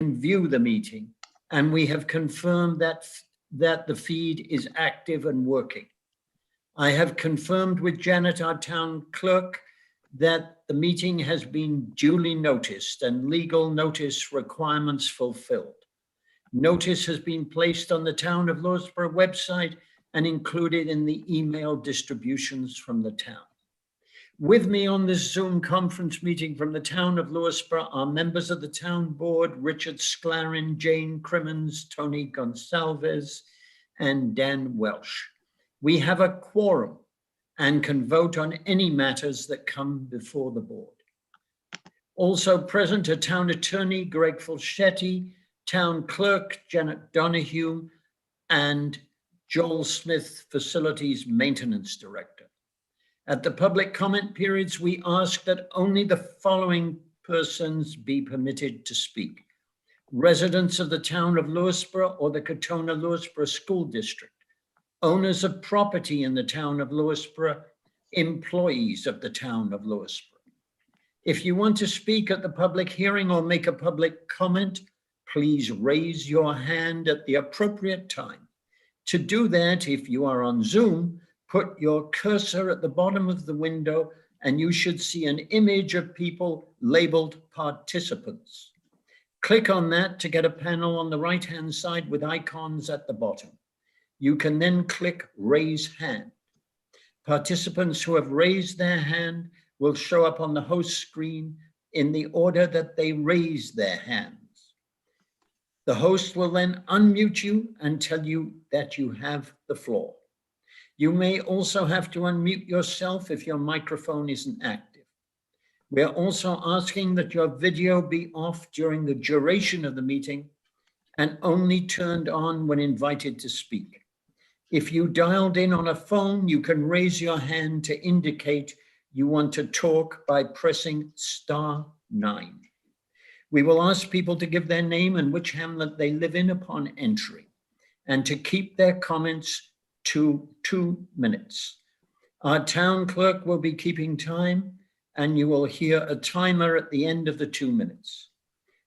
view the meeting, and we have confirmed that the feed is active and working. I have confirmed with Janet, our town clerk, that the meeting has been duly noticed and legal notice requirements fulfilled. Notice has been placed on the Town of Lewisboro website and included in the email distributions from the town. With me on this Zoom conference meeting from the Town of Lewisboro are members of the town board, Richard Sclarin, Jane Crimmins, Tony Gonsalves, and Dan Welsh. We have a quorum and can vote on any matters that come before the board. Also present are Town Attorney Greg Fulchetti, Town Clerk Janet Donahue, and Joel Smith, Facilities Maintenance Director. At the public comment periods, we ask that only the following persons be permitted to speak: residents of the Town of Lewisboro or the Katona-Lewisboro School District, owners of property in the Town of Lewisboro, employees of the Town of Lewisboro. If you want to speak at the public hearing or make a public comment, please raise your hand at the appropriate time. To do that, if you are on Zoom, put your cursor at the bottom of the window and you should see an image of people labeled participants. Click on that to get a panel on the right-hand side with icons at the bottom. You can then click Raise Hand. Participants who have raised their hand will show up on the host screen in the order that they raise their hands. The host will then unmute you and tell you that you have the floor. You may also have to unmute yourself if your microphone isn't active. We are also asking that your video be off during the duration of the meeting and only turned on when invited to speak. If you dialed in on a phone, you can raise your hand to indicate you want to talk by pressing *9. We will ask people to give their name and which hamlet they live in upon entry, and to keep their comments to 2 minutes. Our town clerk will be keeping time, and you will hear a timer at the end of the 2 minutes.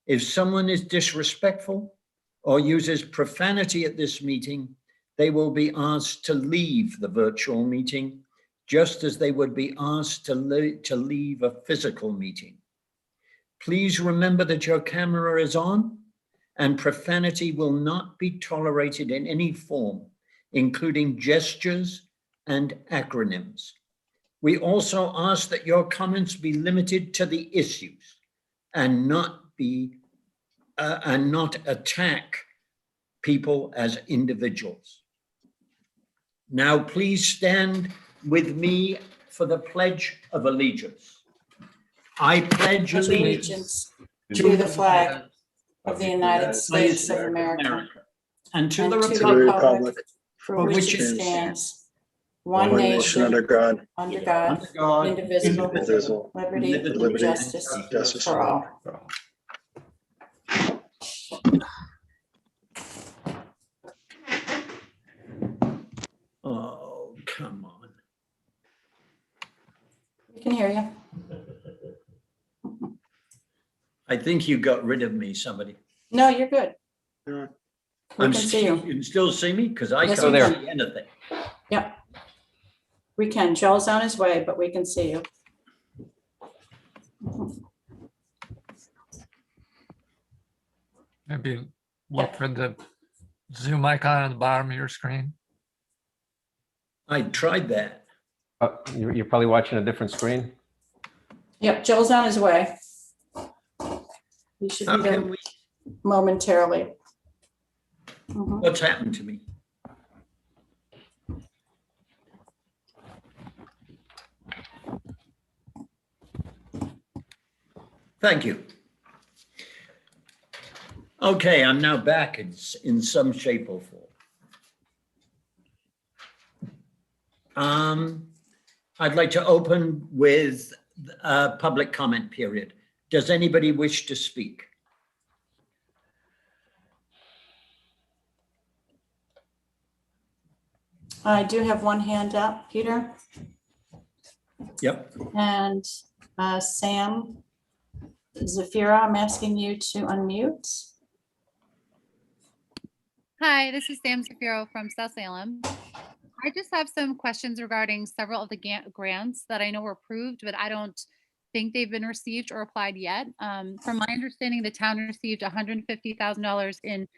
If someone is disrespectful or uses profanity at this meeting, they will be asked to leave the virtual meeting, just as they would be asked to leave a physical meeting. Please remember that your camera is on and profanity will not be tolerated in any form, including gestures and acronyms. We also ask that your comments be limited to the issues and not attack people as individuals. Now, please stand with me for the Pledge of Allegiance. I pledge allegiance to the flag of the United States of America and to the republic for which it stands, one nation under God, indivisible, liberty and justice for all. Oh, come on. We can hear you. I think you got rid of me, somebody. No, you're good. Yeah. We can see you. You can still see me? Because I Yes, can't we see anything. Yep. We can. Joel's on his way, but we can see you. Maybe look for the Zoom icon on the bottom of your screen. I tried that. You're probably watching a different screen. Yep, Joel's on his way. He should How be there can we, momentarily. Mhm. what's happened to me? Thank you. Okay, I'm now back in some shape or form. I'd like to open with a public comment period. Does anybody wish to speak? I do have one hand up, Peter, Yep. and Sam Zafira, I'm asking you to unmute. Hi, this is Sam Shapiro from South Salem. I just have some questions regarding several of the grants that I know were approved, but I don't think they've been received or applied yet. From my understanding, the town received $150,000 in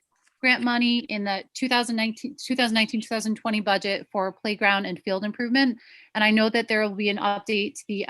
grant money in the 2019-2020 budget for playground and field improvement. And I know that there will be an update to the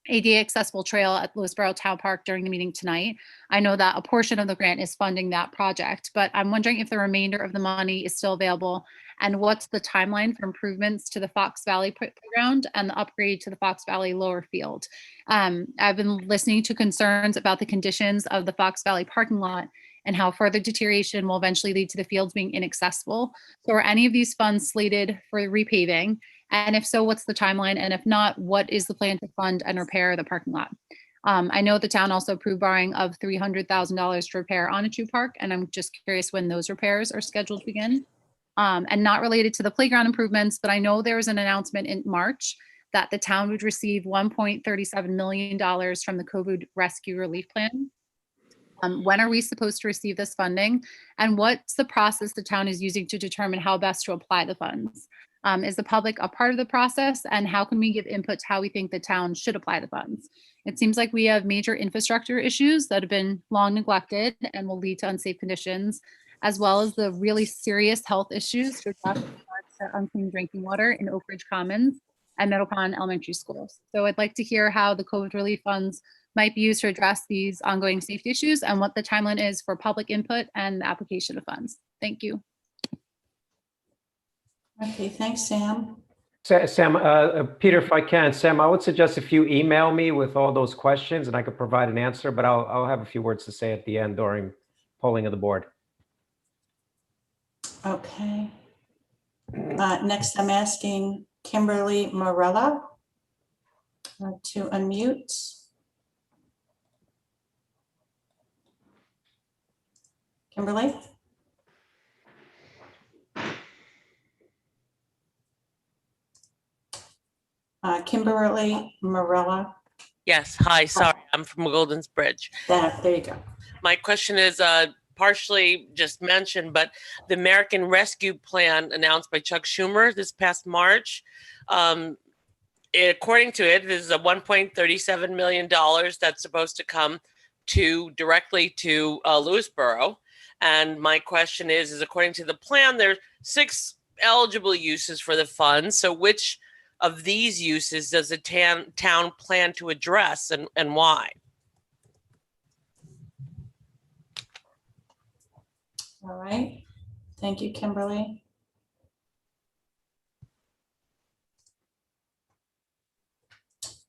ADA accessible trail at Lewisboro Town Park during the meeting tonight. I know that a portion of the grant is funding that project, but I'm wondering if the remainder of the money is still available and what's the timeline for improvements to the Fox Valley playground and the upgrade to the Fox Valley lower field. I've been listening to concerns about the conditions of the Fox Valley parking lot and how further deterioration will eventually lead to the fields being inaccessible. So are any of these funds slated for repaving? And if so, what's the timeline? And if not, what is the plan to fund and repair the parking lot? I know the town also approved borrowing of $300,000 to repair Onachoo Park, and I'm just curious when those repairs are scheduled to begin. And not related to the playground improvements, but I know there was an announcement in March that the town would receive $1.37 million from the COVID Rescue Relief Plan. When are we supposed to receive this funding? And what's the process the town is using to determine how best to apply the funds? Is the public a part of the process? And how can we give input to how we think the town should apply the funds? It seems like we have major infrastructure issues that have been long neglected and will lead to unsafe conditions, as well as the really serious health issues to address with regards to unclean drinking water in Oak Ridge Commons and Middle Pond Elementary Schools. So I'd like to hear how the COVID relief funds might be used to address these ongoing safety issues and what the timeline is for public input and the application of funds. Thank you. Okay, thanks, Sam. Sam, Peter, if I can, Sam, I would suggest if you email me with all those questions and I could provide an answer, but I'll have a few words to say at the end during polling of the board. Okay. Next, I'm asking Kimberly Morella to unmute. Kimberly? Kimberly Morella. Yes, hi, sorry, I'm from Golden's Bridge. There you go. My question is partially just mentioned, but the American Rescue Plan announced by Chuck Schumer this past March, according to it, this is a $1.37 million that's supposed to come directly to Lewisboro. And my question is according to the plan, there are 6 eligible uses for the funds. So which of these uses does the town plan to address and why? All right. Thank you, Kimberly.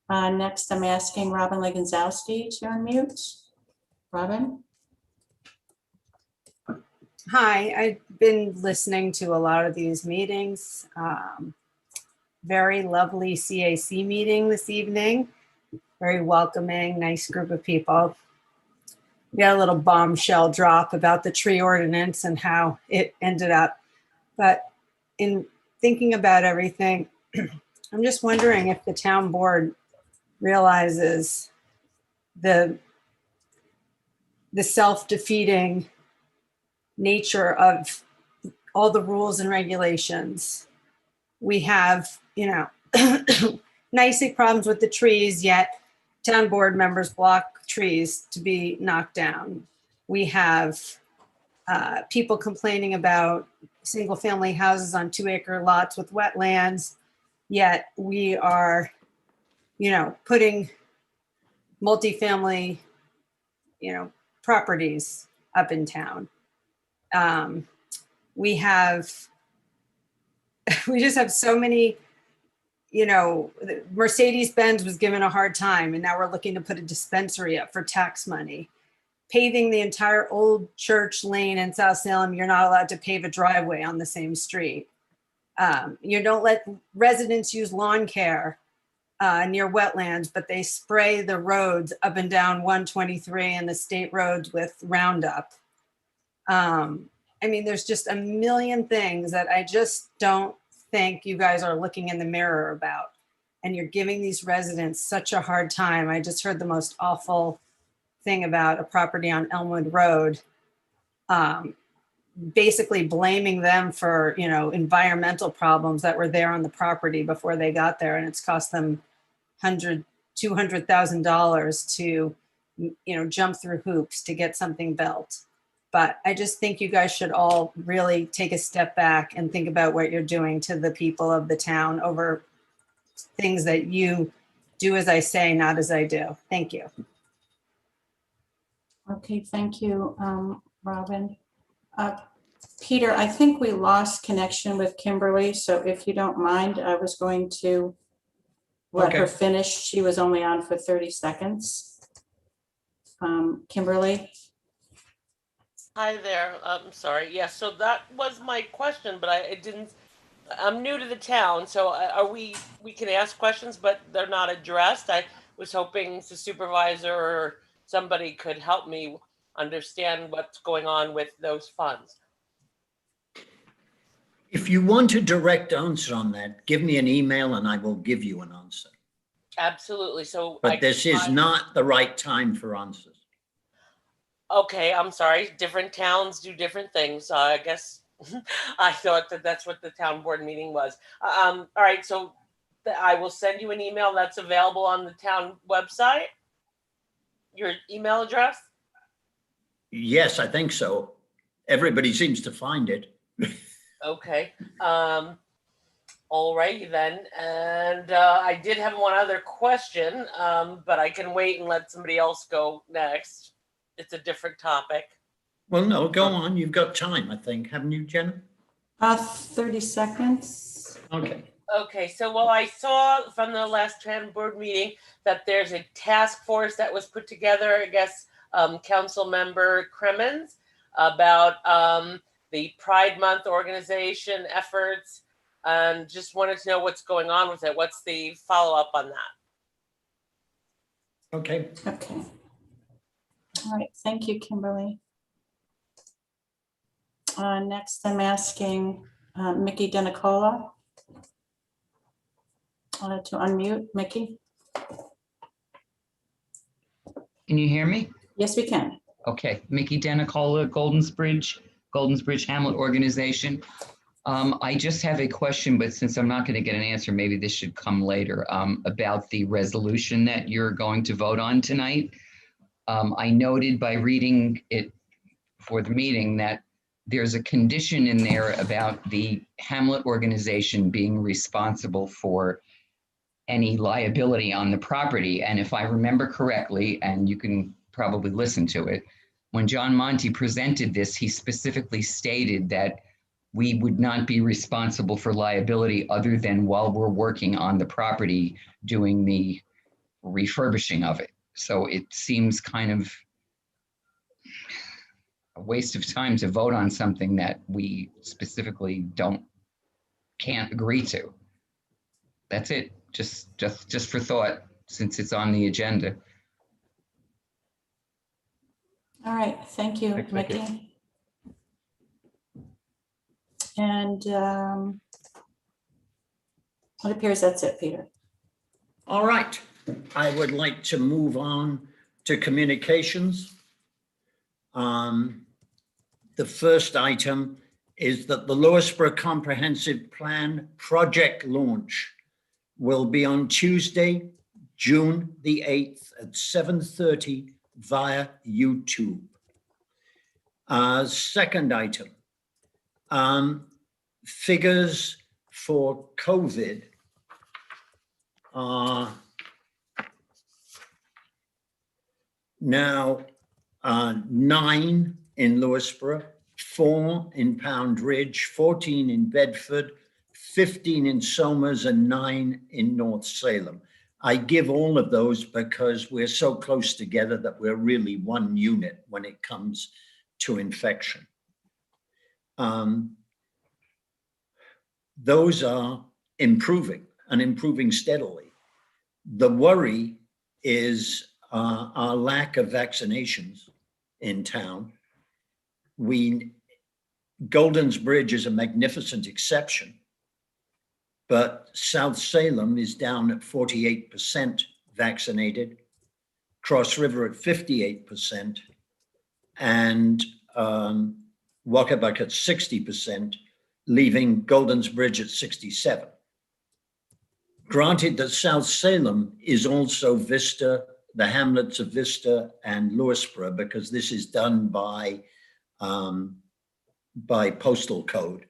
Next, I'm asking Robin Leganzowski to unmute. Robin? Hi, I've been listening to a lot of these meetings. Very lovely CAC meeting this evening. Very welcoming, nice group of people. We had a little bombshell drop about the tree ordinance and how it ended up. But in thinking about everything, I'm just wondering if the town board realizes the self-defeating nature of all the rules and regulations. We have, nice problems with the trees, yet town board members block trees to be knocked down. We have people complaining about single family houses on 2-acre lots with wetlands, yet we are, putting multifamily, properties up in town. We just have so many, Mercedes-Benz was given a hard time and now we're looking to put a dispensary up for tax money. Paving the entire old church lane in South Salem, you're not allowed to pave a driveway on the same street. You don't let residents use lawn care near wetlands, but they spray the roads up and down 123 and the state roads with Roundup. There's just a million things that I just don't think you guys are looking in the mirror about. And you're giving these residents such a hard time. I just heard the most awful thing about a property on Elmwood Road basically blaming them for, environmental problems that were there on the property before they got there. And it's cost them $200,000 to, jump through hoops to get something built. But I just think you guys should all really take a step back and think about what you're doing to the people of the town over things that you do as I say, not as I do. Thank you. Okay, thank you, Robin. Peter, I think we lost connection with Kimberly, so if you don't mind, I was going to let her Okay. finish. She was only on for 30 seconds. Kimberly? Hi there. I'm sorry. Yes, so that was my question, but I didn't. I'm new to the town, so we can ask questions, but they're not addressed. I was hoping the supervisor or somebody could help me understand what's going on with those funds. If you want a direct answer on that, give me an email and I will give you an answer. Absolutely. So, But this is not the right time for answers. Okay, I'm sorry. Different towns do different things. I guess I thought that's what the town board meeting was. All right, so I will send you an email that's available on the town website. Your email address? Yes, I think so. Everybody seems to find it. Okay. All righty then. And I did have one other question, but I can wait and let somebody else go next. It's a different topic. Well, no, go on. You've got time, I think. Haven't you, Jenna? 30 seconds. Okay. Okay, so I saw from the last town board meeting that there's a task force that was put together, I guess, council member Crimmins, about the Pride Month organization efforts, and just wanted to know what's going on with it. What's the follow-up on that? Okay. Okay. All right, thank you, Kimberly. Next, I'm asking Mickey Denicola to unmute. Mickey? Can you hear me? Yes, we can. Okay, Mickey Denicola, Goldens Bridge Hamlet Organization. I just have a question, but since I'm not going to get an answer, maybe this should come later, about the resolution that you're going to vote on tonight. I noted by reading it for the meeting that there's a condition in there about the Hamlet organization being responsible for any liability on the property. And if I remember correctly, and you can probably listen to it, when John Monty presented this, he specifically stated that we would not be responsible for liability other than while we're working on the property doing the refurbishing of it. So it seems kind of a waste of time to vote on something that we specifically can't agree to. That's it. Just for thought, since it's on the agenda. All right, thank you, Thanks, Mickey. Mickey. And it appears that's it, Peter. All right. I would like to move on to communications. The first item is that the Lewisboro Comprehensive Plan project launch will be on Tuesday, June the 8th at 7:30 via YouTube. Second item, figures for COVID are now 9 in Lewisboro, 4 in Pound Ridge, 14 in Bedford, 15 in Somers, and 9 in North Salem. I give all of those because we're so close together that we're really one unit when it comes to infection. Those are improving and improving steadily. The worry is our lack of vaccinations in town. Goldens Bridge is a magnificent exception, but South Salem is down at 48% vaccinated, Cross River at 58%, and Wacabuck at 60%, leaving Golden's Bridge at 67. Granted that South Salem is also Vista, the hamlets of Vista and Lewisboro, because this is done by postal code.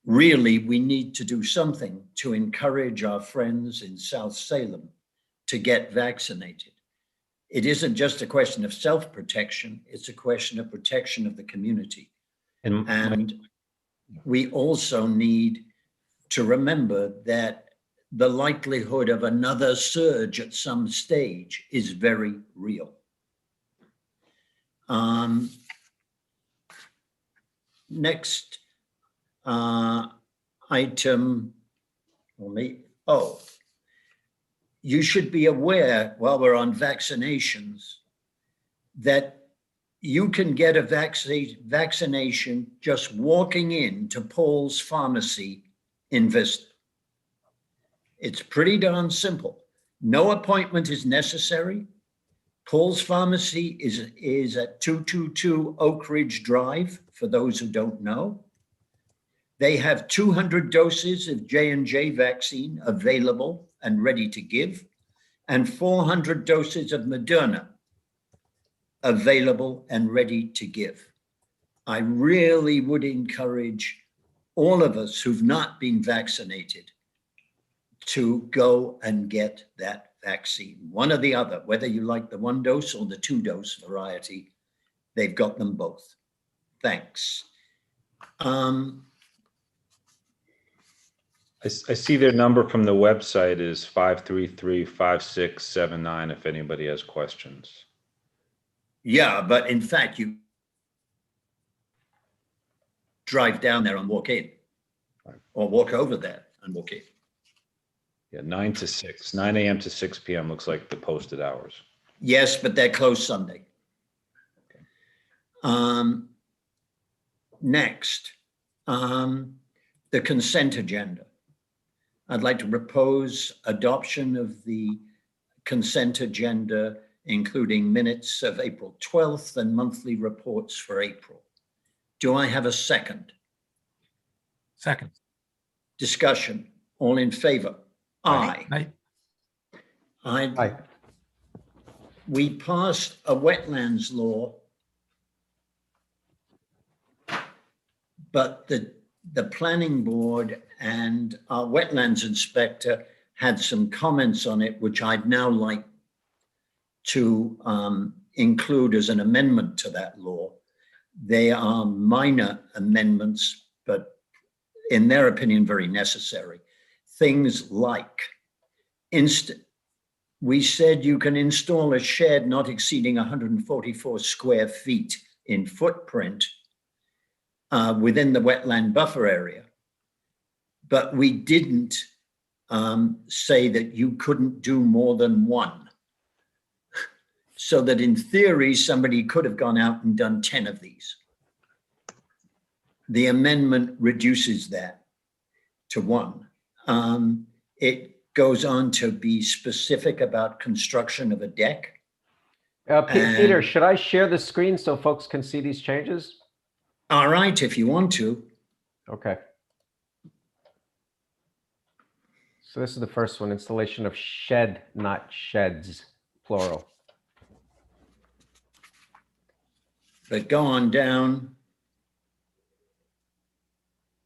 Really, we need to do something to encourage our friends in South Salem to get vaccinated. It isn't just a question of self-protection, it's a question of protection of the community. And we also need to remember that the likelihood of another surge at some stage is very real. Next item, you should be aware, while we're on vaccinations, that you can get a vaccination just walking into Paul's Pharmacy in Vista. It's pretty darn simple. No appointment is necessary. Paul's Pharmacy is at 222 Oak Ridge Drive, for those who don't know. They have 200 doses of J&J vaccine available and ready to give, and 400 doses of Moderna available and ready to give. I really would encourage all of us who've not been vaccinated to go and get that vaccine, one or the other, whether you like the 1 dose or the 2 dose variety, they've got them both. Thanks. I see their number from the website is 533-5679 if anybody has questions. Yeah, but in fact, you drive down there and walk in, or walk over there and walk in. Yeah, 9 to 6, 9 a.m. to 6 p.m. looks like the posted hours. Yes, but they're closed Sunday. Next, the consent agenda. I'd like to propose adoption of the consent agenda, including minutes of April 12th and monthly reports for April. Do I have a second? Second. Discussion. All in favor? Aye. Aye. We passed a wetlands law, but the planning board and our wetlands inspector had some comments on it, which I'd now like to include as an amendment to that law. They are minor amendments, but in their opinion, very necessary. Things like, we said you can install a shed not exceeding 144 square feet in footprint within the wetland buffer area. But we didn't say that you couldn't do more than one. So that in theory, somebody could have gone out and done 10 of these. The amendment reduces that to 1. It goes on to be specific about construction of a deck. Peter, should I share the screen so folks can see these changes? All right, if you want to. Okay. So this is the first one, installation of shed, not sheds, plural. But go on down.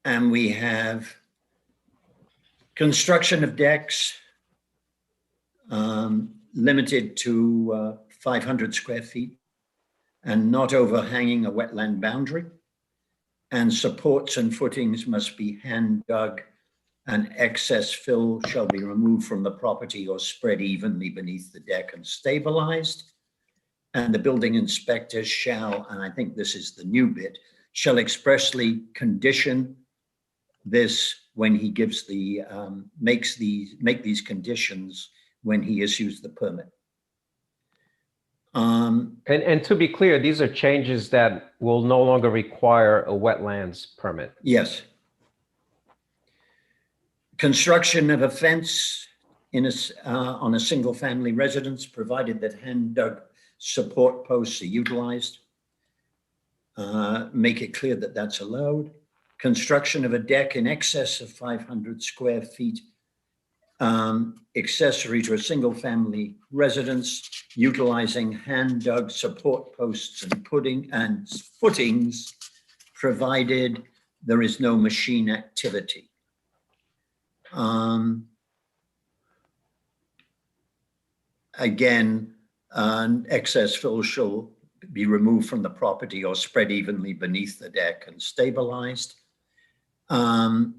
And we have construction of decks limited to 500 square feet and not overhanging a wetland boundary. And supports and footings must be hand dug, and excess fill shall be removed from the property or spread evenly beneath the deck and stabilized. And the building inspector shall, and I think this is the new bit, shall expressly condition this when he gives the, make these conditions when he issues the permit. And to be clear, these are changes that will no longer require a wetlands permit. Yes. Construction of a fence in on a single family residence, provided that hand dug support posts are utilized. make it clear that that's allowed. Construction of a deck in excess of 500 square feet, accessory to a single-family residence, utilizing hand-dug support posts and footings, provided there is no machine activity. Again, excess fill shall be removed from the property or spread evenly beneath the deck and stabilized. And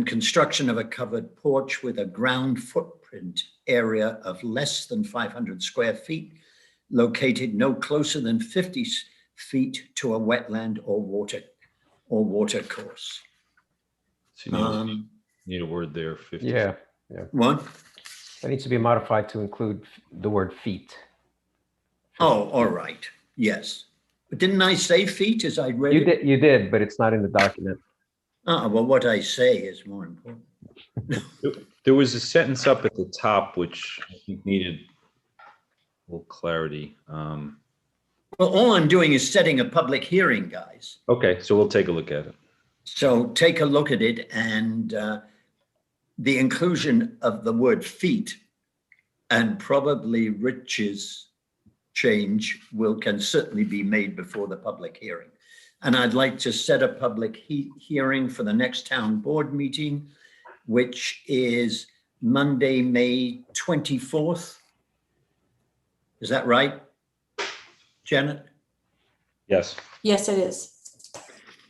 construction of a covered porch with a ground footprint area of less than 500 square feet, located no closer than 50 feet to a wetland or water course. So you need a word there, 50. Yeah, What? that needs to be modified to include the word feet. Oh, all right. Yes. But didn't I say feet as I read it? You did, but it's not in the document. Well, what I say is more important. There was a sentence up at the top which I think needed a little clarity. Well, all I'm doing is setting a public hearing, guys. Okay, so we'll take a look at it. So take a look at it, and the inclusion of the word feet and probably Rich's change can certainly be made before the public hearing. And I'd like to set a public hearing for the next town board meeting, which is Monday, May 24th. Is that right, Janet? Yes. Yes, it is.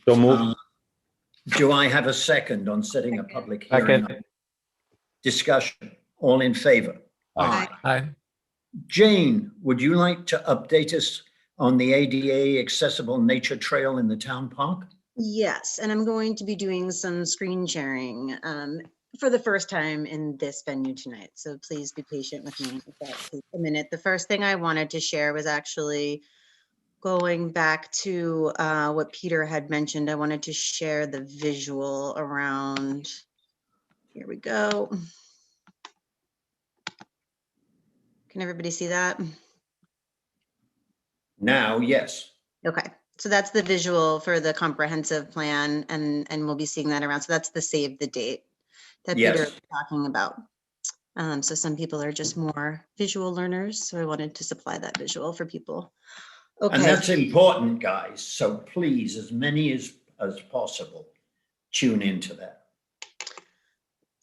So move. Do I have a second on setting a public hearing? Second. Discussion, all in favor? Aye. Aye. Jane, would you like to update us on the ADA accessible nature trail in the town park? Yes, and I'm going to be doing some screen sharing for the first time in this venue tonight. So please be patient with me if that takes a minute. The first thing I wanted to share was actually going back to what Peter had mentioned. I wanted to share the visual around, here we go. Can everybody see that? Now, yes. Okay, so that's the visual for the comprehensive plan, and we'll be seeing that around. So that's the save the date that Peter Yes. was talking about. So some people are just more visual learners, so I wanted to supply that visual for people. And Okay, that's important, guys. So please, as many as possible, tune into that.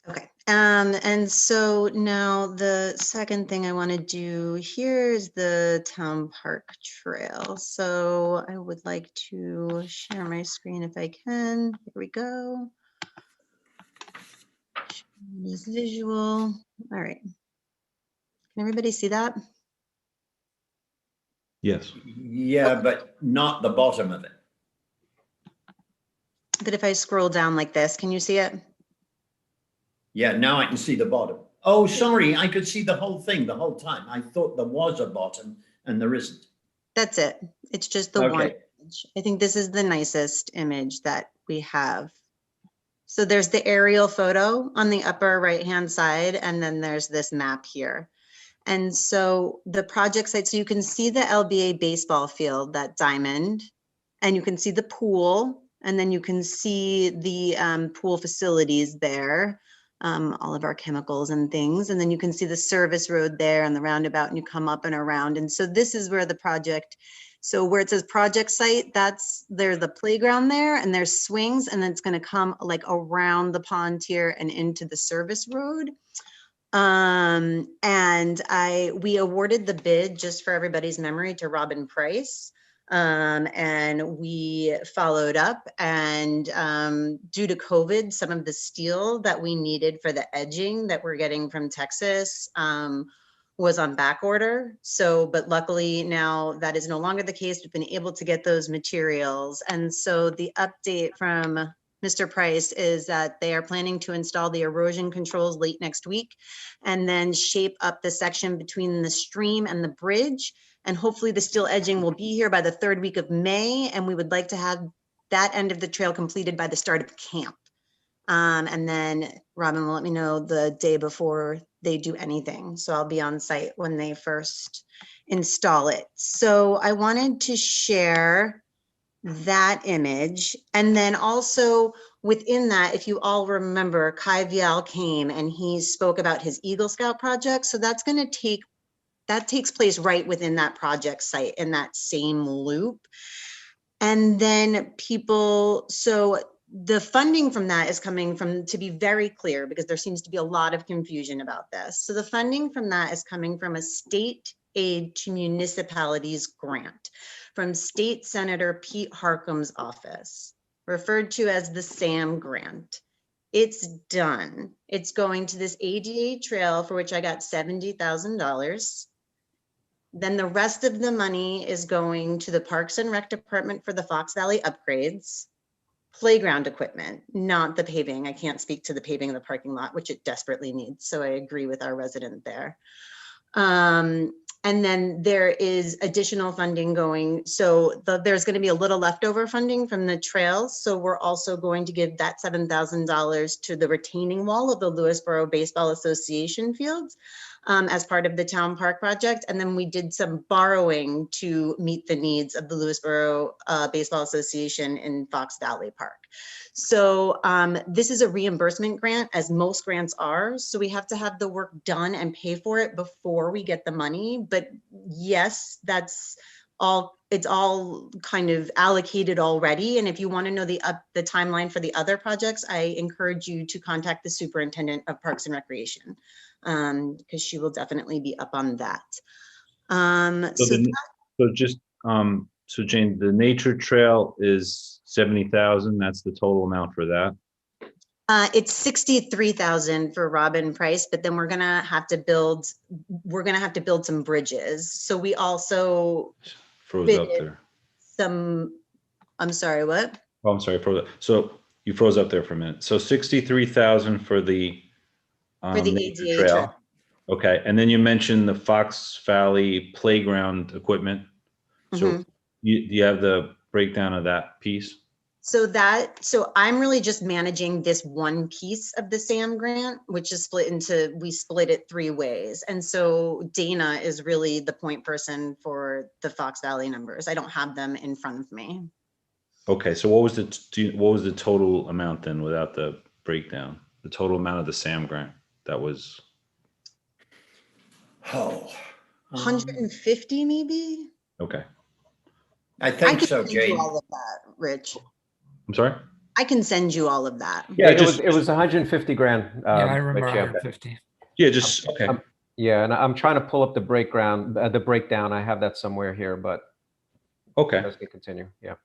okay. And so now the second thing I want to do here is the town park trail. So I would like to share my screen if I can. Here we go. This visual. All right. Can everybody see that? Yes. Yeah, but not the bottom of it. But if I scroll down like this, can you see it? Yeah, now I can see the bottom. Oh, sorry, I could see the whole thing the whole time. I thought there was a bottom and there isn't. That's it. It's just the one Okay. image. I think this is the nicest image that we have. So there's the aerial photo on the upper right-hand side, and then there's this map here. And so the project site, so you can see the LBA baseball field, that diamond, and you can see the pool, and then you can see the pool facilities there, all of our chemicals and things. And then you can see the service road there and the roundabout, and you come up and around. And so this is where the project, so where it says project site, there's the playground there, and there's swings, and then it's going to come like around the pond here and into the service road. And we awarded the bid, just for everybody's memory, to Robin Price. And we followed up, and due to COVID, some of the steel that we needed for the edging that we're getting from Texas was on back order. So, but luckily now that is no longer the case. We've been able to get those materials. And so the update from Mr. Price is that they are planning to install the erosion controls late next week, and then shape up the section between the stream and the bridge. And hopefully the steel edging will be here by the 3rd week of May. And we would like to have that end of the trail completed by the start of camp. And then Robin will let me know the day before they do anything. So I'll be on site when they first install it. So I wanted to share that image. And then also within that, if you all remember, Kai Vial came and he spoke about his Eagle Scout project. So that's going to that takes place right within that project site in that same loop. And then so the funding from that is coming from, to be very clear, because there seems to be a lot of confusion about this. So the funding from that is coming from a state aid to municipalities grant from State Senator Pete Harcum's office, referred to as the SAM grant. It's done. It's going to this ADA trail for which I got $70,000. Then the rest of the money is going to the Parks and Rec Department for the Fox Valley upgrades, playground equipment, not the paving. I can't speak to the paving of the parking lot, which it desperately needs. So I agree with our resident there. And then there is additional funding going. So there's going to be a little leftover funding from the trails. So we're also going to give that $7,000 to the retaining wall of the Lewisboro Baseball Association fields as part of the town park project. And then we did some borrowing to meet the needs of the Lewisboro Baseball Association in Fox Valley Park. So this is a reimbursement grant, as most grants are. So we have to have the work done and pay for it before we get the money. But yes, that's all. It's all kind of allocated already. And if you want to know the timeline for the other projects, I encourage you to contact the superintendent of Parks and Recreation, because she will definitely be up on that. So Jane, the nature trail is 70,000. That's the total amount for that. It's 63,000 for Robin Price, but then we're gonna have to build some bridges. So we also Froze up there. I'm sorry, what? Oh, I'm sorry. So you froze up there for a minute. So 63,000 for the nature ADA trail. trail. Okay, and then you mentioned the Fox Valley playground equipment. So Mhm. do you have the breakdown of that piece? So I'm really just managing this one piece of the SAM grant, which is we split it 3 ways. And so Dana is really the point person for the Fox Valley numbers. I don't have them in front of me. Okay, so what was the total amount then without the breakdown? The total amount of the SAM grant that was? 150 maybe? Okay. I I think can so, send you Jane. all of that, Rich. I'm sorry? I can send you all of that. Yeah, it was 150 grand. Yeah, I remember Rich, yeah. 150. Yeah, just, okay. Yeah, and I'm trying to pull up the breakdown. I have that somewhere here, but Okay, let's continue. Yeah.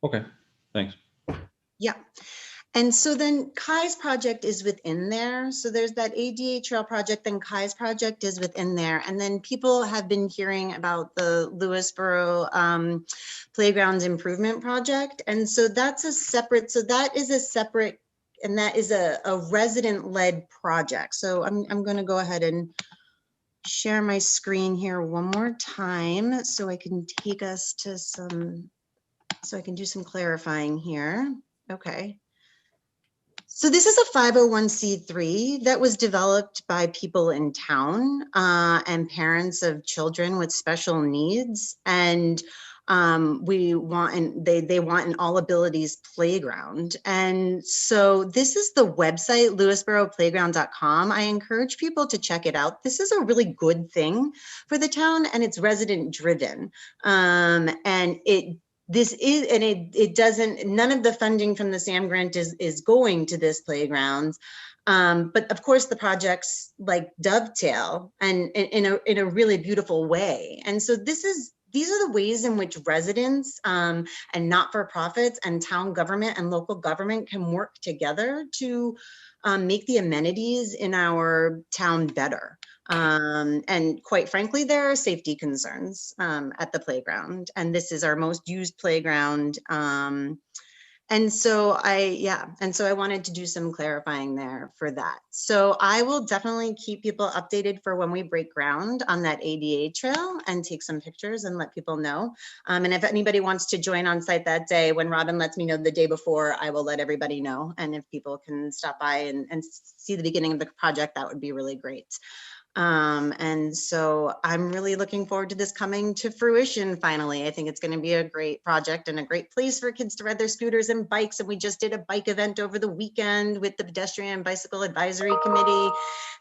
okay, thanks. Yeah. And so then Kai's project is within there. So there's that ADA trail project, then Kai's project is within there. And then people have been hearing about the Lewisboro Playgrounds Improvement Project. And so that is a resident-led project. So I'm going to go ahead and share my screen here one more time so I can take us to so I can do some clarifying here. Okay. So this is a 501c3 that was developed by people in town and parents of children with special needs. And they want an all abilities playground. And so this is the website, lewisboroplayground.com. I encourage people to check it out. This is a really good thing for the town, and it's resident driven. And it doesn't, none of the funding from the SAM grant is going to this playground. But of course the projects like dovetail and in a really beautiful way. And so these are the ways in which residents and not-for-profits and town government and local government can work together to make the amenities in our town better. And quite frankly, there are safety concerns at the playground, and this is our most used playground. And so I wanted to do some clarifying there for that. So I will definitely keep people updated for when we break ground on that ADA trail and take some pictures and let people know. And if anybody wants to join on site that day, when Robin lets me know the day before, I will let everybody know. And if people can stop by and see the beginning of the project, that would be really great. And so I'm really looking forward to this coming to fruition finally. I think it's going to be a great project and a great place for kids to ride their scooters and bikes. And we just did a bike event over the weekend with the Pedestrian and Bicycle Advisory Committee.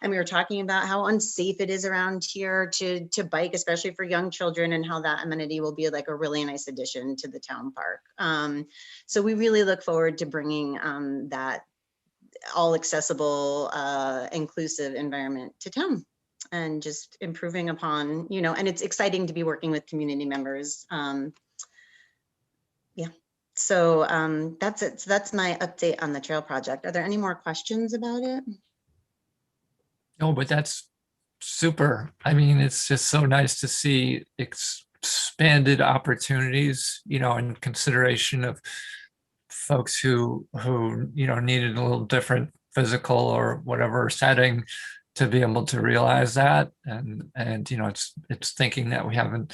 And we were talking about how unsafe it is around here to bike, especially for young children, and how that amenity will be like a really nice addition to the town park. So we really look forward to bringing that all accessible, inclusive environment to town, and just improving upon, and it's exciting to be working with community members. Yeah, so that's it. So that's my update on the trail project. Are there any more questions about it? No, but that's super. I mean, it's just so nice to see expanded opportunities, in consideration of folks who needed a little different physical or whatever setting to be able to realize that. And it's thinking that we haven't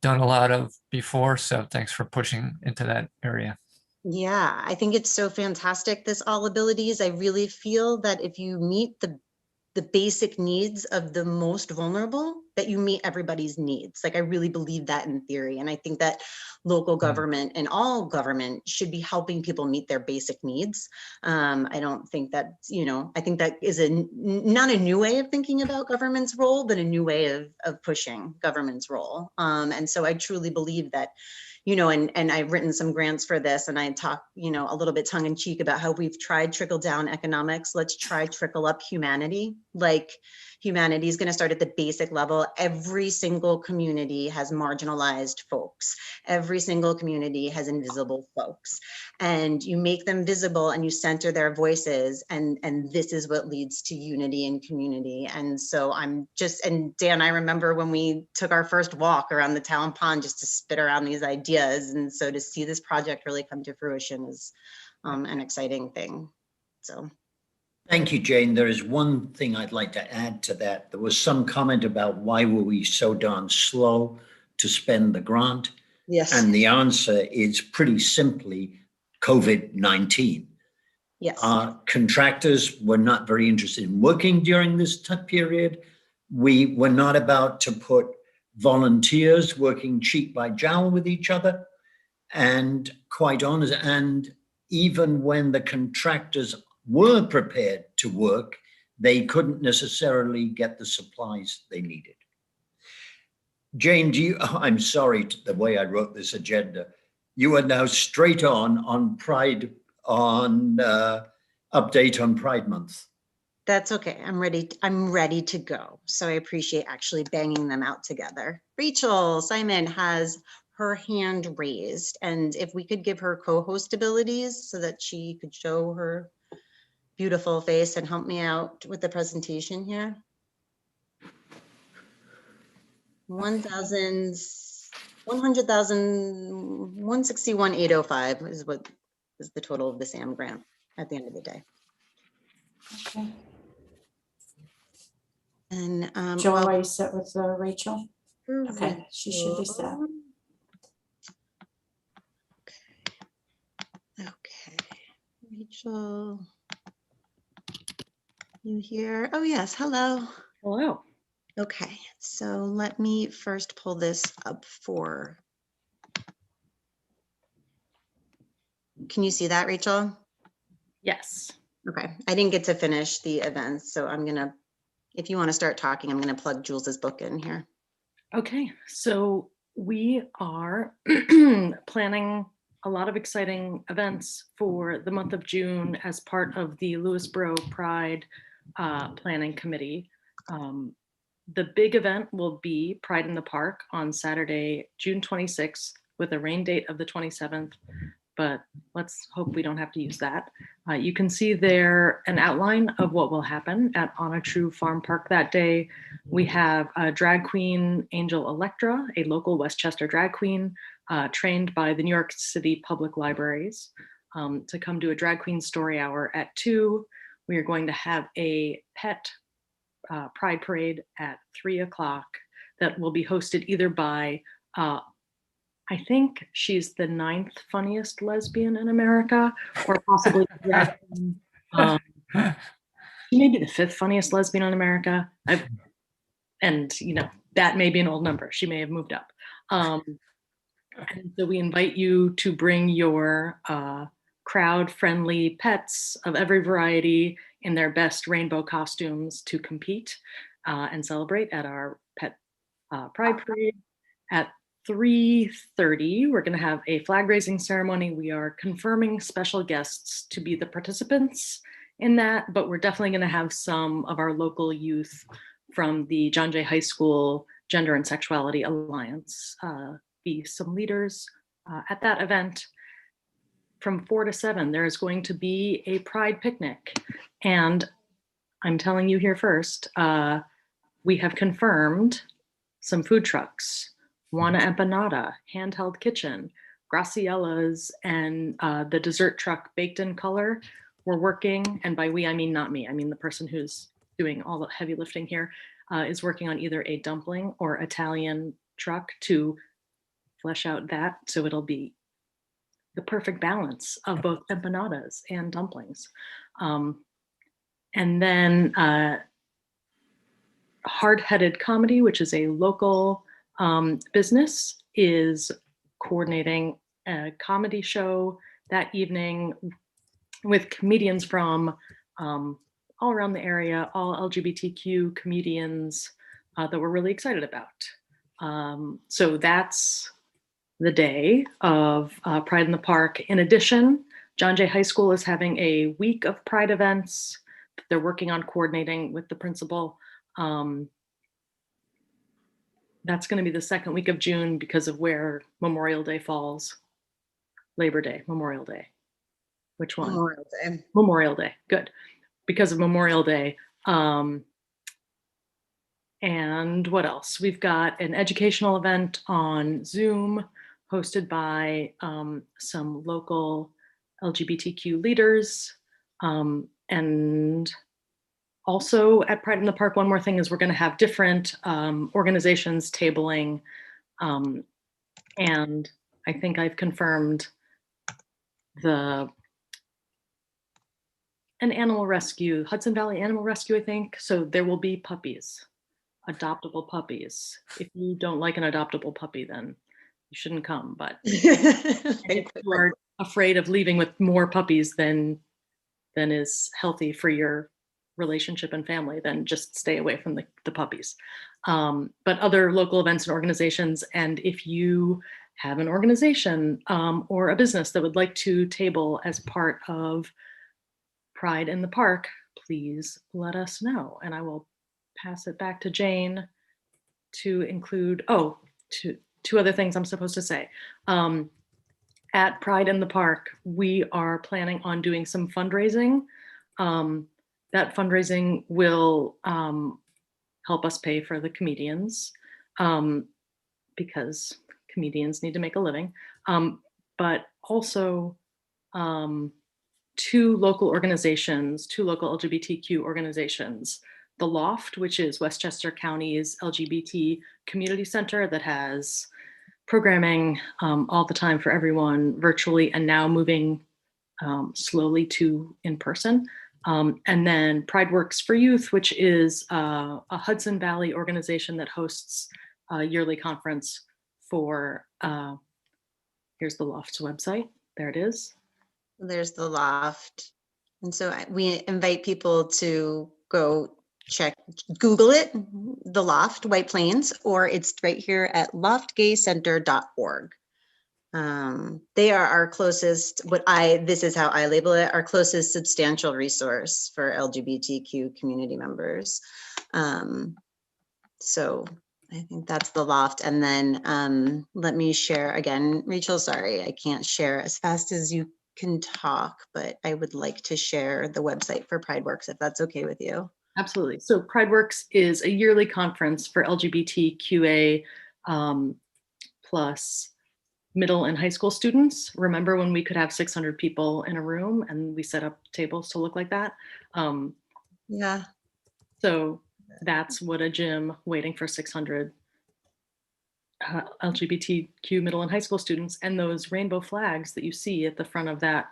done a lot of before. So thanks for pushing into that area. Yeah, I think it's so fantastic, this all abilities. I really feel that if you meet the basic needs of the most vulnerable, that you meet everybody's needs. Like, I really believe that in theory. And I think that local government and all government should be helping people meet their basic needs. I don't think that, I think that is not a new way of thinking about government's role, but a new way of pushing government's role. And so I truly believe that, and I've written some grants for this, and I talk, a little bit tongue in cheek about how we've tried trickle down economics. Let's try trickle up humanity. Like, humanity is going to start at the basic level. Every single community has marginalized folks. Every single community has invisible folks, and you make them visible and you center their voices. And this is what leads to unity and community. And so and Dan, I remember when we took our first walk around the town pond just to spit around these ideas. And so to see this project really come to fruition is an exciting thing. So. Thank you, Jane. There is one thing I'd like to add to that. There was some comment about why were we so darn slow to spend the grant? Yes. And the answer is pretty simply COVID-19. Yes. Contractors were not very interested in working during this period. We were not about to put volunteers working cheek by jowl with each other. And quite honest, and even when the contractors were prepared to work, they couldn't necessarily get the supplies they needed. Jane, I'm sorry, the way I wrote this agenda. You are now straight on Pride, update on Pride Month. That's okay. I'm ready to go. So I appreciate actually banging them out together. Rachel Simon has her hand raised, and if we could give her co-host abilities so that she could show her beautiful face and help me out with the presentation here. 161,805 is what is the total of the SAM grant at the end of the day. Okay. And Joel, are you set with Rachel? Okay, she should be set. Okay, Rachel, you here? Oh yes, hello. Hello. Okay, so let me first pull this up for. Can you see that, Rachel? Yes. Okay, I didn't get to finish the event, so I'm gonna, if you want to start talking, I'm gonna plug Jules's book in here. Okay, so we are planning a lot of exciting events for the month of June as part of the Lewisboro Pride Planning Committee. The big event will be Pride in the Park on Saturday, June 26th, with a rain date of the 27th, but let's hope we don't have to use that. You can see there an outline of what will happen at On a True Farm Park that day. We have drag queen Angel Electra, a local Westchester drag queen trained by the New York City Public Libraries, to come do a drag queen story hour at 2. We are going to have a pet Pride Parade at 3 o'clock that will be hosted either by, I think she's the 9th funniest lesbian in America, or possibly she may be the 5th funniest lesbian in America. And, you know, that may be an old number. She may have moved up. And so we invite you to bring your crowd-friendly pets of every variety in their best rainbow costumes to compete and celebrate at our pet pride parade at 3:30. We're going to have a flag raising ceremony. We are confirming special guests to be the participants in that, but we're definitely going to have some of our local youth from the John Jay High School Gender and Sexuality Alliance be some leaders at that event. From 4 to 7, there is going to be a pride picnic. And I'm telling you here first, we have confirmed some food trucks, Juana Empanada, Handheld Kitchen, Graciella's, and the dessert truck Baked in Color. We're working, and by we, I mean not me, I mean the person who's doing all the heavy lifting here, is working on either a dumpling or Italian truck to flesh out that, so it'll be the perfect balance of both empanadas and dumplings. And then Hard-Headed Comedy, which is a local business, is coordinating a comedy show that evening with comedians from all around the area, all LGBTQ comedians that we're really excited about. So that's the day of Pride in the Park. In addition, John Jay High School is having a week of Pride events. They're working on coordinating with the principal. That's going to be the second week of June because of where Memorial Day falls. Labor Day, Memorial Day. Which one? Memorial Day. Memorial Day, good. Because of Memorial Day. And what else? We've got an educational event on Zoom hosted by some local LGBTQ leaders. And also at Pride in the Park, one more thing is we're going to have different organizations tabling. And I think I've confirmed an animal rescue, Hudson Valley Animal Rescue, I think. So there will be puppies, adoptable puppies. If you don't like an adoptable puppy, then you shouldn't come. But if you are afraid of leaving with more puppies than is healthy for your relationship and family, then just stay away from the puppies. But other local events and organizations, and if you have an organization or a business that would like to table as part of Pride in the Park, please let us know. And I will pass it back to Jane to include, two other things I'm supposed to say. At Pride in the Park, we are planning on doing some fundraising. That fundraising will help us pay for the comedians because comedians need to make a living. But also two local organizations, two local LGBTQ organizations, The Loft, which is Westchester County's LGBT community center that has programming all the time for everyone virtually and now moving slowly to in person. And then Pride Works for Youth, which is a Hudson Valley organization that hosts a yearly conference for, here's the Loft's website. There it is. There's the Loft. And so we invite people to go Google it, the Loft, White Plains, or it's right here at loftgaycenter.org. They are our closest, this is how I label it, our closest substantial resource for LGBTQ community members. So I think that's the Loft. And then let me share again, Rachel, sorry, I can't share as fast as you can talk, but I would like to share the website for PrideWorks if that's okay with you. Absolutely. So PrideWorks is a yearly conference for LGBTQA plus middle and high school students. Remember when we could have 600 people in a room and we set up tables to look like that? Yeah. So that's what a gym waiting for 600 LGBTQ middle and high school students, and those rainbow flags that you see at the front of that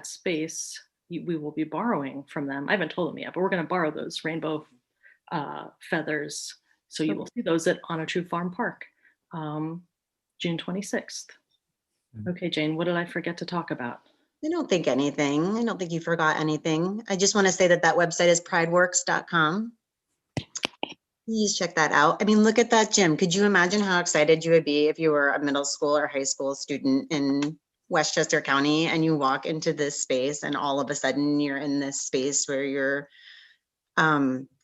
space, we will be borrowing from them. I haven't told them yet, but we're going to borrow those rainbow feathers. So you will see those at On a True Farm Park, June 26th. Okay, Jane, what did I forget to talk about? I don't think anything. I don't think you forgot anything. I just want to say that that website is prideworks.com. Please check that out. I mean, look at that gym. Could you imagine how excited you would be if you were a middle school or high school student in Westchester County and you walk into this space and all of a sudden you're in this space where you're,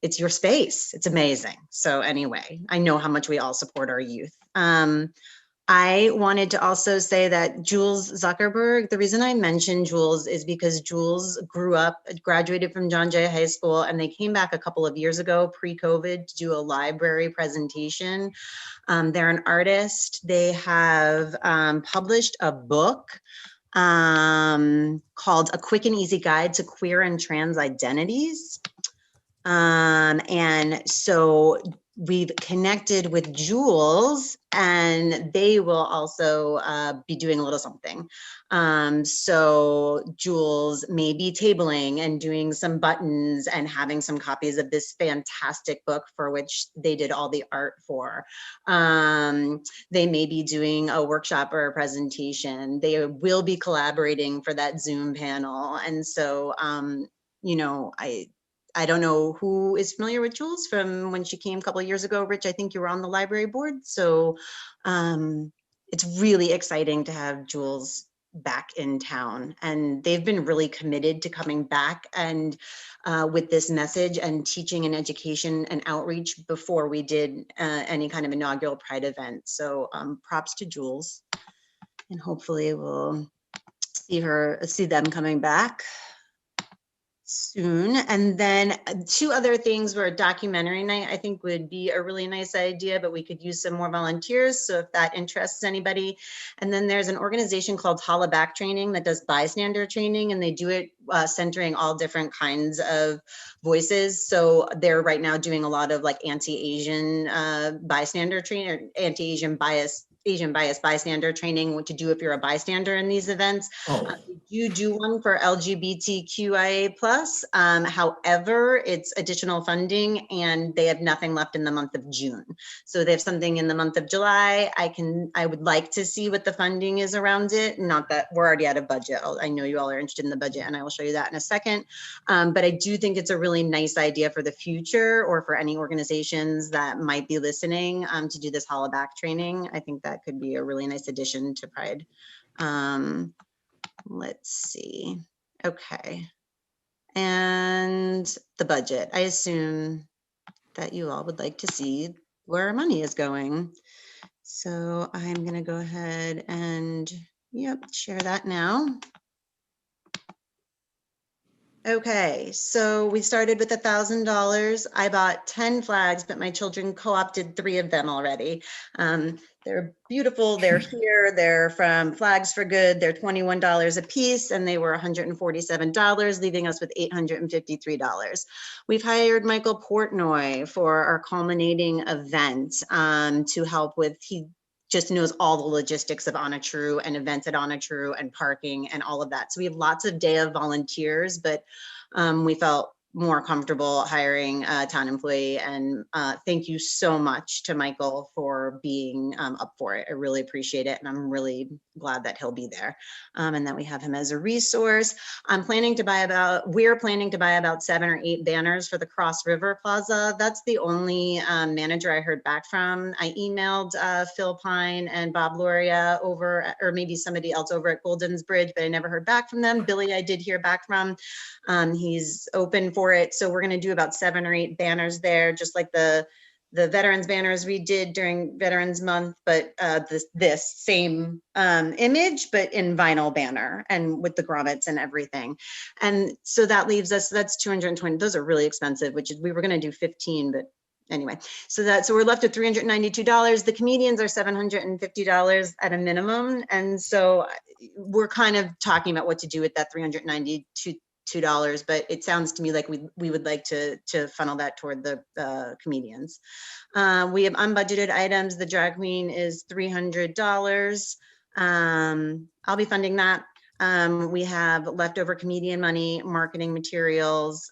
it's your space. It's amazing. So anyway, I know how much we all support our youth. I wanted to also say that Jules Zuckerberg, the reason I mentioned Jules is because Jules grew up, graduated from John Jay High School, and they came back a couple of years ago, pre-COVID, to do a library presentation. They're an artist. They have published a book called A Quick and Easy Guide to Queer and Trans Identities. And so we've connected with Jules, and they will also be doing a little something. So Jules may be tabling and doing some buttons and having some copies of this fantastic book for which they did all the art for. They may be doing a workshop or a presentation. They will be collaborating for that Zoom panel. And so, you know, I don't know who is familiar with Jules from when she came a couple of years ago. Rich, I think you were on the library board. So it's really exciting to have Jules back in town. And they've been really committed to coming back and with this message and teaching and education and outreach before we did any kind of inaugural Pride event. So props to Jules. And hopefully we'll see them coming back soon. And then two other things were a documentary night, I think would be a really nice idea, but we could use some more volunteers. So if that interests anybody. And then there's an organization called Holla Back Training that does bystander training, and they do it centering all different kinds of voices. So they're right now doing a lot of like anti-Asian bystander training, or Asian bias bystander training, what to do if you're a bystander in these events. You do one for LGBTQIA+. However, it's additional funding and they have nothing left in the month of June. So they have something in the month of July. I would like to see what the funding is around it. Not that we're already out of budget. I know you all are interested in the budget and I will show you that in a second. But I do think it's a really nice idea for the future or for any organizations that might be listening to do this Holla Back training. I think that could be a really nice addition to Pride. Let's see. Okay. And the budget. I assume that you all would like to see where our money is going. So I'm going to go ahead and share that now. Okay, so we started with $1,000. I bought 10 flags, but my children co-opted 3 of them already. They're beautiful, they're here, they're from Flags for Good, they're $21 a piece, and they were $147, leaving us with $853. We've hired Michael Portnoy for our culminating event to help with, he just knows all the logistics of On a True and events at On a True and parking and all of that. So we have lots of day of volunteers, but we felt more comfortable hiring a town employee. And thank you so much to Michael for being up for it. I really appreciate it. And I'm really glad that he'll be there and that we have him as a resource. We're planning to buy about 7 or 8 banners for the Cross River Plaza. That's the only manager I heard back from. I emailed Phil Pine and Bob Loria over, or maybe somebody else over at Golden's Bridge, but I never heard back from them. Billy, I did hear back from. He's open for it. So we're going to do about 7 or 8 banners there, just like the veterans banners we did during Veterans Month, but this same image, but in vinyl banner and with the grommets and everything. And so that leaves us, that's 220. Those are really expensive, which is, we were going to do 15, but anyway, so we're left with $392. The comedians are $750 at a minimum. And so we're kind of talking about what to do with that $392, but it sounds to me like we would like to funnel that toward the comedians. We have unbudgeted items. The drag queen is $300. I'll be funding that. We have leftover comedian money, marketing materials,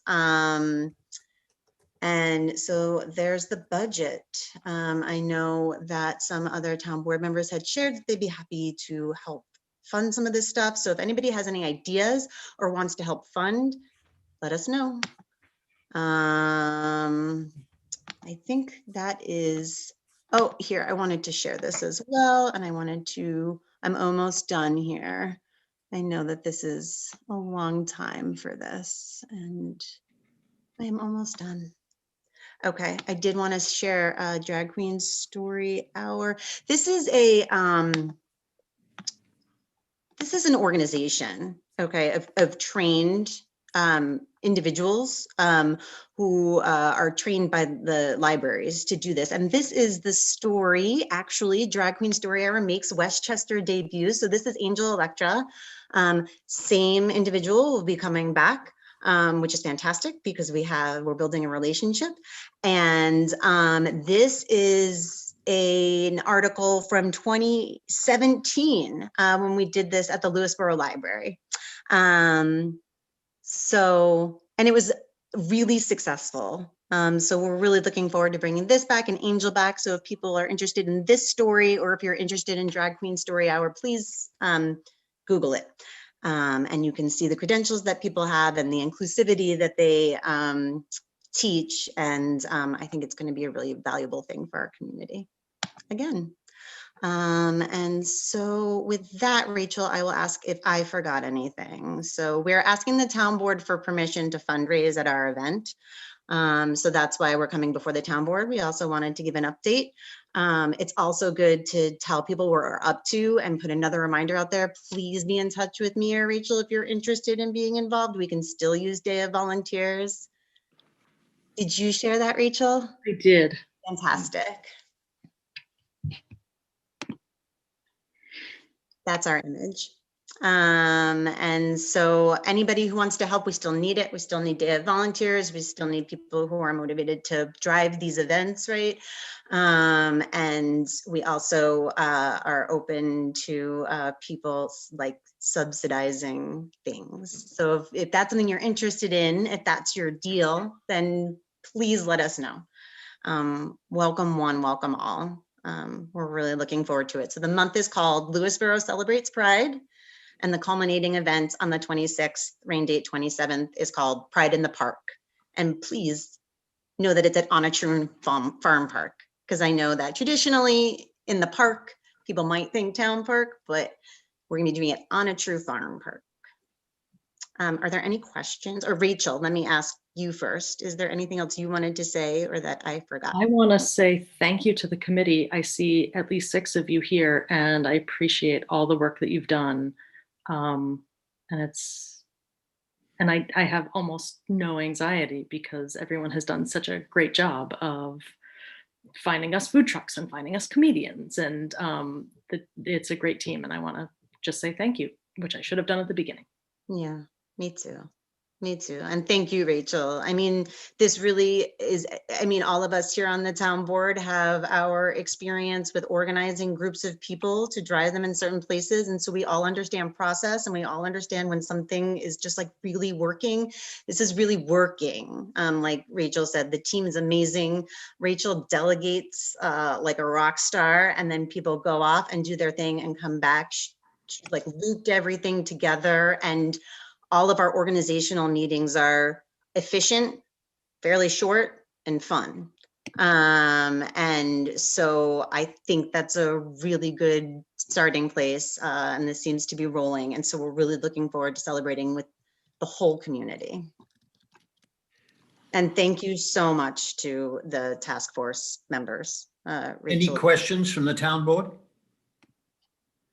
And so there's the budget. I know that some other town board members had shared that they'd be happy to help fund some of this stuff. So if anybody has any ideas or wants to help fund, let us know. I think that is, oh, here, I wanted to share this as well. And I'm almost done here. I know that this is a long time for this and I am almost done. Okay, I did want to share a Drag Queen Story Hour. This is an organization, okay, of trained individuals who are trained by the libraries to do this. And this is the story, actually, Drag Queen Story Hour makes Westchester debut. So this is Angel Electra. Same individual will be coming back. Which is fantastic because we're building a relationship. And this is an article from 2017 when we did this at the Lewisboro Library. And it was really successful. So we're really looking forward to bringing this back and Angel back. So if people are interested in this story, or if you're interested in Drag Queen Story Hour, please Google it. And you can see the credentials that people have and the inclusivity that they teach. And I think it's going to be a really valuable thing for our community. Again. And so with that, Rachel, I will ask if I forgot anything. So we're asking the town board for permission to fundraise at our event. So that's why we're coming before the town board. We also wanted to give an update. It's also good to tell people what we're up to and put another reminder out there. Please be in touch with me or Rachel if you're interested in being involved. We can still use Day of Volunteers. Did you share that, Rachel? I did. Fantastic. That's our image. And so anybody who wants to help, we still need it. We still need Day of Volunteers. We still need people who are motivated to drive these events, right? And we also are open to people like subsidizing things. So if that's something you're interested in, if that's your deal, then please let us know. Welcome one, welcome all. We're really looking forward to it. So the month is called Lewisboro Celebrates Pride, and the culminating event on the 26th, rain date 27th, is called Pride in the Park. And please know that it's at Onatruun Farm Park, because I know that traditionally in the park, people might think town park, but we're gonna be doing it on a true farm park. Are there any questions? Or Rachel, let me ask you first. Is there anything else you wanted to say or that I forgot? I want to say thank you to the committee. I see at least 6 of you here, and I appreciate all the work that you've done. And I have almost no anxiety because everyone has done such a great job of finding us food trucks and finding us comedians. And it's a great team. And I want to just say thank you, which I should have done at the beginning. Yeah, me too. Me too. And thank you, Rachel. I mean, this really is, I mean, all of us here on the town board have our experience with organizing groups of people to drive them in certain places. And so we all understand process and we all understand when something is just like really working. This is really working. Like Rachel said, the team is amazing. Rachel delegates like a rock star, and then people go off and do their thing and come back. She like looped everything together, and all of our organizational meetings are efficient, fairly short, and fun. And so I think that's a really good starting place, and this seems to be rolling. And so we're really looking forward to celebrating with the whole community. And thank you so much to the task force members. Any Rachel. questions from the town board?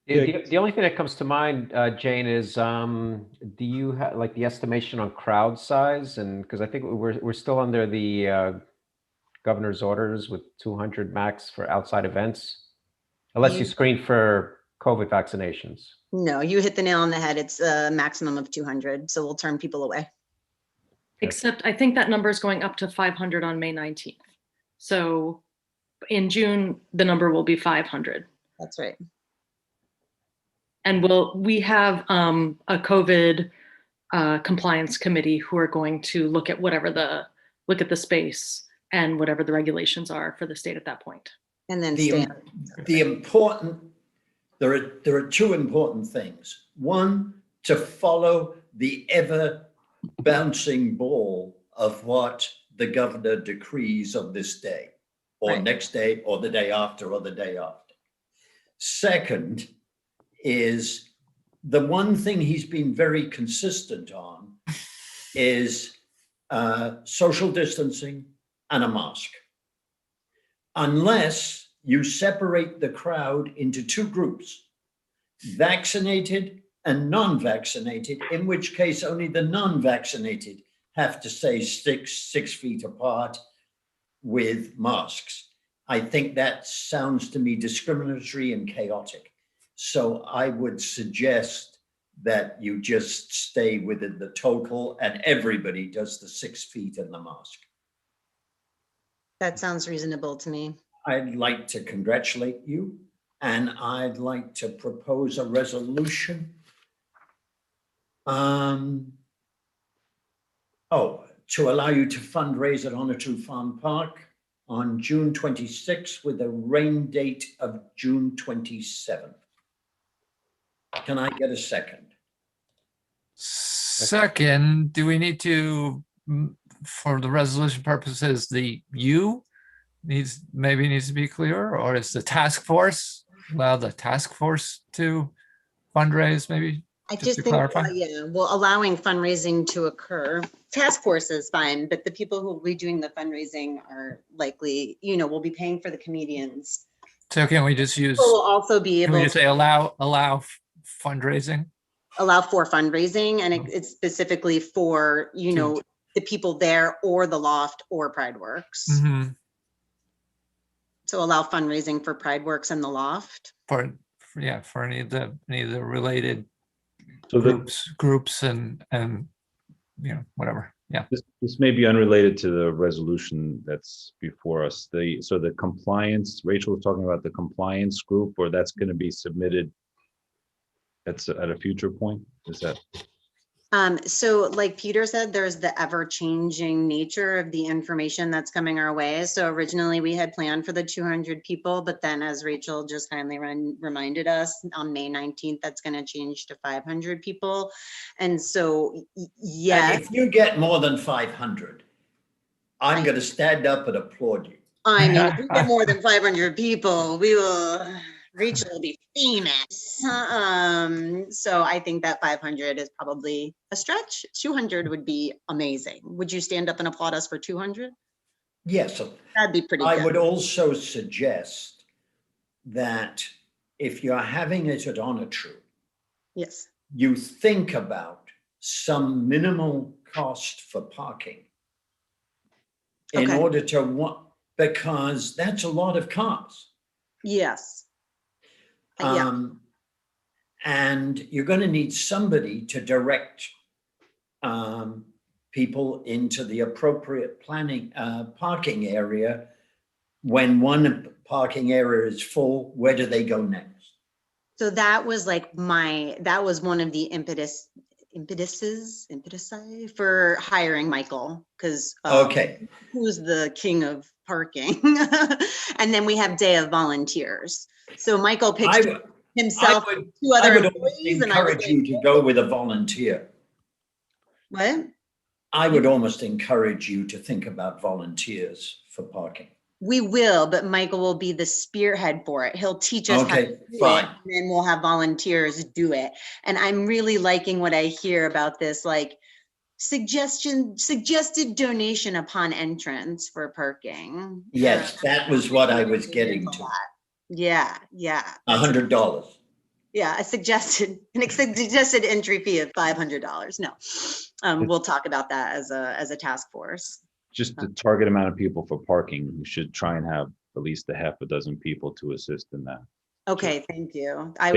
The only thing that comes to mind, Jane, is do you have like the estimation on crowd size? And because I think we're still under the governor's orders with 200 max for outside events, unless you screen for COVID vaccinations. No, you hit the nail on the head. It's a maximum of 200, so we'll turn people away. Except I think that number is going up to 500 on May 19th. So in June, the number will be 500. That's right. And we have a COVID compliance committee who are going to look at whatever the look at the space and whatever the regulations are for the state at that point. And then The, stay. there are two important things. One, to follow the ever bouncing ball of what the governor decrees on this day, or Right. next day, or the day after, or the day after. Second is the one thing he's been very consistent on is social distancing and a mask. Unless you separate the crowd into two groups, vaccinated and non-vaccinated, in which case only the non-vaccinated have to stay 6 feet apart with masks. I think that sounds to me discriminatory and chaotic. So I would suggest that you just stay within the total and everybody does the 6 feet and the mask. That sounds reasonable to me. I'd like to congratulate you, and I'd like to propose a resolution. To allow you to fundraise at Honor Farm Park on June 26th with a rain date of June 27th. Can I get a second? Second, do we need to, for the resolution purposes, the you maybe needs to be clear, or is the task force, allow the task force to fundraise maybe? I Just just to think, clarify. yeah, well, allowing fundraising to occur, task force is fine, but the people who will be doing the fundraising are likely, will be paying for the comedians. So can we just use, People will also be can we able just to say allow fundraising? allow for fundraising, and it's specifically for, the people there or the loft or Pride Works. Mhm. So allow fundraising for Pride Works and the loft. For any of the related So groups and whatever. Yeah. this may be unrelated to the resolution that's before us. So the compliance, Rachel was talking about the compliance group, or that's going to be submitted. That's at a future point. Is that? So like Peter said, there's the ever-changing nature of the information that's coming our way. So originally we had planned for the 200 people, but then as Rachel just kindly reminded us, on May 19th, that's going to change to 500 people. And so, yes. And if you get more than 500, I'm going to stand up and applaud you. I mean, if we get more than 500 people, Rachel will be famous. So I think that 500 is probably a stretch. 200 would be amazing. Would you stand up and applaud us for 200? Yes. That'd be pretty I good. would also suggest that if you're having it at Honor True, yes, you think about some minimal cost for parking in Okay. order to because that's a lot of cars. Yes. Yeah. And you're going to need somebody to direct people into the appropriate parking area. When one parking area is full, where do they go next? So that was like that was one of the impetuses for hiring Michael, because Okay. who's the king of parking? And then we have Day of Volunteers. So Michael pitched himself, two other employees, and I was encourage like, you to go with a volunteer. what? I would almost encourage you to think about volunteers for parking. We will, but Michael will be the spearhead for it. He'll teach us how to do fine. it, and then we'll have volunteers do it. And I'm really liking what I hear about this, like suggested donation upon entrance for parking. Yes, that was what I was getting to. Yeah. $100. Yeah, a suggested entry fee of $500. No, we'll talk about that as a task force. Just the target amount of people for parking, we should try and have at least a half a dozen people to assist in that. Okay, thank you. I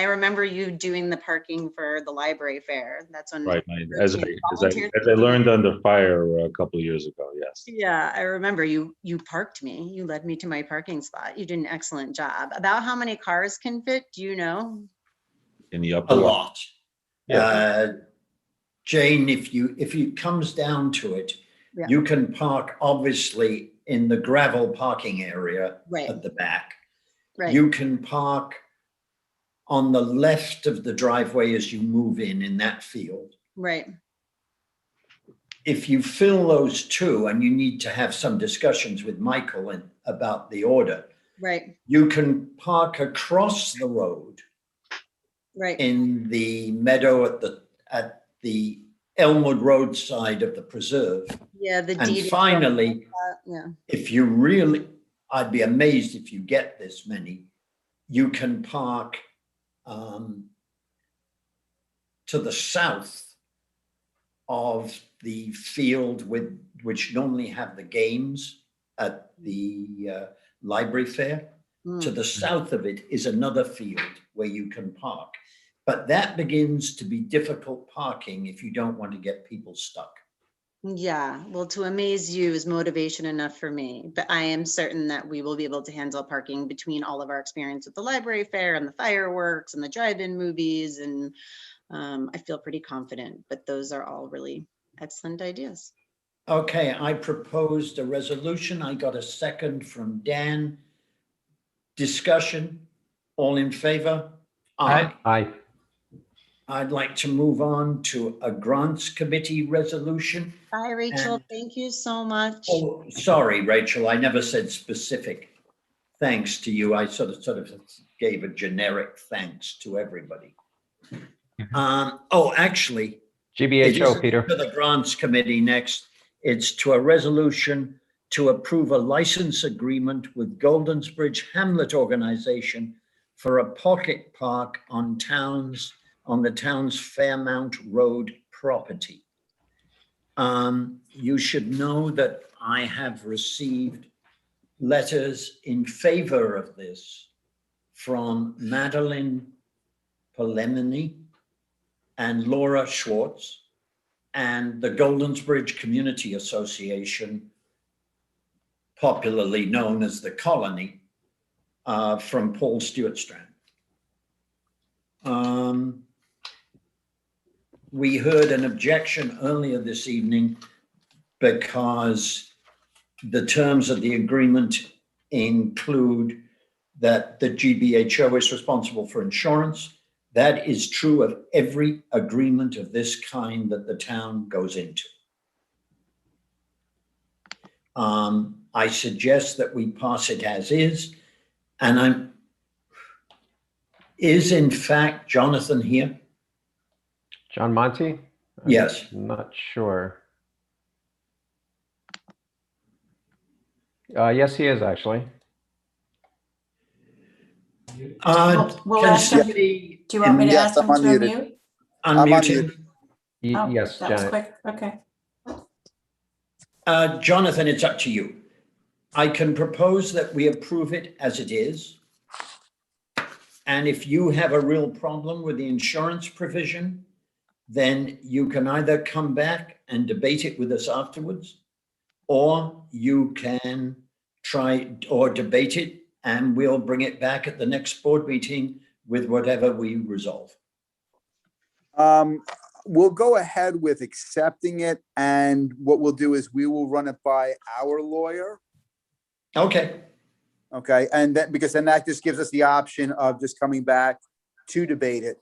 remember you doing the parking for the library fair. That's when. Right, as I learned under fire a couple of years ago, yes. Yeah, I remember you parked me. You led me to my parking spot. You did an excellent job. About how many cars can fit, do you know? In the upper A one. lot. Yeah. Jane, if it comes down to it, Yeah. You can park obviously in the gravel parking area Right. at the back. Right. You can park on the left of the driveway as you move in that field. Right. If you fill those two, and you need to have some discussions with Michael about the order, Right. you can park across the road Right. in the meadow at the Elmwood Road side of the preserve. Yeah. The And deed. finally, Yeah. if you really, I'd be amazed if you get this many, you can park to the south of the field which normally have the games at the library fair. To the south of it is another field where you can park. But that begins to be difficult parking if you don't want to get people stuck. Yeah, well, to amaze you is motivation enough for me, but I am certain that we will be able to handle parking between all of our experience with the library fair and the fireworks and the drive-in movies. And I feel pretty confident, but those are all really excellent ideas. Okay, I proposed a resolution. I got a second from Dan. Discussion, all in favor? Aye. Aye. I'd like to move on to a grants committee resolution. Bye, Rachel. And- Thank you so much. Oh, sorry, Rachel, I never said specific thanks to you. I sort of gave a generic thanks to everybody. Actually, it GBHO, isn't Peter. to the grants committee next. It's to a resolution to approve a license agreement with Golden's Bridge Hamlet Organization for a pocket park on the town's Fairmount Road property. You should know that I have received letters in favor of this from Madeline Polemini and Laura Schwartz and the Golden's Bridge Community Association, popularly known as the Colony, from Paul Stewart Strand. We heard an objection earlier this evening because the terms of the agreement include that the GBHO is responsible for insurance. That is true of every agreement of this kind that the town goes into. I suggest that we pass it as is, and is in fact Jonathan here? John Monty? Yes. I'm not sure. Yes, he is actually. We'll Can ask him. somebody Do you want me to Yes, ask him I'm to unmuted. unmute? I'm unmute unmuted. him? Oh, Yes, that was Janet. quick. Okay. Jonathan, it's up to you. I can propose that we approve it as it is. And if you have a real problem with the insurance provision, then you can either come back and debate it with us afterwards, or you can try or debate it and we'll bring it back at the next board meeting with whatever we resolve. We'll go ahead with accepting it, and what we'll do is we will run it by our lawyer. Okay. Okay, and that, because then that just gives us the option of just coming back to debate it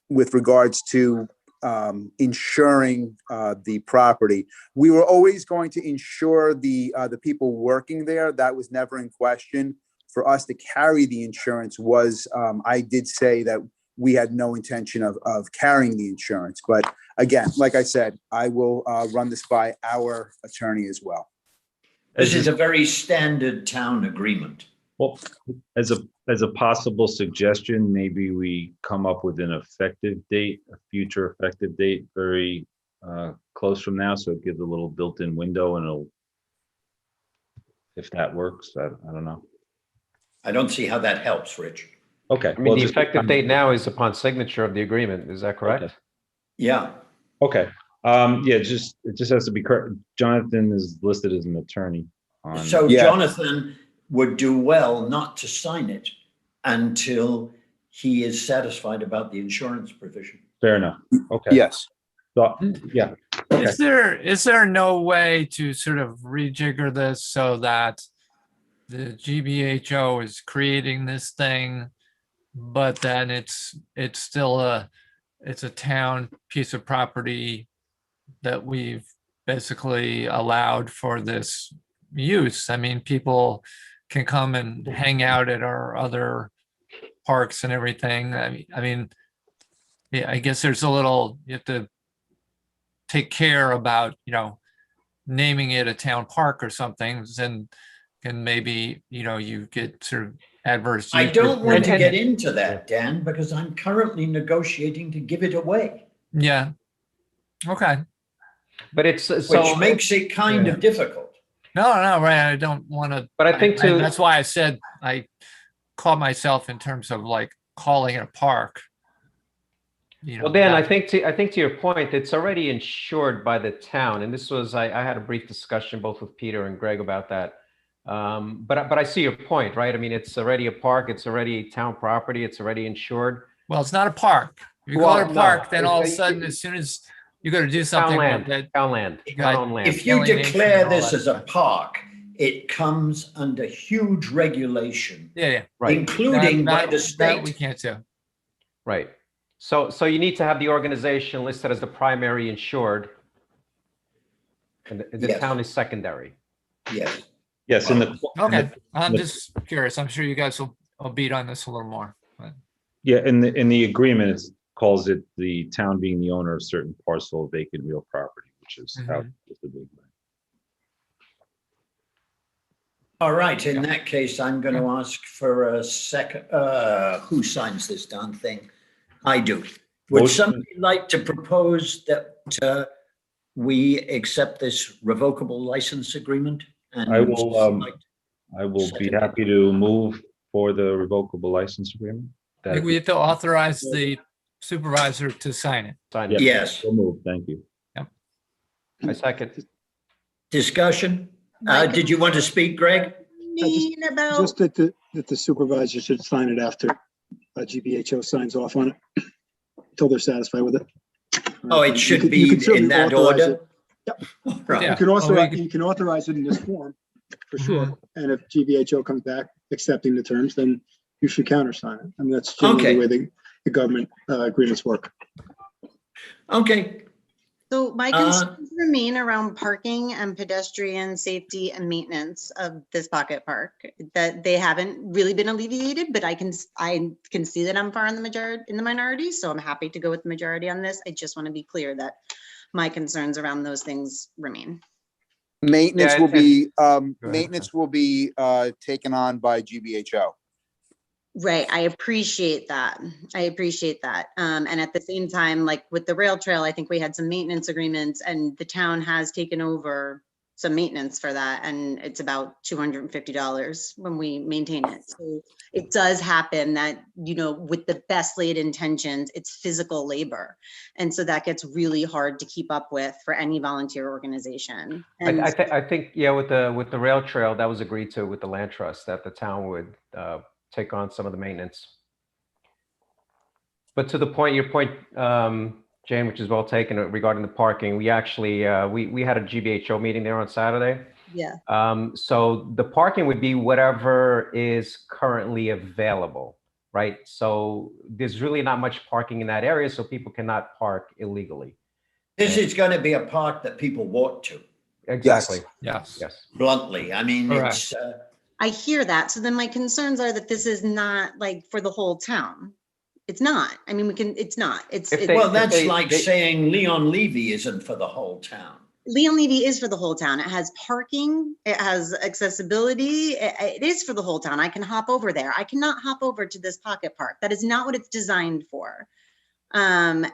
with regards to insuring the property. We were always going to insure the people working there. That was never in question. For us to carry the insurance was, I did say that we had no intention of carrying the insurance. But again, like I said, I will run this by our attorney as well. This is a very standard town agreement. Well, as a possible suggestion, maybe we come up with an effective date, a future effective date, very close from now, so it gives a little built-in window, and it'll, if that works, I don't know. I don't see how that helps, Rich. Okay. I mean, the effective date now is upon signature of the agreement. Is that correct? Okay. Yeah. Okay. Yeah, it just has to be correct. Jonathan is listed as an attorney on. So Yeah. Jonathan would do well not to sign it until he is satisfied about the insurance provision. Fair enough. Okay. Yes. So, yeah. Is there no way to sort of rejigger this so that the GBHO is creating this thing, but then it's still it's a town piece of property that we've basically allowed for this use? I mean, people can come and hang out at our other parks and everything. I mean, yeah, I guess there's a little, you have to take care about, naming it a town park or something, then can maybe, you get sort of adverse. I use don't want to and- get into that, Dan, because I'm currently negotiating to give it away, Yeah. Okay. But it's which so, makes it kind of difficult. No, right. I don't want to. but I think to, that's why I said I caught myself in terms of like calling it a park. well, Dan, I that- think to your point, it's already insured by the town. And this was, I had a brief discussion both with Peter and Greg about that. But I see your point, right? I mean, it's already a park, it's already town property, it's already insured. Well, it's not a park. If you Well, call it a no, park, then all of a it's- sudden, as soon as you got to do something with it, Town land, you got- town land. If you alienation declare and all this that as a stuff. park, it comes under huge regulation, yeah. Right, including by the That we state. can't do. right. So you need to have the organization listed as the primary insured. And the Yes. town is secondary. Yes. Yes, in the. Okay, I'm the- just curious. I'm sure you guys will beat on this a little more. But Yeah, in the agreement, it calls it the town being the owner of certain parcel of vacant real property, which is how it's the big one. All right, in that case, I'm going to ask for a second, who signs this darn thing? I do. Would Motion. somebody like to propose that we accept this revocable license agreement? And I will, like- I will be Second. happy to move for the revocable license agreement. I think we have to authorize the supervisor to sign it. Sign Yeah. it. Yes, So moved, thank you. I second. discussion? Mike, Did you want to speak, Greg? mean about, Just that the supervisor should sign it after GBHO signs off on it, until they're satisfied with it. Oh, it You should can- be you can certainly in that authorize order? it. Yep. Right. Yeah. You can also, Well, we could- you can authorize it in this form, for sure. Mm-hmm. And if GBHO comes back accepting the terms, then you should countersign it. I mean, that's generally Okay. the way the government agreements work. Okay, so my concerns remain around parking and pedestrian safety and maintenance of this pocket park, that they haven't really been alleviated, but I can see that I'm far in the minority, so I'm happy to go with the majority on this. I just want to be clear that my concerns around those things remain. Maintenance Yeah, will be, ahead. maintenance will be taken on by GBHO. Right, I appreciate that. And at the same time, like with the rail trail, I think we had some maintenance agreements and the town has taken over some maintenance for that. And it's about $250 when we maintain it. So it does happen that, with the best laid intentions, it's physical labor. And so that gets really hard to keep up with for any volunteer organization. And I think, yeah, with the rail trail, that was agreed to with the land trust, that the town would take on some of the maintenance. But to the point, your point, Jane, which is well taken regarding the parking, we actually, we had a GBHO meeting there on Saturday. yeah, So the parking would be whatever is currently available, right? So there's really not much parking in that area, so people cannot park illegally. this is going to be a park that people walk to, Exactly. Yes. Yes. bluntly. I mean, it's, I hear that. So then my concerns are that this is not like for the whole town. It's not. I mean, it's not. If It's they- well, that's they- like they- saying Leon Levy isn't for the whole town. Leon Levy is for the whole town. It has parking, it has accessibility. It is for the whole town. I can hop over there. I cannot hop over to this pocket park. That is not what it's designed for. And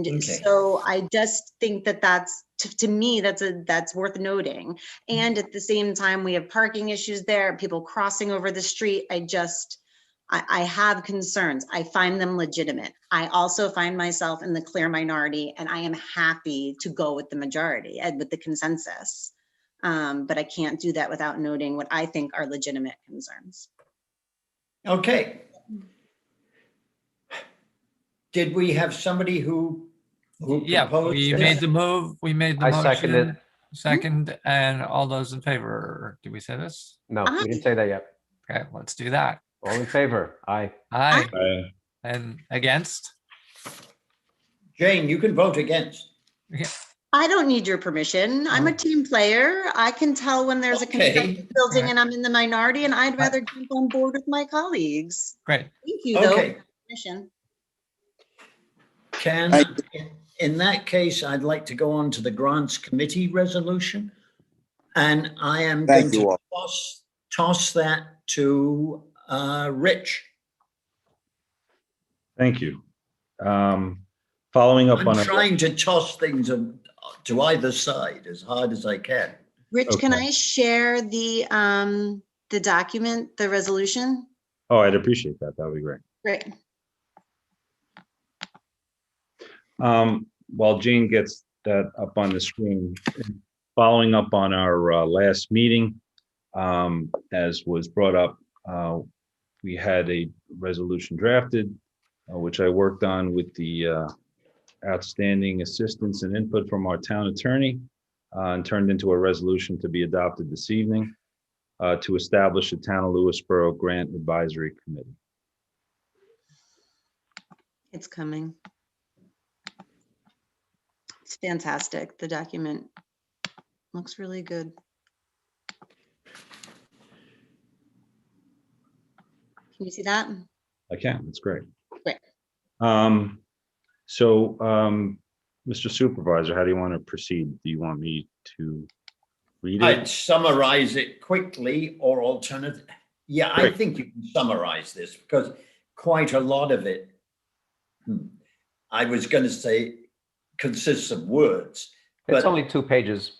Okay. so I just think that that's, to me, that's worth noting. And at the same time, we have parking issues there, people crossing over the street. I have concerns. I find them legitimate. I also find myself in the clear minority and I am happy to go with the majority and with the consensus. But I can't do that without noting what I think are legitimate concerns. Okay. Did we have somebody who Who Yeah, proposed we it? made the move, we made the I second it. motion. Second, and all those in favor, did we say this? No, we didn't say that yet. Okay, let's do that. All in favor? Aye. Aye, Uh, and against? Jane, you can vote against. I don't need your permission. I'm a team player. I can tell when there's a Okay. construction building and I'm in the minority, and I'd rather jump on board with my colleagues. Great. Thank you, though. Okay. for the permission. In that case, I'd like to go on to the grants committee resolution. And I am going Thank you to all. toss that to Rich. Thank you. Following up I'm on. trying to toss things to either side as hard as I can. Rich, can Okay. I share the document, the resolution? Oh, I'd appreciate that. That would be great. Great. While Jane gets that up on the screen, following up on our last meeting, as was brought up, we had a resolution drafted, which I worked on with the outstanding assistance and input from our town attorney, and turned into a resolution to be adopted this evening to establish a Town of Lewisboro Grant Advisory Committee. It's coming. It's fantastic. The document looks really good. Can you see that? I can, that's great. Great. So, Mr. Supervisor, how do you want to proceed? Do you want me to read I'd it? summarize it quickly or alternative. Yeah, I Great. think you can summarize this because quite a lot of it, I was going to say, consists of words. It's But only 2 pages.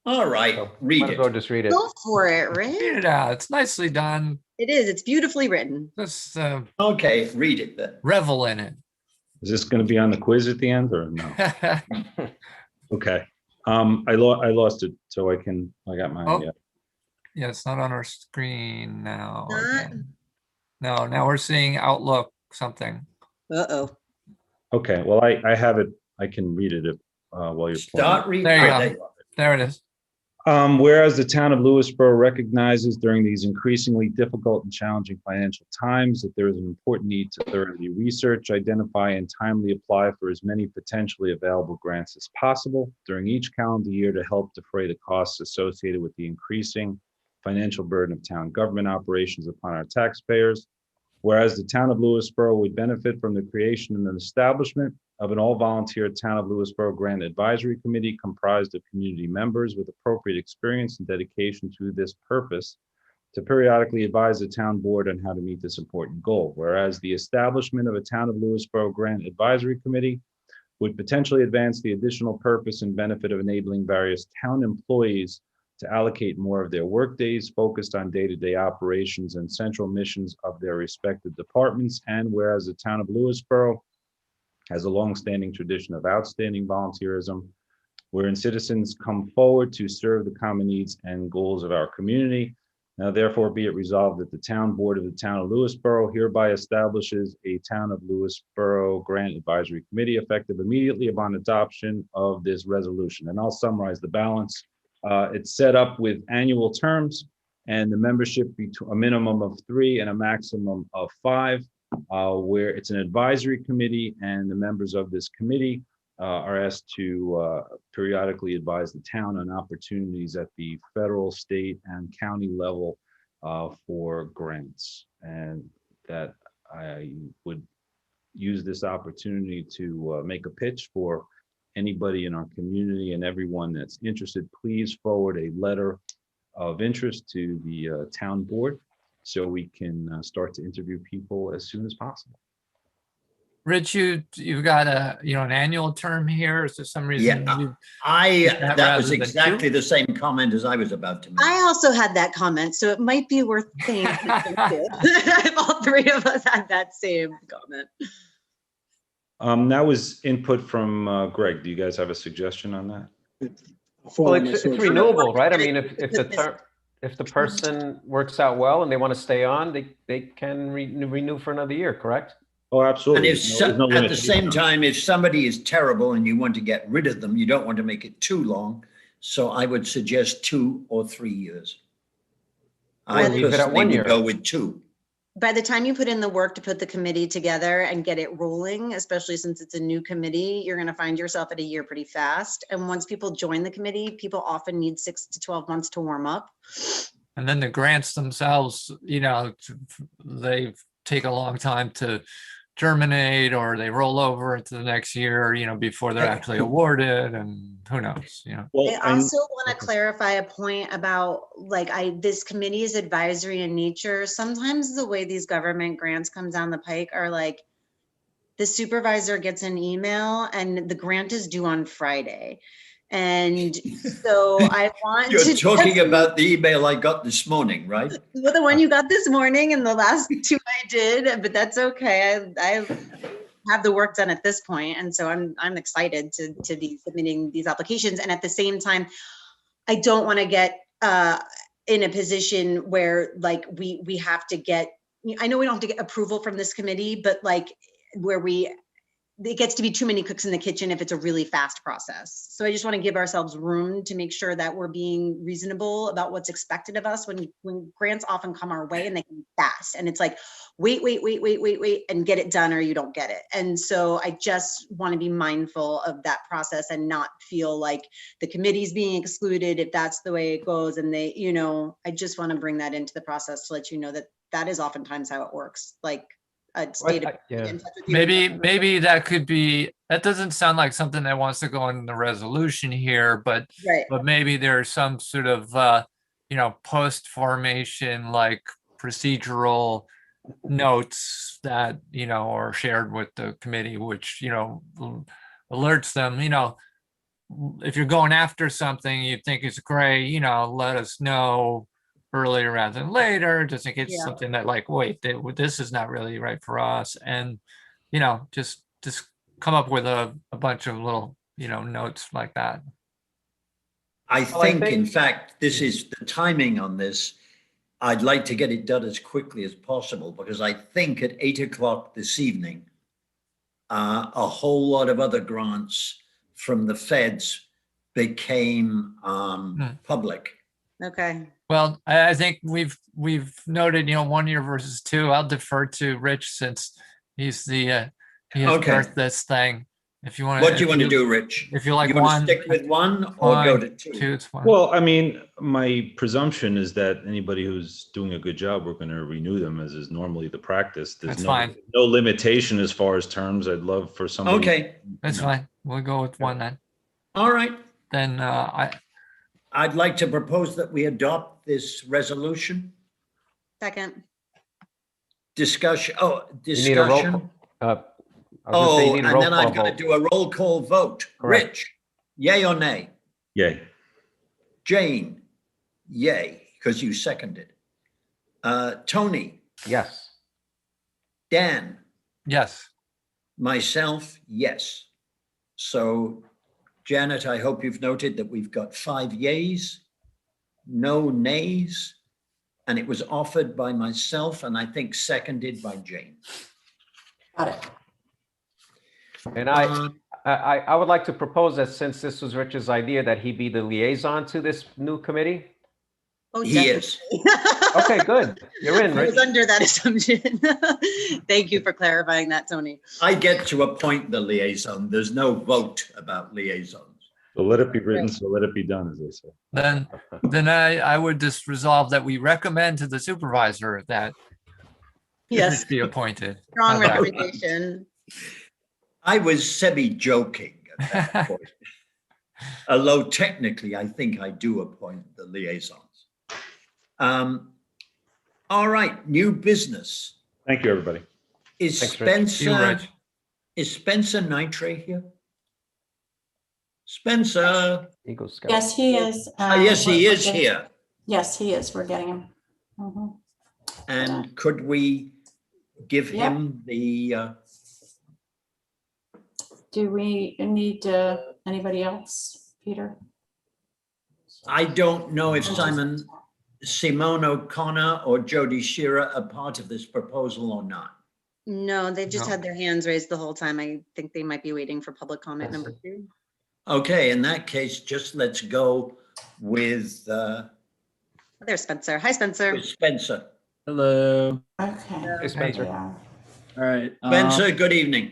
all right, So read might as well it. just read it. Go for it, Read Rick. it out. It's nicely done. It is. It's beautifully written. Just Okay, read it then. revel in it. Is this going to be on the quiz at the end or no? Okay. I lost it, so I got my, Oh. Yeah, it's not on our screen now. Not- again. No, now we're seeing Outlook something. Uh-oh. okay, well, I have it, I can read it if, while you're Start playing. reading. There you Oh, go. you are. There it is. Whereas the town of Lewisboro recognizes during these increasingly difficult and challenging financial times that there is an important need to thoroughly research, identify, and timely apply for as many potentially available grants as possible during each calendar year to help defray the costs associated with the increasing financial burden of town government operations upon our taxpayers. Whereas the town of Lewisboro would benefit from the creation and establishment of an all-volunteer Town of Lewisboro Grant Advisory Committee comprised of community members with appropriate experience and dedication to this purpose to periodically advise the town board on how to meet this important goal. Whereas the establishment of a Town of Lewisboro Grant Advisory Committee would potentially advance the additional purpose and benefit of enabling various town employees to allocate more of their workdays focused on day-to-day operations and central missions of their respective departments. And whereas the town of Lewisboro has a longstanding tradition of outstanding volunteerism, wherein citizens come forward to serve the common needs and goals of our community. Now therefore be it resolved that the town board of the town of Lewisboro hereby establishes a Town of Lewisboro Grant Advisory Committee effective immediately upon adoption of this resolution. And I'll summarize the balance. It's set up with annual terms and the membership between a minimum of 3 and a maximum of 5, where it's an advisory committee and the members of this committee are asked to periodically advise the town on opportunities at the federal, state, and county level for grants. And that I would use this opportunity to make a pitch for anybody in our community and everyone that's interested. Please forward a letter of interest to the town board so we can start to interview people as soon as possible. Rich, you've got an annual term here. Is there some reason? Yeah, that was rather than exactly 2? the same comment as I was about to make. I also had that comment, so it might be worth saying something too. If all 3 of us had that same comment. That was input from Greg. Do you guys have a suggestion on that? Well, it's renewable, right? I mean, if the person works out well and they want to stay on, they can renew for another year, correct? Oh, And absolutely. if, There's no at the limitation same on it. time, if somebody is terrible and you want to get rid of them, you don't want to make it too long. So I would suggest 2 or 3 years. I Or leave it at personally 1 would year. go with 2. By the time you put in the work to put the committee together and get it rolling, especially since it's a new committee, you're going to find yourself at a year pretty fast. And once people join the committee, people often need 6 to 12 months to warm up. And then the grants themselves, they take a long time to germinate, or they roll over into the next year, before they're actually awarded, and who knows, I also want to clarify a point about this committee is advisory in nature. Sometimes the way these government grants come down the pike are like the supervisor gets an email and the grant is due on Friday. And so I want You're to talking about the email I got this morning, right? well, the one you got this morning and the last 2 I did, but that's okay. I have the work done at this point, and so I'm excited to be submitting these applications. And at the same time, I don't want to get in a position where we have to get. I know we don't have to get approval from this committee, but where it gets to be too many cooks in the kitchen if it's a really fast process. So I just want to give ourselves room to make sure that we're being reasonable about what's expected of us when grants often come our way and they can be fast. And it's like, wait, and get it done or you don't get it. And so I just want to be mindful of that process and not feel like the committee's being excluded if that's the way it goes. And I just want to bring that into the process to let you know that that is oftentimes how it works. Maybe that could be, that doesn't sound like something that wants to go in the resolution here, but maybe there's some sort of post formation procedural notes that are shared with the committee, which alerts them, if you're going after something you think is great, let us know earlier rather than later, just in case something that wait, this is not really right for us. And, just come up with a bunch of little, notes like that. I think, in fact, this is the timing on this. I'd like to get it done as quickly as possible because I think at 8 o'clock this evening, a whole lot of other grants from the feds became public. Okay. Well, I think we've noted, 1 year versus 2. I'll defer to Rich since he's he has birthed this thing. If you want, what do you want to do, Rich? If you like you want one, to stick with 1 or go to 2? 2, it's fine. Well, I mean, my presumption is that anybody who's doing a good job, we're going to renew them, as is normally the practice. There's That's fine. No limitation as far as terms. I'd love for somebody. Okay, that's fine. We'll go with 1 then. All right. Then I'd like to propose that we adopt this resolution. Second. Discussion. Oh, You need a roll discussion. call. I was gonna say you need a And roll then I've call got to vote. do a roll call vote. Correct. Rich, yay or nay? Yay. Jane, yay, because you seconded. Tony, Yes. Dan, yes. myself, yes. So Janet, I hope you've noted that we've got 5 yays, no nays, and it was offered by myself and I think seconded by Jane. Got it. And I would like to propose that since this was Rich's idea, that he be the liaison to this new committee. Oh, He is. Okay, good. You're in, I was Rich. under that assumption. Thank you for clarifying that, Tony. I get to appoint the liaison. There's no vote about liaisons. So let it be written, so let it be done, as they say. Then I would just resolve that we recommend to the supervisor that Yes. be appointed. Strong How about- recommendation. I was semi-joking at that point. Although technically, I think I do appoint the liaisons. All right, new business. Thank you, everybody. Is Thanks, Rich. Spencer Nitre here? Spencer. Eagle Scout. Yes, he is. Yes, he we're is getting- here. Yes, he is. We're getting him. Mhm. And could we give him the, Do we need anybody else, Peter? I don't know if Simone O'Connor or Jody Shearer are part of this proposal or not. No, they've just No. had their hands raised the whole time. I think they might be waiting for public comment number 2. Okay, in that case, just let's go with There's Spencer. Hi, Spencer. Spencer. Hello. Okay. Hey, there Spencer. we are. All right. Spencer, good evening.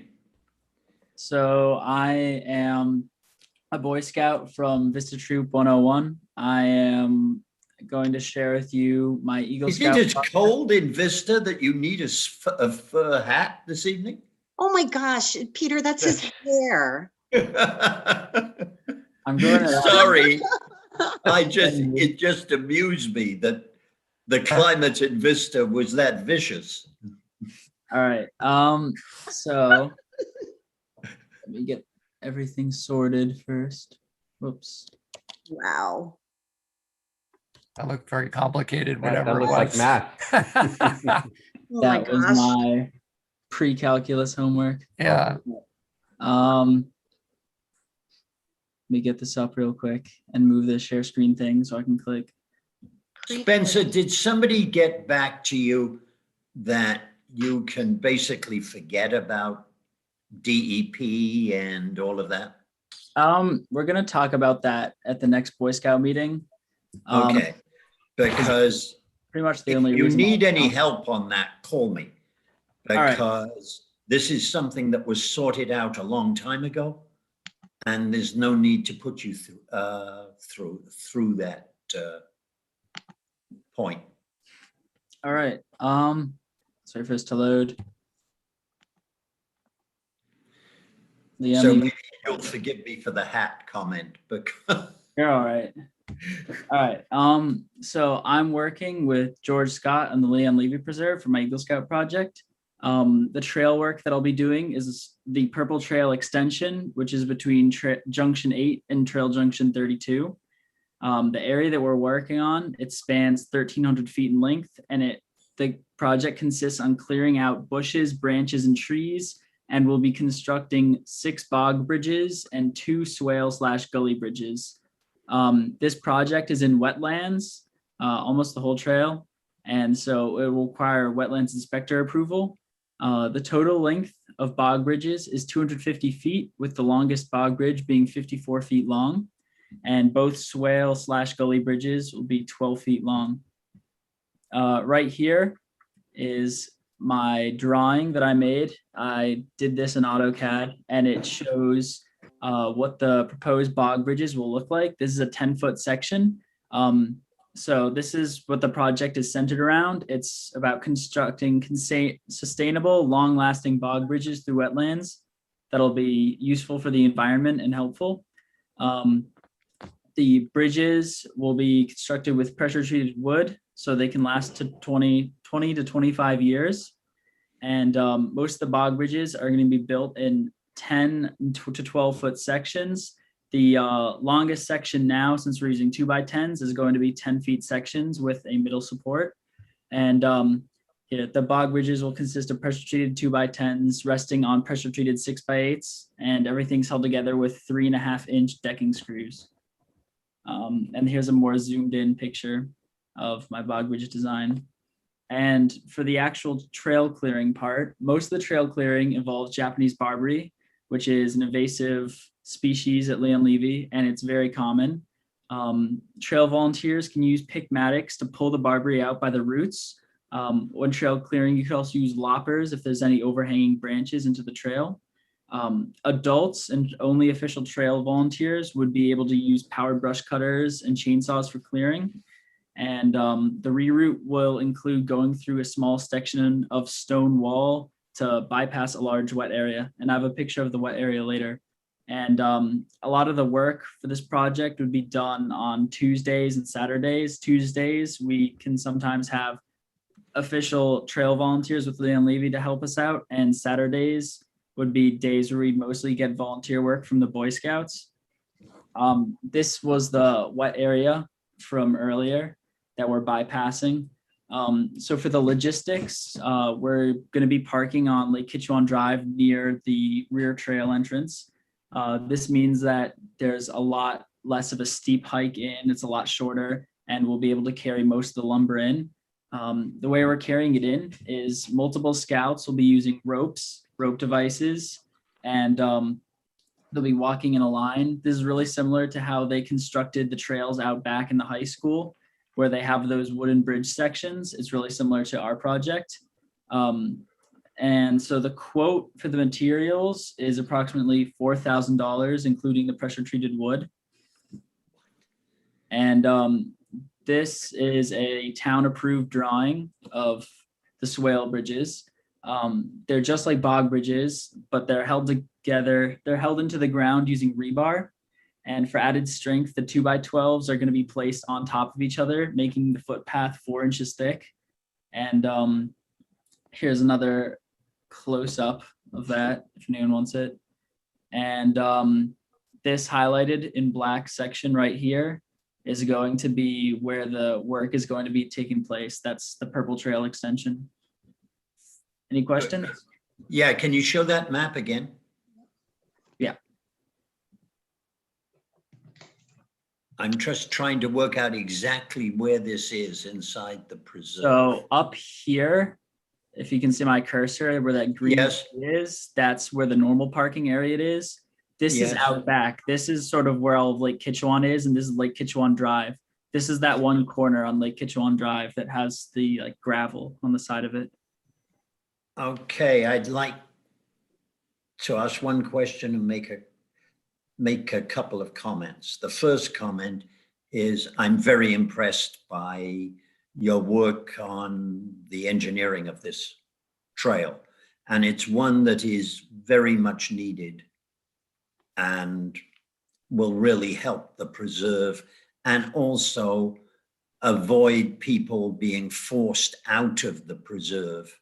So I am a Boy Scout from Vista Troop 101. I am going to share with you my Eagle Is Scout. it as cold in Vista that you need a fur hat this evening? Oh my gosh, Peter, that's his hair. I'm growing it out. Sorry, it just amused me that the climate in Vista was that vicious. All right. So let me get everything sorted first. Whoops. Wow. That looked very complicated, That whatever it looks like was. math. Oh my That was gosh. my pre-calculus homework. Yeah. Let me get this up real quick and move the share screen thing so I can click. Spencer, did somebody get back to you that you can basically forget about DEP and all of that? We're gonna talk about that at the next Boy Scout meeting. Okay, because Pretty much the if only you reason. need any help on that, call me. right. Because this is something that was sorted out a long time ago, and there's no need to put you through that point. All right. Sorry for this to load. So Liam, maybe you'll forgive me for the hat comment, because you're all right. All right. So I'm working with George Scott on the Leon Levy Preserve for my Eagle Scout project. The trail work that I'll be doing is the Purple Trail extension, which is between Junction 8 and Trail Junction 32. The area that we're working on, it spans 1,300 feet in length, and the project consists on clearing out bushes, branches, and trees, and we'll be constructing 6 bog bridges and 2 swale/gully bridges. This project is in wetlands, almost the whole trail, and so it will require wetlands inspector approval. The total length of bog bridges is 250 feet, with the longest bog bridge being 54 feet long, and both swale/gully bridges will be 12 feet long. Right here is my drawing that I made. I did this in AutoCAD, and it shows what the proposed bog bridges will look like. This is a 10-foot section. So this is what the project is centered around. It's about constructing sustainable, long-lasting bog bridges through wetlands that'll be useful for the environment and helpful. The bridges will be constructed with pressure-treated wood, so they can last to 20 to 25 years. And most of the bog bridges are going to be built in 10 to 12-foot sections. The longest section now, since we're using 2x10s, is going to be 10-feet sections with a middle support. And the bog bridges will consist of pressure-treated 2x10s resting on pressure-treated 6x8s, and everything's held together with 3.5-inch decking screws. And here's a more zoomed-in picture of my bog bridge design. And for the actual trail clearing part, most of the trail clearing involves Japanese barberry, which is an invasive species at Leon Levy, and it's very common. Trail volunteers can use pickmatics to pull the barberry out by the roots. When trail clearing, you can also use loppers if there's any overhanging branches into the trail. Adults and only official trail volunteers would be able to use powered brush cutters and chainsaws for clearing. And the reroute will include going through a small section of stone wall to bypass a large wet area. And I have a picture of the wet area later. And a lot of the work for this project would be done on Tuesdays and Saturdays. Tuesdays, we can sometimes have official trail volunteers with Leon Levy to help us out. And Saturdays would be days where we mostly get volunteer work from the Boy Scouts. This was the wet area from earlier that we're bypassing. So for the logistics, we're going to be parking on Lake Kitchewan Drive near the rear trail entrance. This means that there's a lot less of a steep hike in, it's a lot shorter, and we'll be able to carry most of the lumber in. The way we're carrying it in is multiple scouts will be using rope devices, and they'll be walking in a line. This is really similar to how they constructed the trails out back in the high school, where they have those wooden bridge sections. It's really similar to our project. And so the quote for the materials is approximately $4,000, including the pressure treated wood. And this is a town approved drawing of the swale bridges. They're just like bog bridges, but they're held together. They're held into the ground using rebar. And for added strength, the 2x12s are going to be placed on top of each other, making the footpath 4 inches thick. And here's another close up of that if anyone wants it. And this highlighted in black section right here is going to be where the work is going to be taking place. That's the Purple Trail extension. Any questions? Yeah, can you show that map again? Yeah. I'm just trying to work out exactly where this is inside the preserve. So up here, if you can see my cursor where that green Yes. is, that's where the normal parking area is. This is Yes. out back. This is sort of where all of Lake Kitchewan is, and this is Lake Kitchewan Drive. This is that one corner on Lake Kitchewan Drive that has the like gravel on the side of it. Okay, I'd like to ask one question and make a couple of comments. The first comment is I'm very impressed by your work on the engineering of this trail. And it's one that is very much needed and will really help the preserve and also avoid people being forced out of the preserve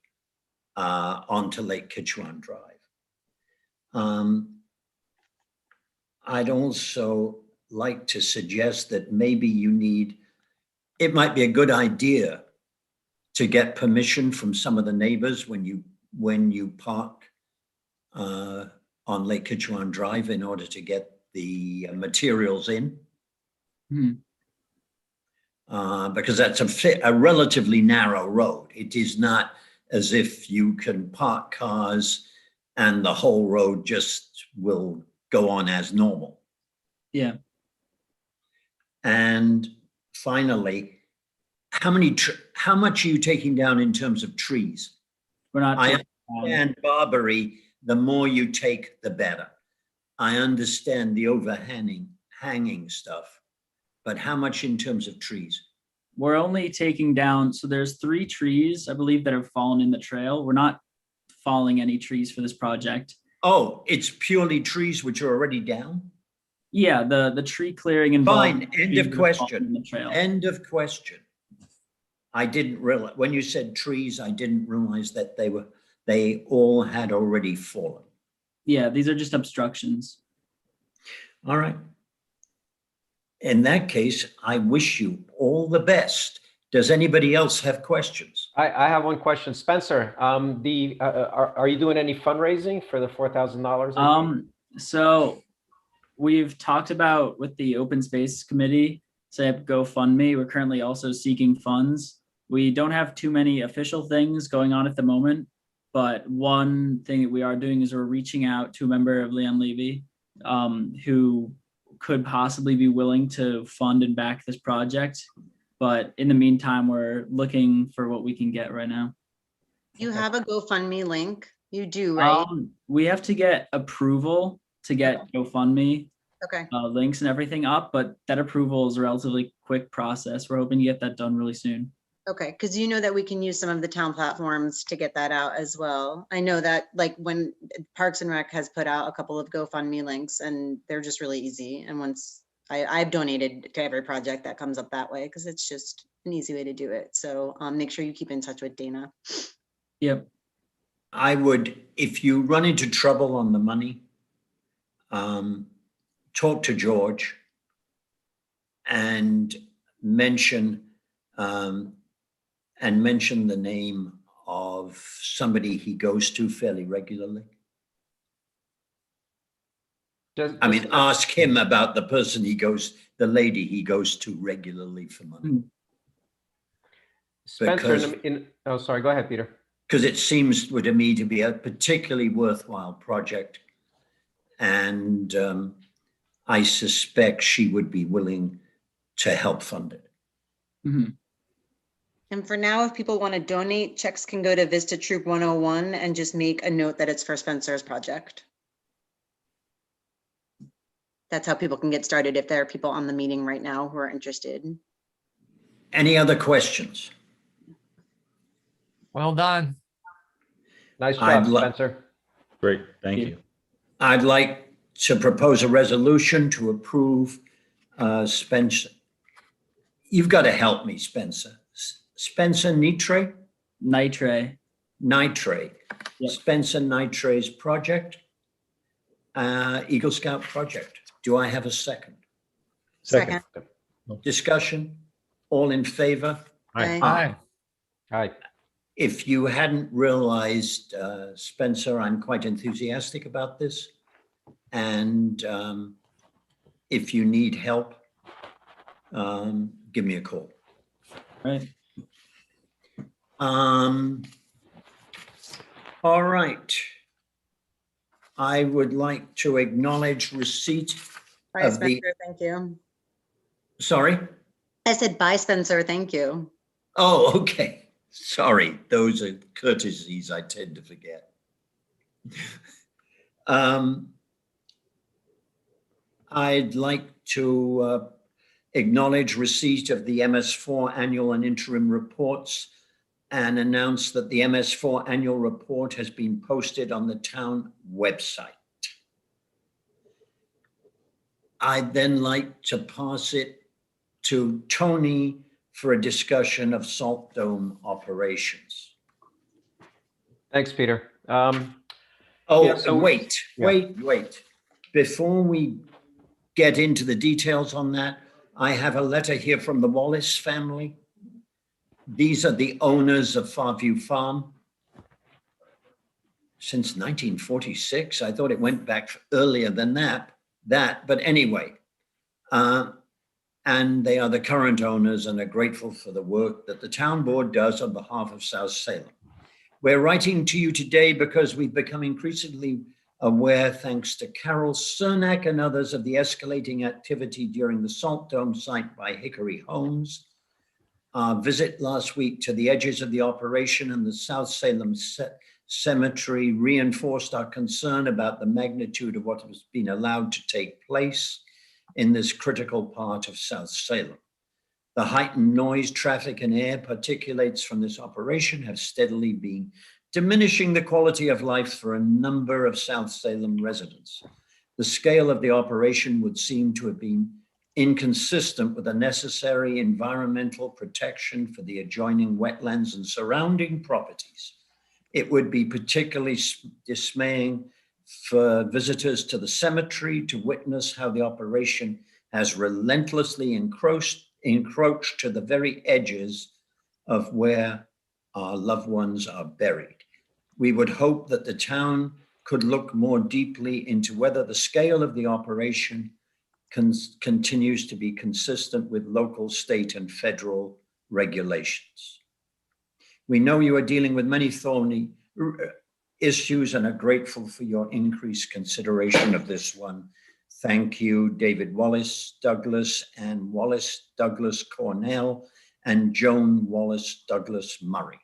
onto Lake Kitchewan Drive. I'd also like to suggest that maybe it might be a good idea to get permission from some of the neighbors when you park on Lake Kitchewan Drive in order to get the materials in. Because that's a relatively narrow road. It is not as if you can park cars and the whole road just will go on as normal. Yeah. And finally, how much are you taking down in terms of trees? We're not. I understand Barbary, the more you take, the better. I understand the hanging stuff, but how much in terms of trees? We're only taking down, so there's 3 trees, I believe, that have fallen in the trail. We're not falling any trees for this project. Oh, it's purely trees which are already down? Yeah, the tree clearing involved. Fine, end of question. End of question. I didn't realize, when you said trees, I didn't realize that they all had already fallen. Yeah, these are just obstructions. All right. In that case, I wish you all the best. Does anybody else have questions? I have one question. Spencer, are you doing any fundraising for the $4,000? So we've talked about with the Open Space Committee, say GoFundMe. We're currently also seeking funds. We don't have too many official things going on at the moment, but one thing that we are doing is we're reaching out to a member of Leon Levy, who could possibly be willing to fund and back this project. But in the meantime, we're looking for what we can get right now. You have a GoFundMe link? You do, right? We have to get approval to get GoFundMe Okay. links and everything up, but that approval is a relatively quick process. We're hoping to get that done really soon. Okay, because you know that we can use some of the town platforms to get that out as well. I know that like when Parks and Rec has put out a couple of GoFundMe links and they're just really easy. And once I've donated to every project that comes up that way because it's just an easy way to do it. So make sure you keep in touch with Dana. Yep. I would, if you run into trouble on the money, talk to George and mention the name of somebody he goes to fairly regularly. Ask him about the person the lady he goes to regularly for money. Spencer, Because- oh, sorry, go ahead, Peter. because it seems to me to be a particularly worthwhile project. And I suspect she would be willing to help fund it. Mhm. And for now, if people want to donate, checks can go to Vista Troop 101 and just make a note that it's for Spencer's project. That's how people can get started if there are people on the meeting right now who are interested. Any other questions? Well done. Nice I'd job, lo- Spencer. Great, thank you. I'd like to propose a resolution to approve Spencer. You've got to help me, Spencer. Spencer Nitre? Nitre. Nitre. Yep. Spencer Nitre's project, Eagle Scout project. Do I have a second? Second. Discussion? All in favor? Aye. Aye. Aye. If you hadn't realized, Spencer, I'm quite enthusiastic about this. And if you need help, give me a call. Right. All right. I would like to acknowledge receipt Bye, of the, Spencer, thank you. sorry? I said, bye, Spencer, thank you. Oh, okay. Sorry, those are courtesies I tend to forget. I'd like to acknowledge receipt of the MS4 annual and interim reports and announce that the MS4 annual report has been posted on the town website. I'd then like to pass it to Tony for a discussion of Salt Dome operations. Thanks, Peter. Oh, Yeah, so- wait. yeah. Before we get into the details on that, I have a letter here from the Wallace family. These are the owners of Farview Farm. Since 1946, I thought it went back earlier than that, but anyway. And they are the current owners and are grateful for the work that the town board does on behalf of South Salem. We're writing to you today because we've become increasingly aware, thanks to Carol Cernak and others, of the escalating activity during the Salt Dome site by Hickory Homes. Our visit last week to the edges of the operation and the South Salem Cemetery reinforced our concern about the magnitude of what has been allowed to take place in this critical part of South Salem. The heightened noise, traffic, and air particulates from this operation have steadily been diminishing the quality of life for a number of South Salem residents. The scale of the operation would seem to have been inconsistent with the necessary environmental protection for the adjoining wetlands and surrounding properties. It would be particularly dismaying for visitors to the cemetery to witness how the operation has relentlessly encroached to the very edges of where our loved ones are buried. We would hope that the town could look more deeply into whether the scale of the operation continues to be consistent with local, state, and federal regulations. We know you are dealing with many thorny issues and are grateful for your increased consideration of this one. Thank you, David Wallace Douglas and Wallace Douglas Cornell and Joan Wallace Douglas Murray.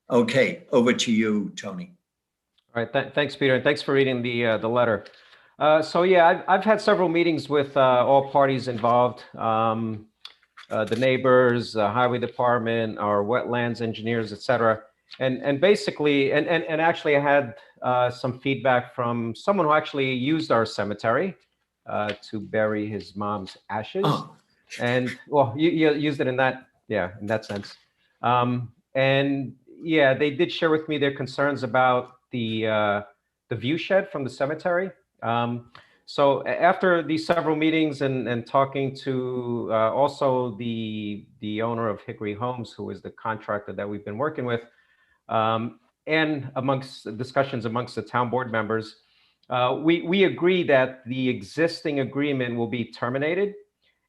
Okay, over to you, Tony. All right, thanks, Peter, and thanks for reading the letter. So yeah, I've had several meetings with all parties involved, the neighbors, highway department, our wetlands engineers, et cetera. And basically, and actually I had some feedback from someone who actually used our cemetery to bury his mom's ashes. Oh. And well, you used it in that, yeah, in that sense. And yeah, they did share with me their concerns about the view shed from the cemetery. So after these several meetings and talking to also the owner of Hickory Homes, who is the contractor that we've been working with, and amongst discussions amongst the town board members, we agree that the existing agreement will be terminated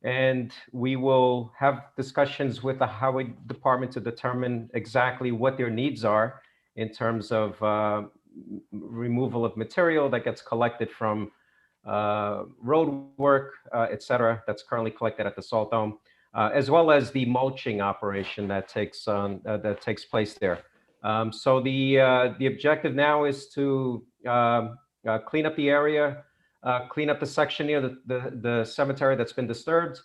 And we will have discussions with the highway department to determine exactly what their needs are in terms of removal of material that gets collected from road work, et cetera, that's currently collected at the Salt Dome, as well as the mulching operation that takes place there. So the objective now is to clean up the area, clean up the section near the cemetery that's been disturbed,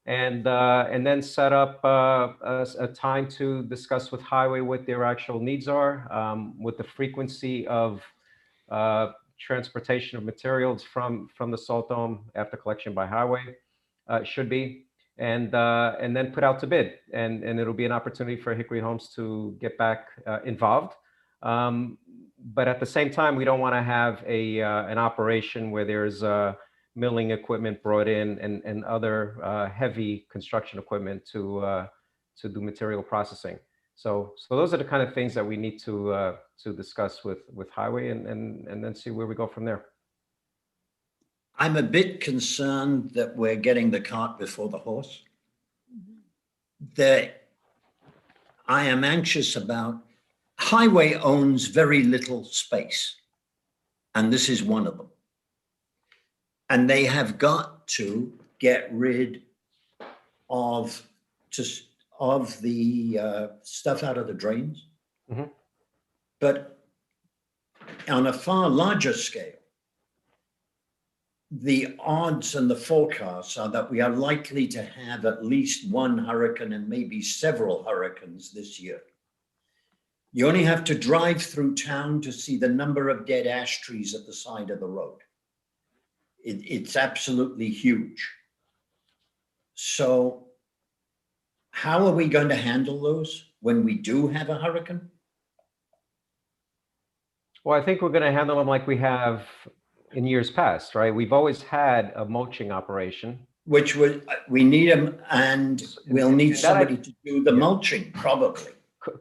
and then set up a time to discuss with Highway what their actual needs are, what the frequency of transportation of materials from the Salt Dome after collection by Highway should be, and then put out to bid, and it'll be an opportunity for Hickory Homes to get back involved. But at the same time, we don't want to have an operation where there's milling equipment brought in and other heavy construction equipment to do material processing. So those are the kind of things that we need to discuss with Highway and then see where we go from there. I'm a bit concerned that we're getting the cart before the horse. I am anxious about, Highway owns very little space, and this is one of them. And they have got to get rid of the stuff out of the drains. Mhm. But on a far larger scale, the odds and the forecasts are that we are likely to have at least one hurricane and maybe several hurricanes this year. You only have to drive through town to see the number of dead ash trees at the side of the road. It's absolutely huge. So how are we going to handle those when we do have a hurricane? Well, I think we're going to handle them like we have in years past, right? We've always had a mulching operation. Which we need them, and we'll need somebody to do the mulching, probably.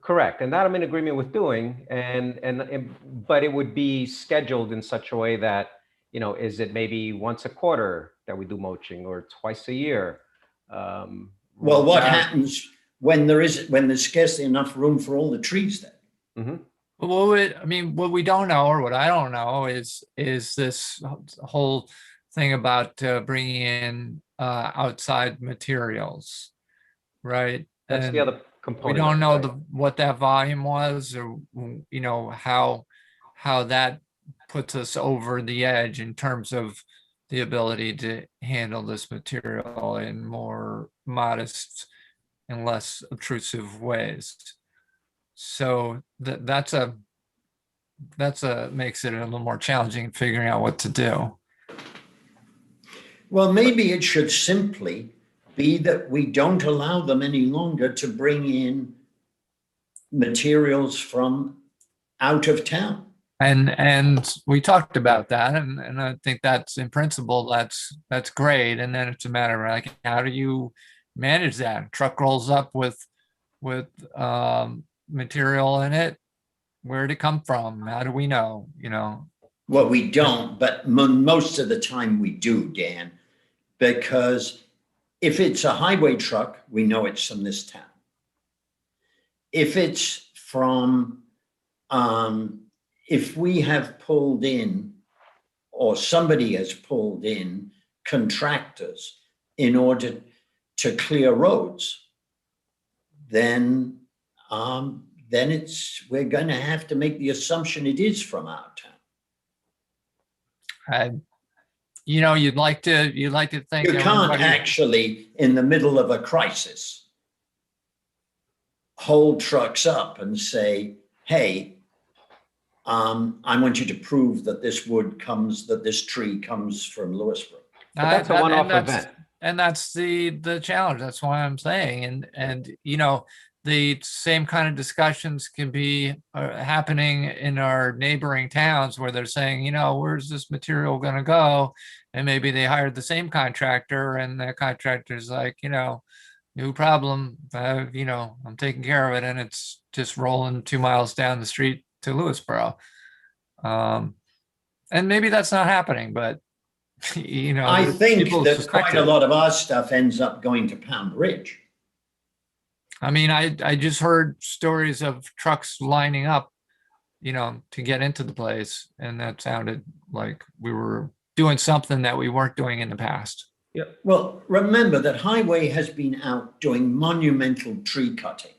Correct, and that I'm in agreement with doing, but it would be scheduled in such a way that, is it maybe once a quarter that we do mulching or twice a year? Well, what happens when there's scarcely enough room for all the trees then? Mm-hmm. What we don't know, or what I don't know, is this whole thing about bringing in outside materials, right? That's And the other component. we don't know what that volume was, or how that puts us over the edge in terms of the ability to handle this material in more modest and less obtrusive ways. So that's makes it a little more challenging figuring out what to do. Well, maybe it should simply be that we don't allow them any longer to bring in materials from out of town. And we talked about that, and I think that's in principle, that's great. And then it's a matter of like, how do you manage that? Truck rolls up with material in it. Where'd it come from? How do we know? Well, we don't, but most of the time we do, Dan, because if it's a highway truck, we know it's from this town. If it's from, if we have pulled in, or somebody has pulled in contractors in order to clear roads, then we're going to have to make the assumption it is from our town. You'd like to think you can't actually, in the middle of a crisis, hold trucks up and say, "Hey, I want you to prove that this tree comes from Lewisboro." But that's a one-off event. And that's the challenge. That's why I'm saying, and the same kind of discussions can be happening in our neighboring towns where they're saying, where's this material going to go? And maybe they hired the same contractor, and that contractor's like, no problem. I'm taking care of it, and it's just rolling 2 miles down the street to Lewisboro. And maybe that's not happening, but You know, I there's think people that suspect quite a it. lot of our stuff ends up going to Pound Ridge. I mean, I just heard stories of trucks lining up, you know, to get into the place, and that sounded like we were doing something that we weren't doing in the past. Well, remember that Highway has been out doing monumental tree cutting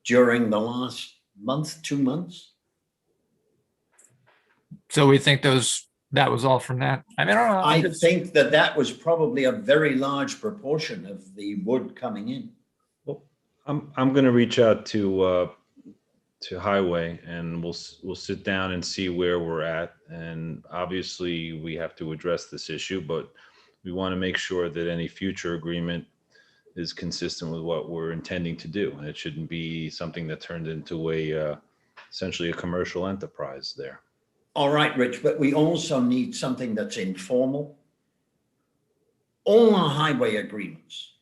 during the last month, 2 months. So we think that was all from that. I mean, I don't know. I think that that was probably a very large proportion of the wood coming in. Well, I'm going to reach out to Highway, and we'll sit down and see where we're at. And obviously, we have to address this issue, but we want to make sure that any future agreement is consistent with what we're intending to do, and it shouldn't be something that turned into essentially a commercial enterprise there. All right, Rich, but we also need something that's informal. All our highway agreements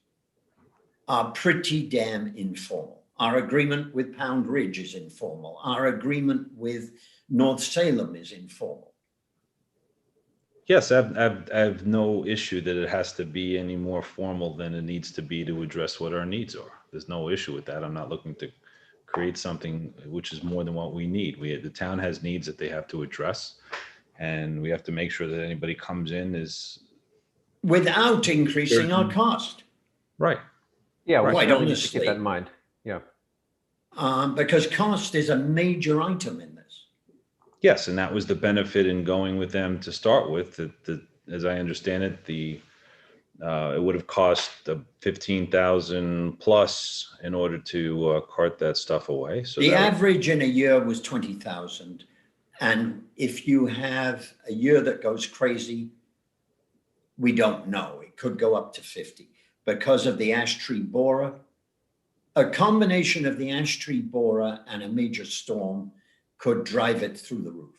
are pretty damn informal. Our agreement with Pound Ridge is informal. Our agreement with North Salem is informal. Yes, I have no issue that it has to be any more formal than it needs to be to address what our needs are. There's no issue with that. I'm not looking to create something which is more than what we need. The town has needs that they have to address, and we have to make sure that anybody comes in is without increasing our cost. Right. Yeah, we Quite certainly need to keep honestly. that in mind. Yeah. Because cost is a major item in this. Yes, and that was the benefit in going with them to start with. That as I understand it, it would have cost 15,000 plus in order to cart that stuff away. So the average in a year was 20,000, and if you have a year that goes crazy, we don't know. It could go up to 50 because of the ash tree borer. A combination of the ash tree borer and a major storm could drive it through the roof.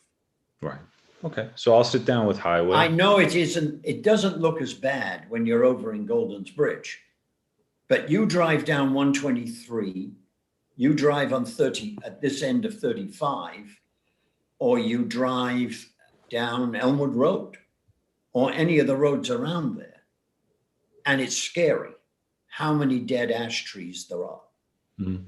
Right. Okay. So I'll sit down with Highway. I know it doesn't look as bad when you're over in Golden's Bridge, but you drive down 123, you drive on 30 at this end of 35, or you drive down Elmwood Road or any of the roads around there. And it's scary how many dead ash trees there are. Mm-hmm.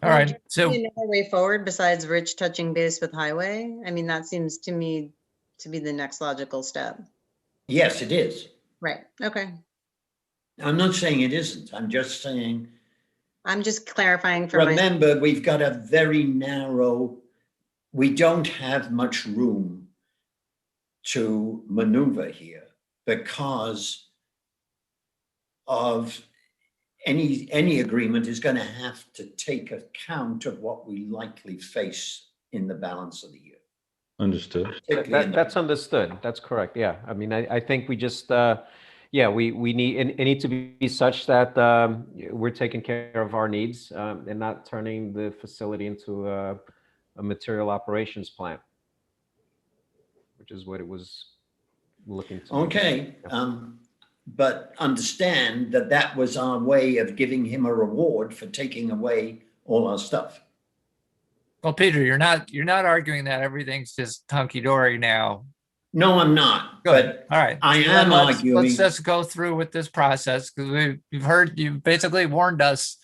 All right. So another way forward besides Rich touching base with Highway? I mean, that seems to me to be the next logical step. Yes, it is. Right. Okay. I'm not saying it isn't. I'm just saying. I'm just clarifying for remember, we've got a very narrow, we don't have much room to maneuver here because of any agreement is going to have to take account of what we likely face in the balance of the year. Understood. That's understood. That's correct. Yeah. I mean, I think we just, we need, it needs to be such that we're taking care of our needs and not turning the facility into a material operations plant, which is what it was looking to. Okay. But understand that that was our way of giving him a reward for taking away all our stuff. well, Peter, you're not arguing that everything's just hunky-dory now. No, I'm not. Good. But all right. I So am let's arguing. Let's just go through with this process because we've heard you basically warned us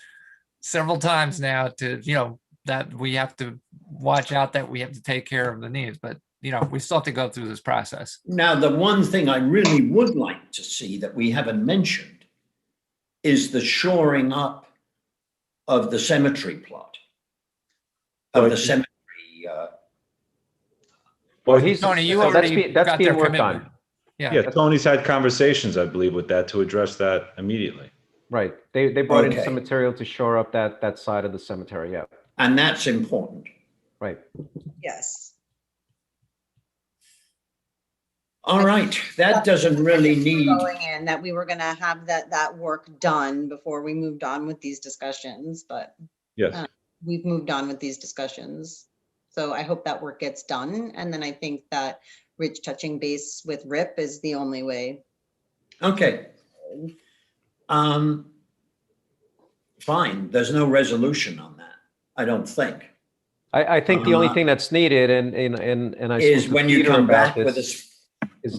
several times now to, that we have to watch out, that we have to take care of the needs, but we still have to go through this process. Now, the one thing I really would like to see that we haven't mentioned is the shoring up of the cemetery plot. Of the cemetery. Well, Tony, you already that's got being their worked commitment. on. Yeah, Tony's had conversations, I believe, with that to address that immediately. Right. They brought in Okay. some material to shore up that side of the cemetery. Yeah. And that's important. Right. Yes. All right, that doesn't really need. Going in that we were going to have that work done before we moved on with these discussions, but yes, we've moved on with these discussions. So I hope that work gets done. And then I think that Rich touching base with Rip is the only way. Okay. Fine, there's no resolution on that, I don't think. I think the only thing that's needed, and I is spoke to when you Peter come about back with this.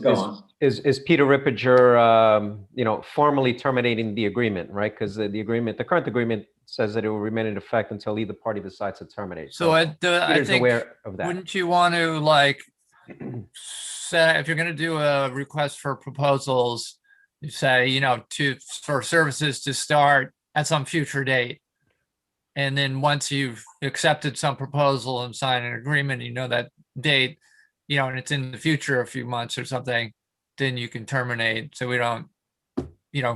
Go on. Is Peter Rippinger, formally terminating the agreement, right? Because the current agreement says that it will remain in effect until either party decides to terminate. So I Peter's think, aware of that. wouldn't you want to like say, if you're going to do a request for proposals, you say, for services to start at some future date. And then once you've accepted some proposal and signed an agreement, that date, and it's in the future, a few months or something, then you can terminate. So we don't,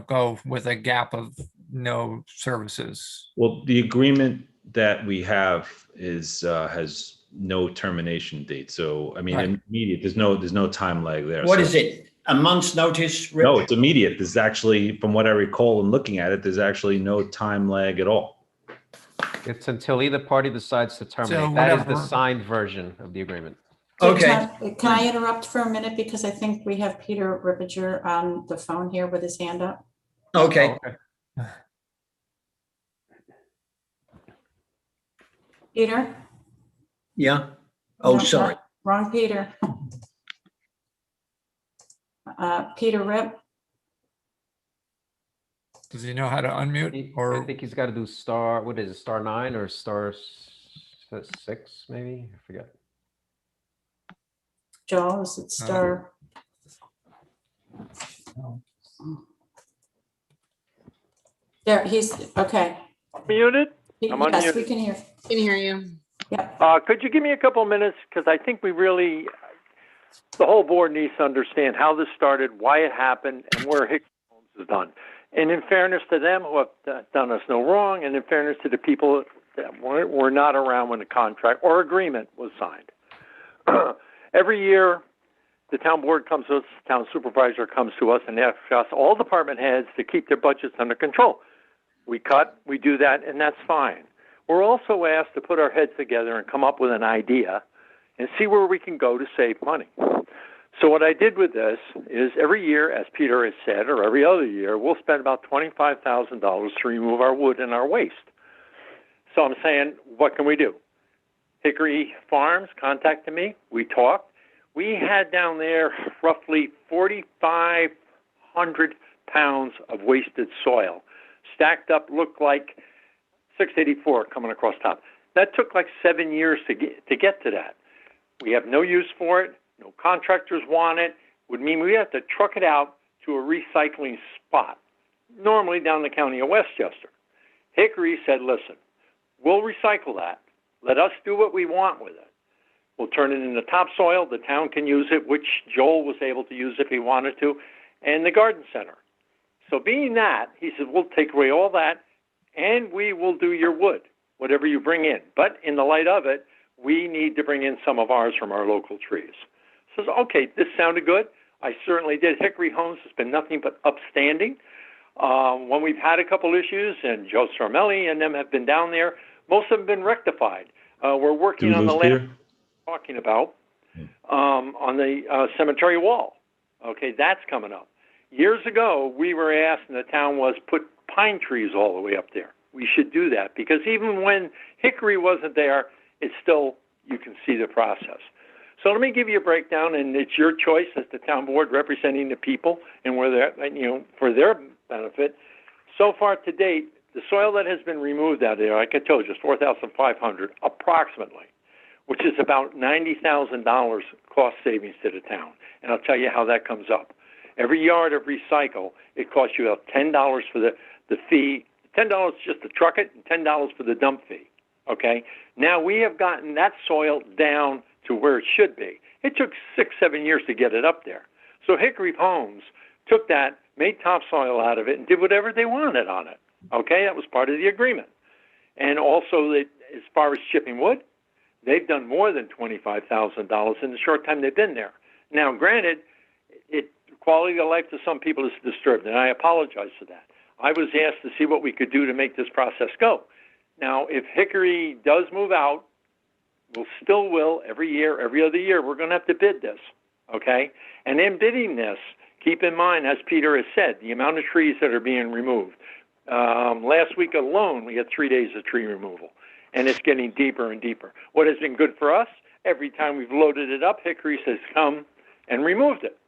go with a gap of no services. Well, the agreement that we have is, has no termination date. So, I mean, Right. immediate, there's no time lag there. What So- is it? A month's notice? Rich? No, it's immediate. There's actually, from what I recall and looking at it, there's actually no time lag at all. It's until either party decides to terminate. So That is the whatever. signed version of the agreement. Okay. Can I interrupt for a minute? Because I think we have Peter Rippinger on the phone here with his hand up. Okay. Peter? Yeah. Oh, No, sorry. Wrong Peter. Peter Rip, Does he know how to unmute I or? think he's got to do star, what is it, star 9 or star 6, maybe? I forget. Joel, is it star? There, he's, okay. Muted? I'm Yes, unmuted. we can hear. Can hear you. Yep. Could you give me a couple of minutes? Because I think the whole board needs to understand how this started, why it happened, and where Hickory Homes is done. And in fairness to them, who have done us no wrong, and in fairness to the people that were not around when the contract or agreement was signed. Every year, the town board comes to us, the town supervisor comes to us and asks us, all department heads, to keep their budgets under control. We cut, we do that, and that's fine. We're also asked to put our heads together and come up with an idea and see where we can go to save money. So what I did with this is every year, as Peter has said, or every other year, we'll spend about $25,000 to remove our wood and our waste. So I'm saying, what can we do? Hickory Farms contacted me. We talked. We had down there roughly 4,500 pounds of wasted soil. Stacked up, looked like 684 coming across top. That took like 7 years to get to that. We have no use for it. No contractors want it. Would mean we have to truck it out to a recycling spot, normally down the county of Westchester. Hickory said, listen, we'll recycle that. Let us do what we want with it. We'll turn it into topsoil. The town can use it, which Joel was able to use if he wanted to, and the garden center. So being that, he said, we'll take away all that, and we will do your wood, whatever you bring in. But in the light of it, we need to bring in some of ours from our local trees. So, okay, this sounded good. I certainly did. Hickory Homes has been nothing but upstanding. When we've had a couple issues, and Joe Sarmelli and them have been down there, most of them have been rectified. We're working Did we on the lose last Peter? talking about on the cemetery wall. Okay, that's coming up. Years ago, we were asked, and the town was, put pine trees all the way up there. We should do that because even when hickory wasn't there, it's still, you can see the process. So let me give you a breakdown, and it's your choice as the town board representing the people and where they're, for their benefit. So far to date, the soil that has been removed out of there, like I told you, is 4,500 approximately, which is about $90,000 cost savings to the town. And I'll tell you how that comes up. Every yard of recycle, it costs you about $10 for the fee, $10 just to truck it, and $10 for the dump fee. Okay? Now we have gotten that soil down to where it should be. It took 6-7 years to get it up there. So Hickory Homes took that, made topsoil out of it, and did whatever they wanted on it. Okay? That was part of the agreement. And also, as far as chipping wood, they've done more than $25,000 in the short time they've been there. Now, granted, quality of life to some people is disturbed, and I apologize for that. I was asked to see what we could do to make this process go. Now, if Hickory does move out, will every year, every other year, we're going to have to bid this, okay? And in bidding this, keep in mind, as Peter has said, the amount of trees that are being removed. Last week alone, we had 3 days of tree removal, and it's getting deeper and deeper. What has been good for us, every time we've loaded it up, Hickory says, come, and removed it.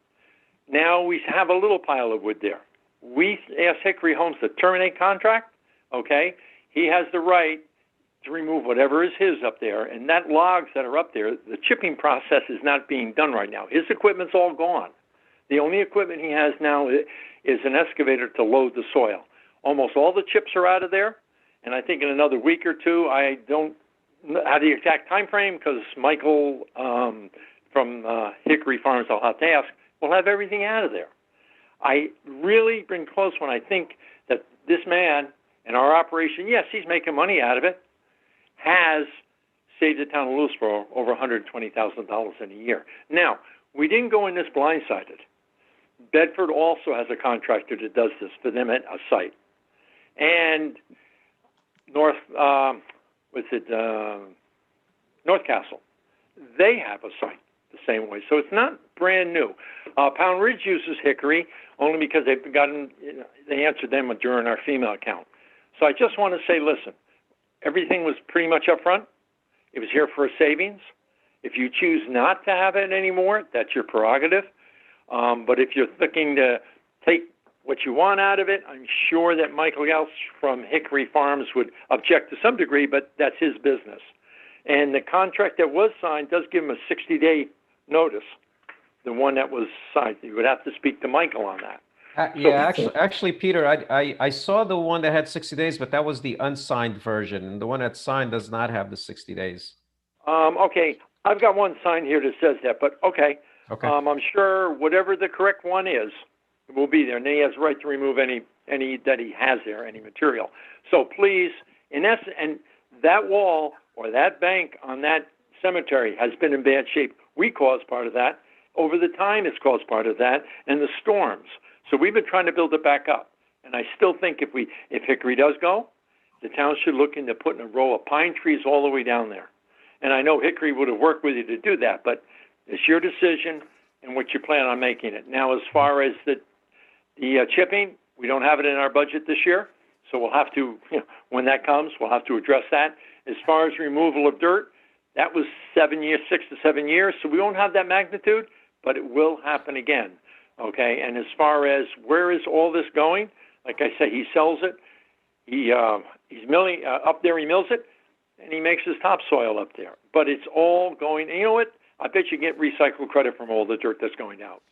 Now we have a little pile of wood there. We asked Hickory Homes to terminate contract, okay? He has the right to remove whatever is his up there, and that logs that are up there, the chipping process is not being done right now. His equipment's all gone. The only equipment he has now is an excavator to load the soil. Almost all the chips are out of there, and I think in another week or two, I don't have the exact time frame because Michael from Hickory Farms, I'll have to ask, will have everything out of there. I really been close when I think that this man and our operation, yes, he's making money out of it, has saved the town of Lewisboro over $120,000 in a year. Now, we didn't go in this blindsided. Bedford also has a contractor that does this for them at a site. And North Castle, they have a site the same way. So it's not brand new. Pound Ridge uses Hickory only because they've gotten, they answered them during our female account. So I just want to say, listen, everything was pretty much up front. It was here for a savings. If you choose not to have it anymore, that's your prerogative. But if you're looking to take what you want out of it, I'm sure that Michael Gauss from Hickory Farms would object to some degree, but that's his business. And the contract that was signed does give him a 60-day notice, the one that was signed. You would have to speak to Michael on that. Yeah, actually, Peter, I saw the one that had 60 days, but that was the unsigned version. And the one that's signed does not have the 60 days. Okay, I've got one signed here that says that, but okay. Okay. I'm sure whatever the correct one is, it will be there. And then he has the right to remove any that he has there, any material. So please, in essence, and that wall or that bank on that cemetery has been in bad shape. We caused part of that. Over the time, it's caused part of that, and the storms. So we've been trying to build it back up. And I still think if Hickory does go, the town should look into putting a row of pine trees all the way down there. And I know Hickory would have worked with you to do that, but it's your decision and what you plan on making it. Now, as far as the chipping, we don't have it in our budget this year, so we'll have to, when that comes, we'll have to address that. As far as removal of dirt, that was 7 years, 6 to 7 years, so we won't have that magnitude, but it will happen again. Okay, and as far as where is all this going, like I say, he sells it. He's milling up there. He mills it, and he makes his topsoil up there. But it's all going. And you know what? I bet you get recycled credit from all the dirt that's going out.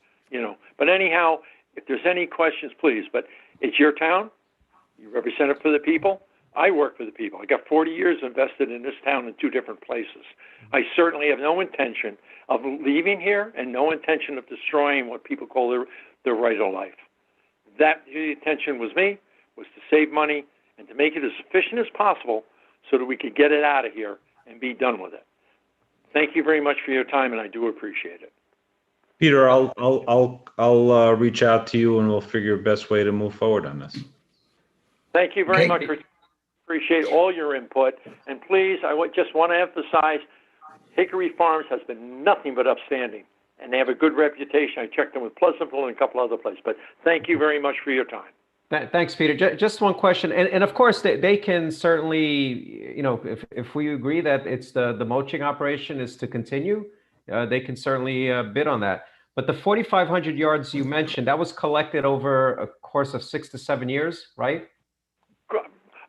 But anyhow, if there's any questions, please. But it's your town. You represent it for the people. I work for the people. I got 40 years invested in this town in 2 different places. I certainly have no intention of leaving here and no intention of destroying what people call their right of life. That the intention was to save money and to make it as efficient as possible so that we could get it out of here and be done with it. Thank you very much for your time, and I do appreciate it. Peter, I'll reach out to you and we'll figure the best way to move forward on this. Thank you very much. Appreciate all your input. And please, just want to emphasize, Hickory Farms has been nothing but upstanding, and they have a good reputation. I checked them with Pleasantville and a couple other places. But thank you very much for your time. Thanks, Peter. Just one question, and of course they can certainly, if we agree that it's the mulching operation is to continue, they can certainly bid on that. But the 4,500 yards you mentioned, that was collected over a course of 6 to 7 years, right?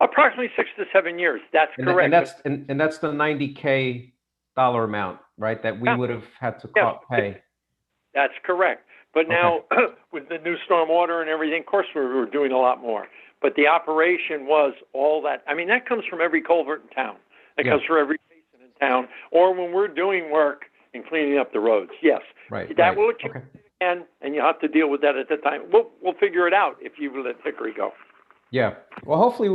Approximately 6 to 7 years. That's correct. And that's the $90K amount, right? That we would have had to pay. That's correct. But now, with the new storm water and everything, of course, we were doing a lot more. But the operation was all that. I mean, that comes from every culvert in town. That comes from every basin in town. Or when we're doing work and cleaning up the roads, yes. Right. That will accumulate again, and you have to deal with that at the time. We'll figure it out if you let Hickory go. Yeah. Well, hopefully,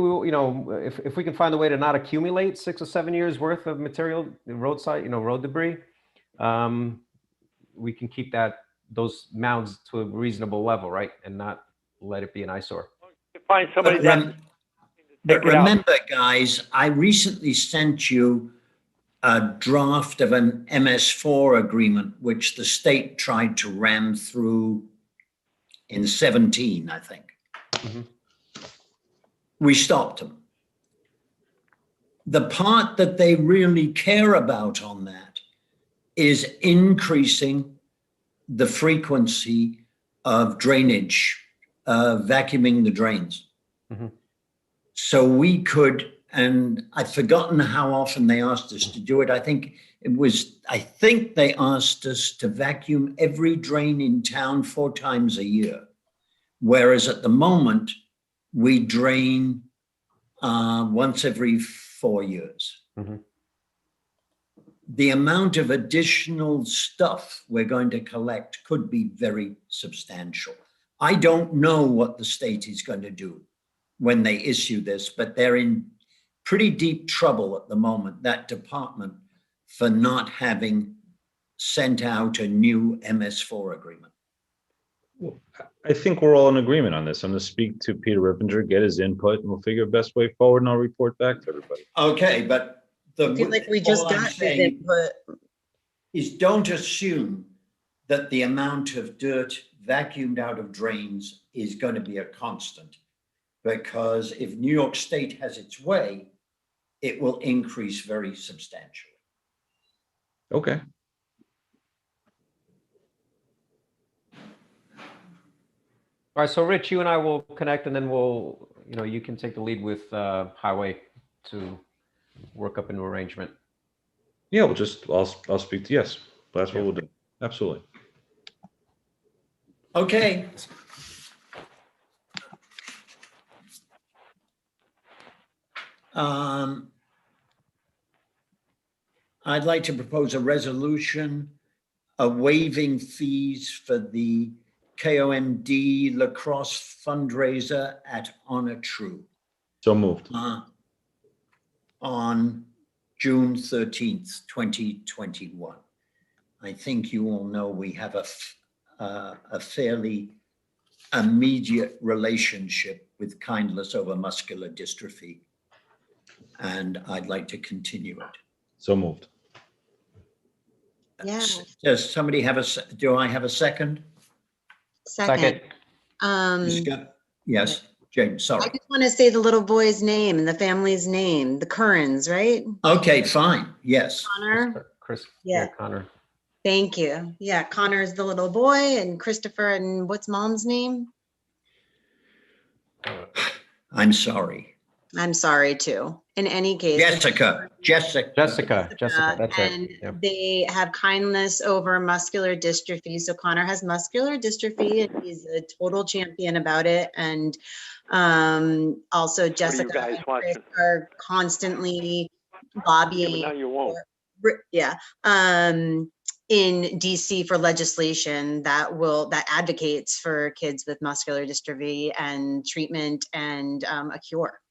if we can find a way to not accumulate 6 or 7 years worth of material, roadside, road debris, we can keep those mounds to a reasonable level, right? And not let it be an eyesore. Find somebody but remember, guys, I recently sent you a draft of an MS4 agreement, which the state tried to ram through in 17, I think. Mm-hmm. We stopped them. The part that they really care about on that is increasing the frequency of drainage, vacuuming the drains. Mhm. So we could, and I've forgotten how often they asked us to do it. I think they asked us to vacuum every drain in town 4 times a year. Whereas at the moment, we drain once every 4 years. Mhm. The amount of additional stuff we're going to collect could be very substantial. I don't know what the state is going to do when they issue this, but they're in pretty deep trouble at the moment, that department, for not having sent out a new MS4 agreement. Well, I think we're all in agreement on this. I'm going to speak to Peter Rippinger, get his input, and we'll figure the best way forward, and I'll report back to everybody. Okay, but I feel like we just all I'm got his saying input. is don't assume that the amount of dirt vacuumed out of drains is going to be a constant. Because if New York State has its way, it will increase very substantially. Okay. All right, so Rich, you and I will connect, and then we'll, you can take the lead with Highway to work up a new arrangement. Yeah, I'll speak to, yes, that's what we'll do. Absolutely. Okay. I'd like to propose a resolution waiving fees for the KOMD lacrosse fundraiser at Honor True So moved. on June 13th, 2021. I think you all know we have a fairly immediate relationship with Kindness Over Muscular Dystrophy, and I'd like to continue it. So moved. Yeah. Does somebody do I have a second? Second. Yes, James, I sorry. just want to say the little boy's name and the family's name, the Currans, right? Okay, fine, yes. Connor. Chris, Yeah. Connor. Thank you. Yeah, Connor's the little boy, and Christopher, and what's mom's name? I'm sorry. I'm sorry too. In any case. Jessica, that's and it. Yep. they have Kindness Over Muscular Dystrophy. So Connor has muscular dystrophy, and he's a total champion about it. And also Jessica guys and Chris watching? are constantly lobbying. Yeah, but now you won't. In DC for legislation that advocates for kids with muscular dystrophy and treatment and a cure.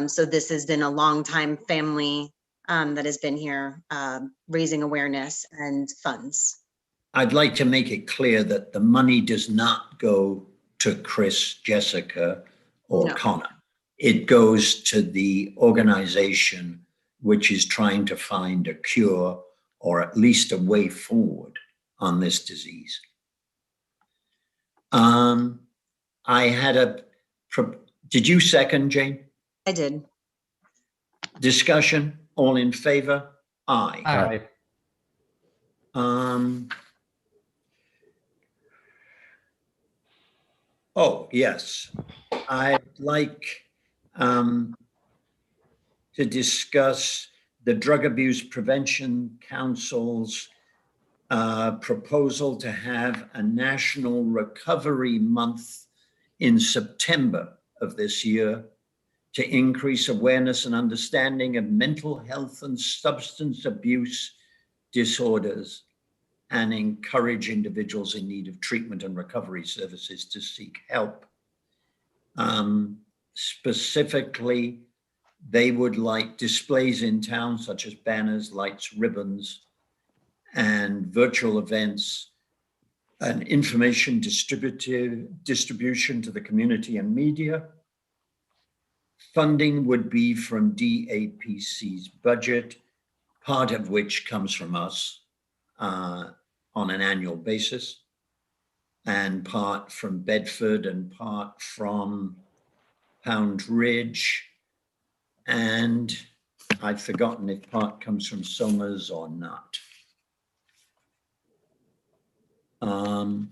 So this has been a long time family that has been here raising awareness and funds. I'd like to make it clear that the money does not go to Chris, Jessica, or Connor. It goes to the organization which is trying to find a cure or at least a way forward on this disease. Did you second, Jane? I did. Discussion, all in favor? Aye. Aye. Oh, yes. I'd like to discuss the Drug Abuse Prevention Council's proposal to have a National Recovery Month in September of this year to increase awareness and understanding of mental health and substance abuse disorders and encourage individuals in need of treatment and recovery services to seek help. Specifically, they would like displays in town such as banners, lights, ribbons, and virtual events, and information distribution to the community and media. Funding would be from DAPC's budget, part of which comes from us on an annual basis, and part from Bedford and part from Pound Ridge. And I've forgotten if part comes from Somers or not. And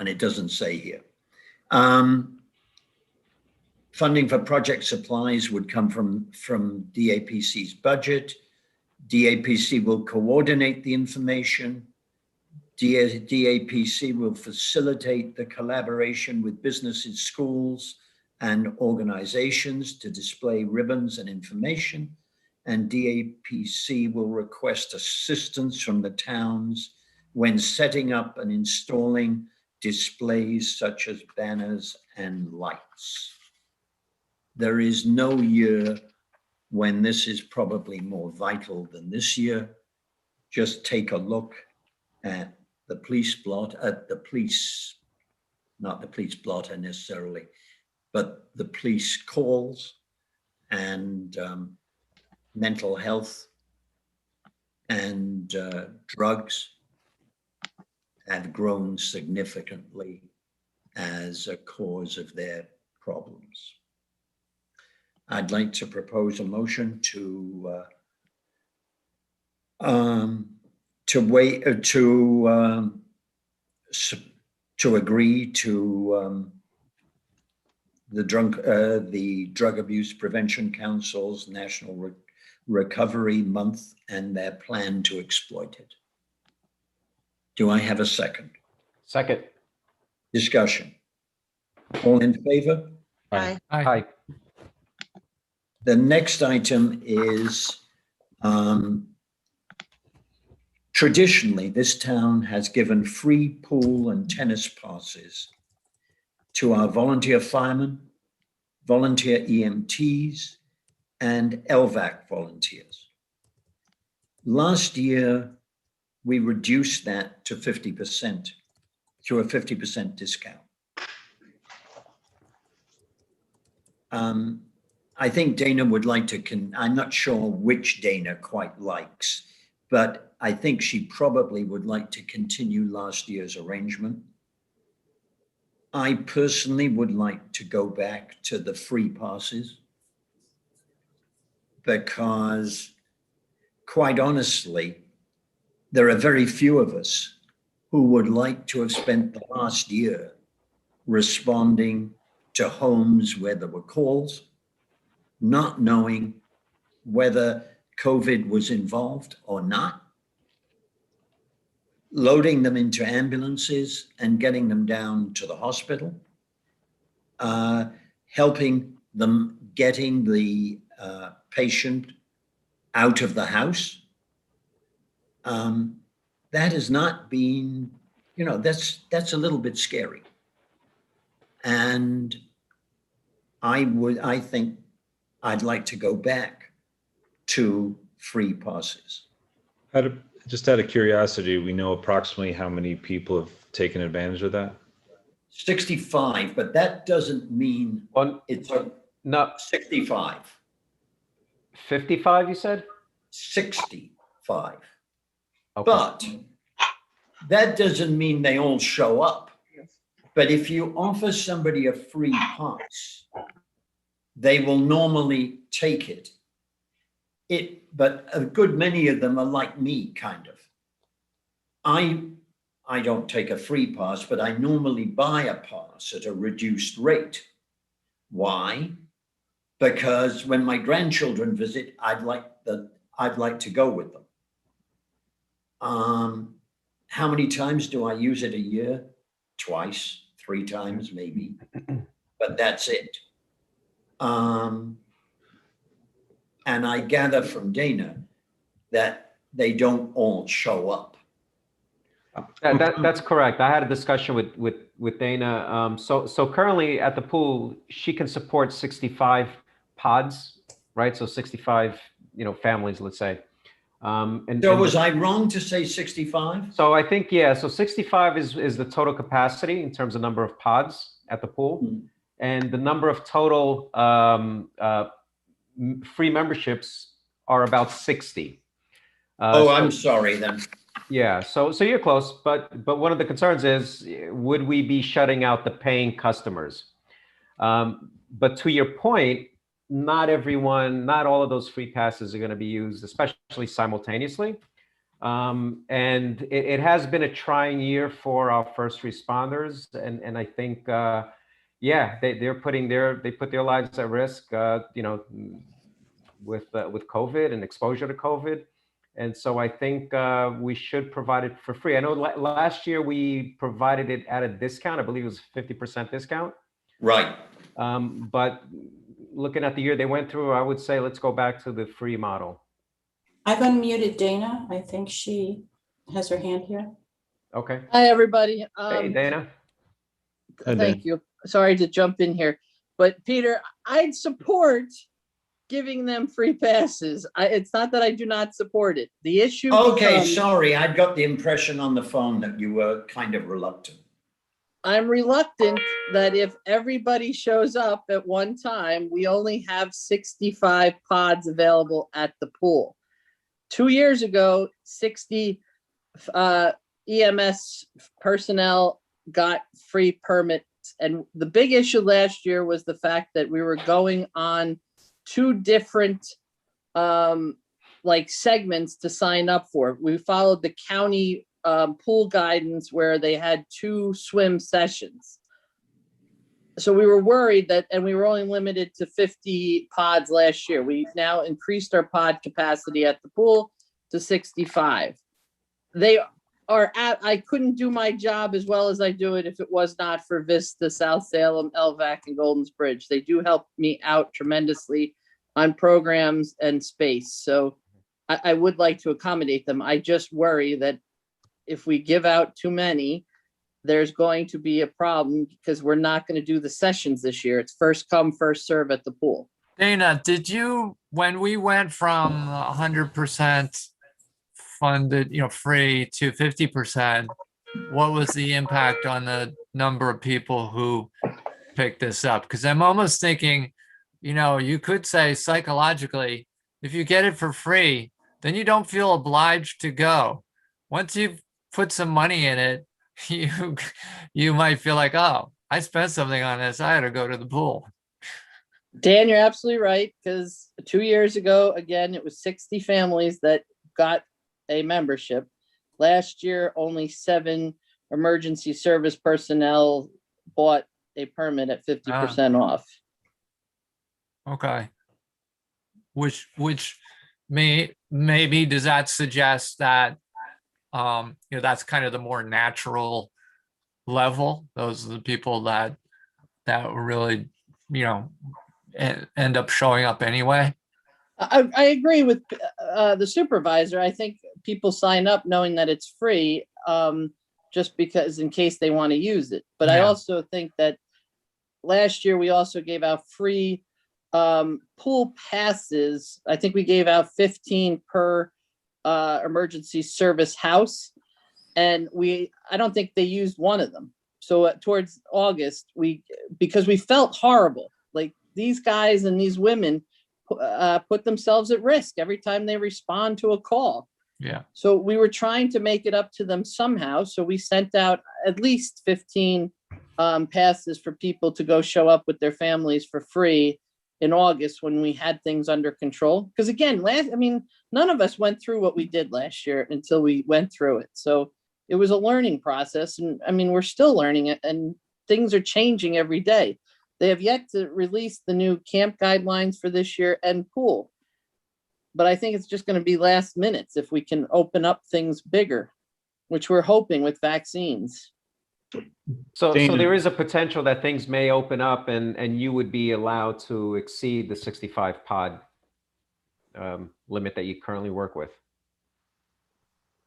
it doesn't say here. Funding for project supplies would come from DAPC's budget. DAPC will coordinate the information. DAPC will facilitate the collaboration with businesses, schools, and organizations to display ribbons and information. And DAPC will request assistance from the towns when setting up and installing displays such as banners and lights. There is no year when this is probably more vital than this year. Just take a look at the police blot, not the police blotter necessarily, but the police calls and mental health and drugs have grown significantly as a cause of their problems. I'd like to propose a motion to agree to the Drug Abuse Prevention Council's National Recovery Month and their plan to exploit it. Do I have a second? Second. Discussion. All in favor? Aye. Aye. The next item is, traditionally, this town has given free pool and tennis passes to our volunteer firemen, volunteer EMTs, and LVAC volunteers. Last year, we reduced that to 50%, to a 50% discount. I think Dana would like to, I'm not sure which Dana quite likes, but I think she probably would like to continue last year's arrangement. I personally would like to go back to the free passes because, quite honestly, there are very few of us who would like to have spent the last year responding to homes where there were calls, not knowing whether COVID was involved or not, loading them into ambulances and getting them down to the hospital, helping them getting the patient out of the house. That has not been, that's a little bit scary. And I think I'd like to go back to free passes. Just out of curiosity, we know approximately how many people have taken advantage of that? 65, but that doesn't mean it's no 65. 55, you said? 65. Okay. But that doesn't mean they all show up. But if you offer somebody a free pass, they will normally take it. But a good many of them are like me, kind of. I don't take a free pass, but I normally buy a pass at a reduced rate. Why? Because when my grandchildren visit, I'd like to go with them. How many times do I use it a year? Twice, 3 times maybe, but that's it. And I gather from Dana that they don't all show up. That's correct. I had a discussion with Dana. So currently at the pool, she can support 65 pods, right? So 65, families, let's say. So was I wrong to say 65? So I think, yeah, so 65 is the total capacity in terms of number of pods at the pool. Mm-hmm. And the number of total free memberships are about 60. I'm sorry then. Yeah, so you're close, but one of the concerns is, would we be shutting out the paying customers? But to your point, not everyone, not all of those free passes are going to be used, especially simultaneously. And it has been a trying year for our first responders, and I think, yeah, they put their lives at risk, with COVID and exposure to COVID. And so I think we should provide it for free. I know last year we provided it at a discount. I believe it was 50% discount. Right. But looking at the year they went through, I would say let's go back to the free model. I've unmuted Dana. I think she has her hand here. Okay. Hi, everybody. Hey, Dana. Thank you. Sorry to jump in here, but Peter, I'd support giving them free passes. It's not that I do not support it. The issue. Okay, sorry. I got the impression on the phone that you were kind of reluctant. I'm reluctant that if everybody shows up at one time, we only have 65 pods available at the pool. 2 years ago, 60 EMS personnel got free permits. And the big issue last year was the fact that we were going on 2 different like segments to sign up for. We followed the county pool guidance where they had 2 swim sessions. So we were worried that, and we were only limited to 50 pods last year. We now increased our pod capacity at the pool to 65. They are I couldn't do my job as well as I do it if it was not for Vista, South Salem, LVAC, and Golden's Bridge. They do help me out tremendously on programs and space. So I would like to accommodate them. I just worry that if we give out too many, there's going to be a problem because we're not going to do the sessions this year. It's first come, first serve at the pool. Dana, did you, when we went from 100% funded, free to 50%, what was the impact on the number of people who picked this up? Because I'm almost thinking, you could say psychologically, if you get it for free, then you don't feel obliged to go. Once you've put some money in it, you might feel like, oh, I spent something on this, I had to go to the pool. Dan, you're absolutely right, because 2 years ago, again, it was 60 families that got a membership. Last year, only 7 emergency service personnel bought a permit at 50% off. Okay. Which maybe does that suggest that that's kind of the more natural level? Those are the people that really end up showing up anyway. I agree with the supervisor. I think people sign up knowing that it's free, just because in case they want to use it. But I also think that last year we also gave out free pool passes. I think we gave out 15 per emergency service house, and I don't think they used one of them. So towards August, because we felt horrible, like these guys and these women put themselves at risk every time they respond to a call. Yeah. So we were trying to make it up to them somehow. So we sent out at least 15 passes for people to go show up with their families for free in August when we had things under control. Because again, none of us went through what we did last year until we went through it. So it was a learning process. And we're still learning it, and things are changing every day. They have yet to release the new camp guidelines for this year and pool. But I think it's just going to be last minutes if we can open up things bigger, which we're hoping with vaccines. So there is a potential that things may open up and you would be allowed to exceed the 65 pod limit that you currently work with.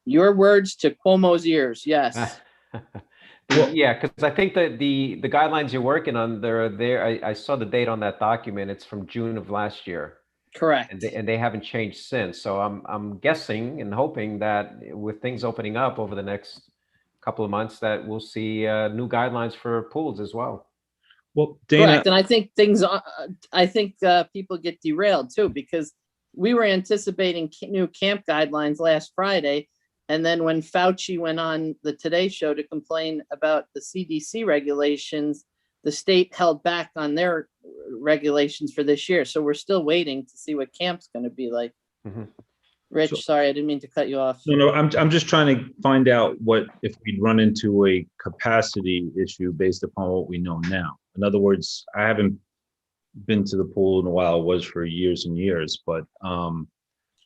Your words to Cuomo's ears, yes. Yeah, because I think that the guidelines you're working on, they're there. I saw the date on that document. It's from June of last year. Correct. And they haven't changed since. So I'm guessing and hoping that with things opening up over the next couple of months, that we'll see new guidelines for pools as well. Well, Dana, correct. And I think people get derailed too, because we were anticipating new camp guidelines last Friday. And then when Fauci went on the Today Show to complain about the CDC regulations, the state held back on their regulations for this year. So we're still waiting to see what camp's going to be like. Mhm. Rich, So- sorry, I didn't mean to cut you off. No, I'm just trying to find out what, if we'd run into a capacity issue based upon what we know now. In other words, I haven't been to the pool in a while, it was for years and years, but,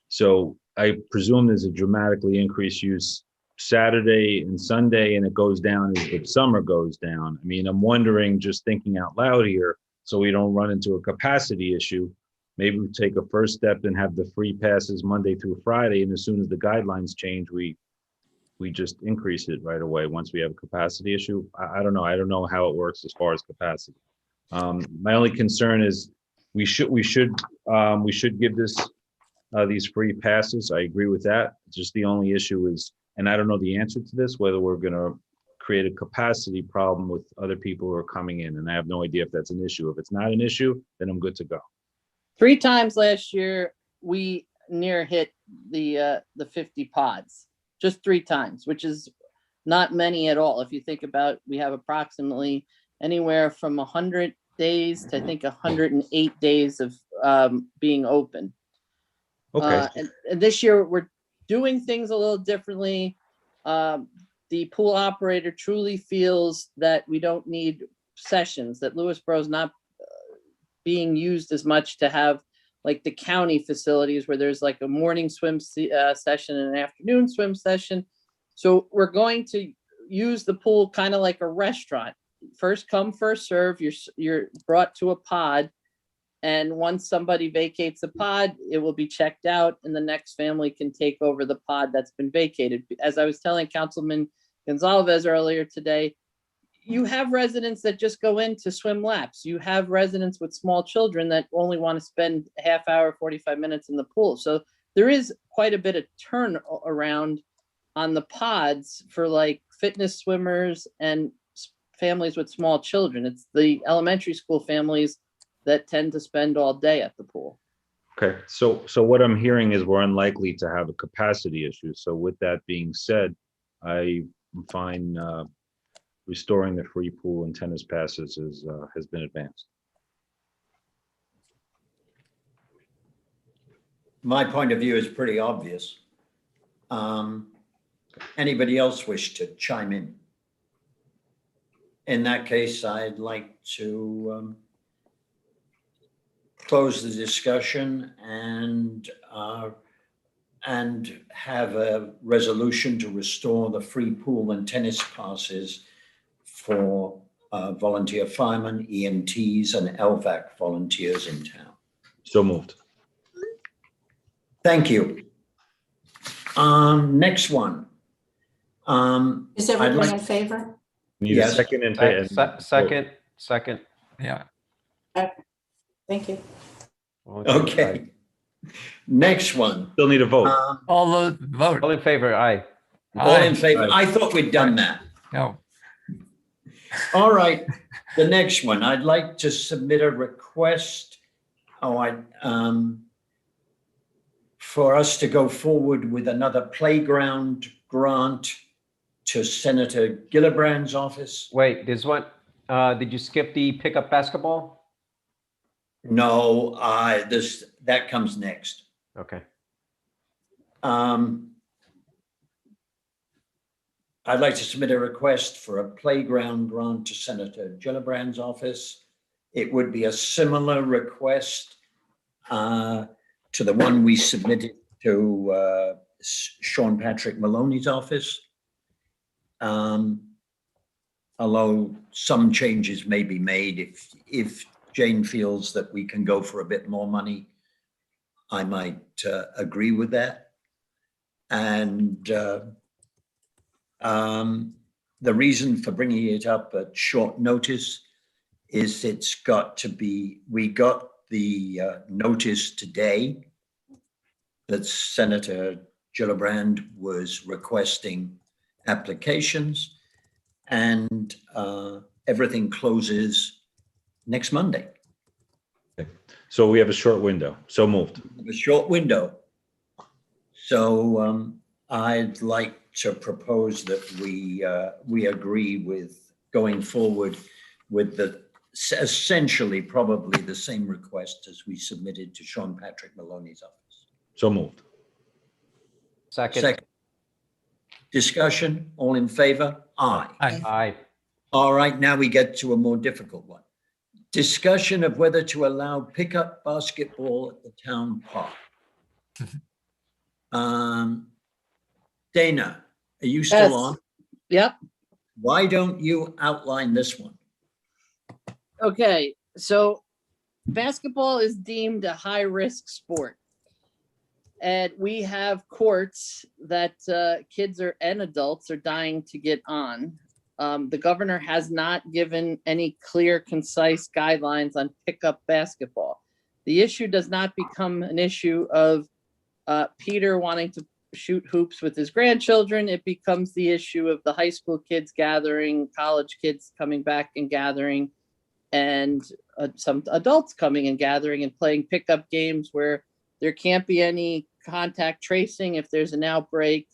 so I presume there's a dramatically increased use Saturday and Sunday, and it goes down as the summer goes down. I mean, I'm wondering, just thinking out loud here, so we don't run into a capacity issue, maybe we take a first step and have the free passes Monday through Friday, and as soon as the guidelines change, we just increase it right away once we have a capacity issue. I don't know. I don't know how it works as far as capacity. My only concern is we should give this these free passes. I agree with that. Just the only issue is, and I don't know the answer to this, whether we're going to create a capacity problem with other people who are coming in, and I have no idea if that's an issue. If it's not an issue, then I'm good to go. 3 times last year, we near hit the 50 pods, just 3 times, which is not many at all. If you think about, we have approximately anywhere from 100 days to I think 108 days of being open. Okay. And this year we're doing things a little differently. The pool operator truly feels that we don't need sessions, that Lewisboro is not being used as much to have like the county facilities where there's like a morning swim session and an afternoon swim session. So we're going to use the pool kind of like a restaurant. First come, first serve. You're brought to a pod, and once somebody vacates the pod, it will be checked out, and the next family can take over the pod that's been vacated. As I was telling Councilman Gonzalez earlier today, you have residents that just go in to swim laps. You have residents with small children that only want to spend a half hour, 45 minutes in the pool. So there is quite a bit of turn around on the pods for like fitness swimmers and families with small children. It's the elementary school families that tend to spend all day at the pool. Okay, so what I'm hearing is we're unlikely to have a capacity issue. So with that being said, I'm fine restoring the free pool and tennis passes has been advanced. My point of view is pretty obvious. Anybody else wish to chime in? In that case, I'd like to close the discussion and have a resolution to restore the free pool and tennis passes for volunteer firemen, EMTs, and LVAC volunteers in town. So moved. Thank you. Next one. Is everyone in favor? Need Yes. a second and Second. Yeah. Thank you. Okay. Next one. Still need a vote. All the vote. All in favor, aye. All in Aye. favor. I thought we'd done that. No. All right, the next one, I'd like to submit a request, for us to go forward with another playground grant to Senator Gillibrand's office. Wait, there's one, did you skip the pickup basketball? No, that comes next. Okay. I'd like to submit a request for a playground grant to Senator Gillibrand's office. It would be a similar request to the one we submitted to Sean Patrick Maloney's office. Although some changes may be made. If Jane feels that we can go for a bit more money, I might agree with that. And the reason for bringing it up at short notice is we got the notice today that Senator Gillibrand was requesting applications, and everything closes next Monday. Okay. So we have a short window. So moved. A short window. So I'd like to propose that we agree with going forward with the essentially probably the same request as we submitted to Sean Patrick Maloney's office. So moved. Second. Discussion, all in favor? Aye. Aye. All right, now we get to a more difficult one. Discussion of whether to allow pickup basketball at the town park. Dana, are you still Yes. on? Yep. Why don't you outline this one? Okay, so basketball is deemed a high-risk sport. And we have courts that kids and adults are dying to get on. The governor has not given any clear, concise guidelines on pickup basketball. The issue does not become an issue of Peter wanting to shoot hoops with his grandchildren. It becomes the issue of the high school kids gathering, college kids coming back and gathering, and some adults coming and gathering and playing pickup games where there can't be any contact tracing. If there's an outbreak,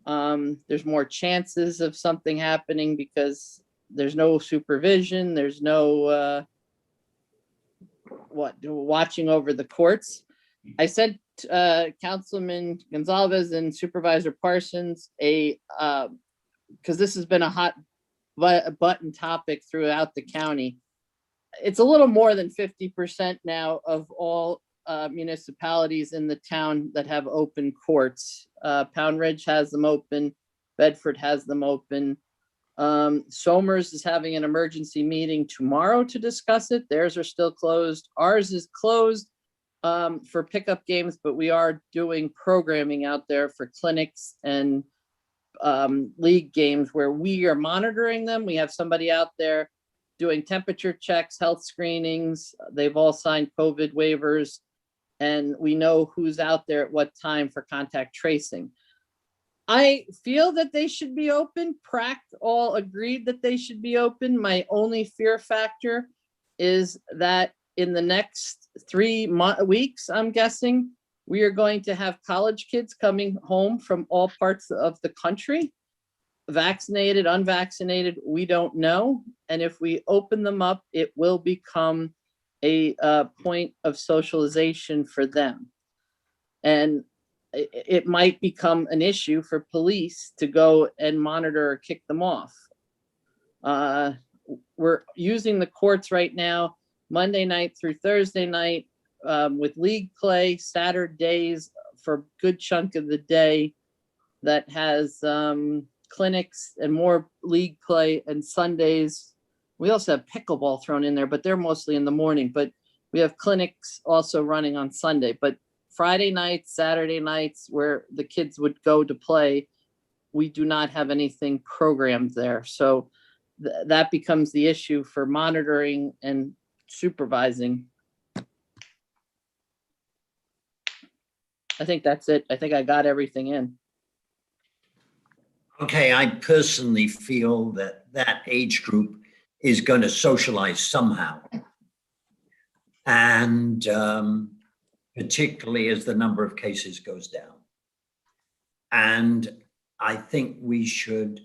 there's more chances of something happening because there's no supervision. There's no watching over the courts. I sent Councilman Gonzalez and Supervisor Parsons because this has been a hot button topic throughout the county. It's a little more than 50% now of all municipalities in the town that have open courts. Pound Ridge has them open. Bedford has them open. Somers is having an emergency meeting tomorrow to discuss it. Theirs are still closed. Ours is closed for pickup games, but we are doing programming out there for clinics and league games where we are monitoring them. We have somebody out there doing temperature checks, health screenings. They've all signed COVID waivers, and we know who's out there at what time for contact tracing. I feel that they should be open. PrAC all agreed that they should be open. My only fear factor is that in the next 3 weeks, I'm guessing, we are going to have college kids coming home from all parts of the country, vaccinated, unvaccinated, we don't know. And if we open them up, it will become a point of socialization for them. And it might become an issue for police to go and monitor or kick them off. We're using the courts right now, Monday night through Thursday night, with league play, Saturdays for a good chunk of the day that has clinics and more league play, and Sundays. We also have pickleball thrown in there, but they're mostly in the morning. But we have clinics also running on Sunday. But Friday nights, Saturday nights, where the kids would go to play, we do not have anything programmed there. So that becomes the issue for monitoring and supervising. I think that's it. I think I got everything in. Okay, I personally feel that that age group is going to socialize somehow. And particularly as the number of cases goes down. And I think we should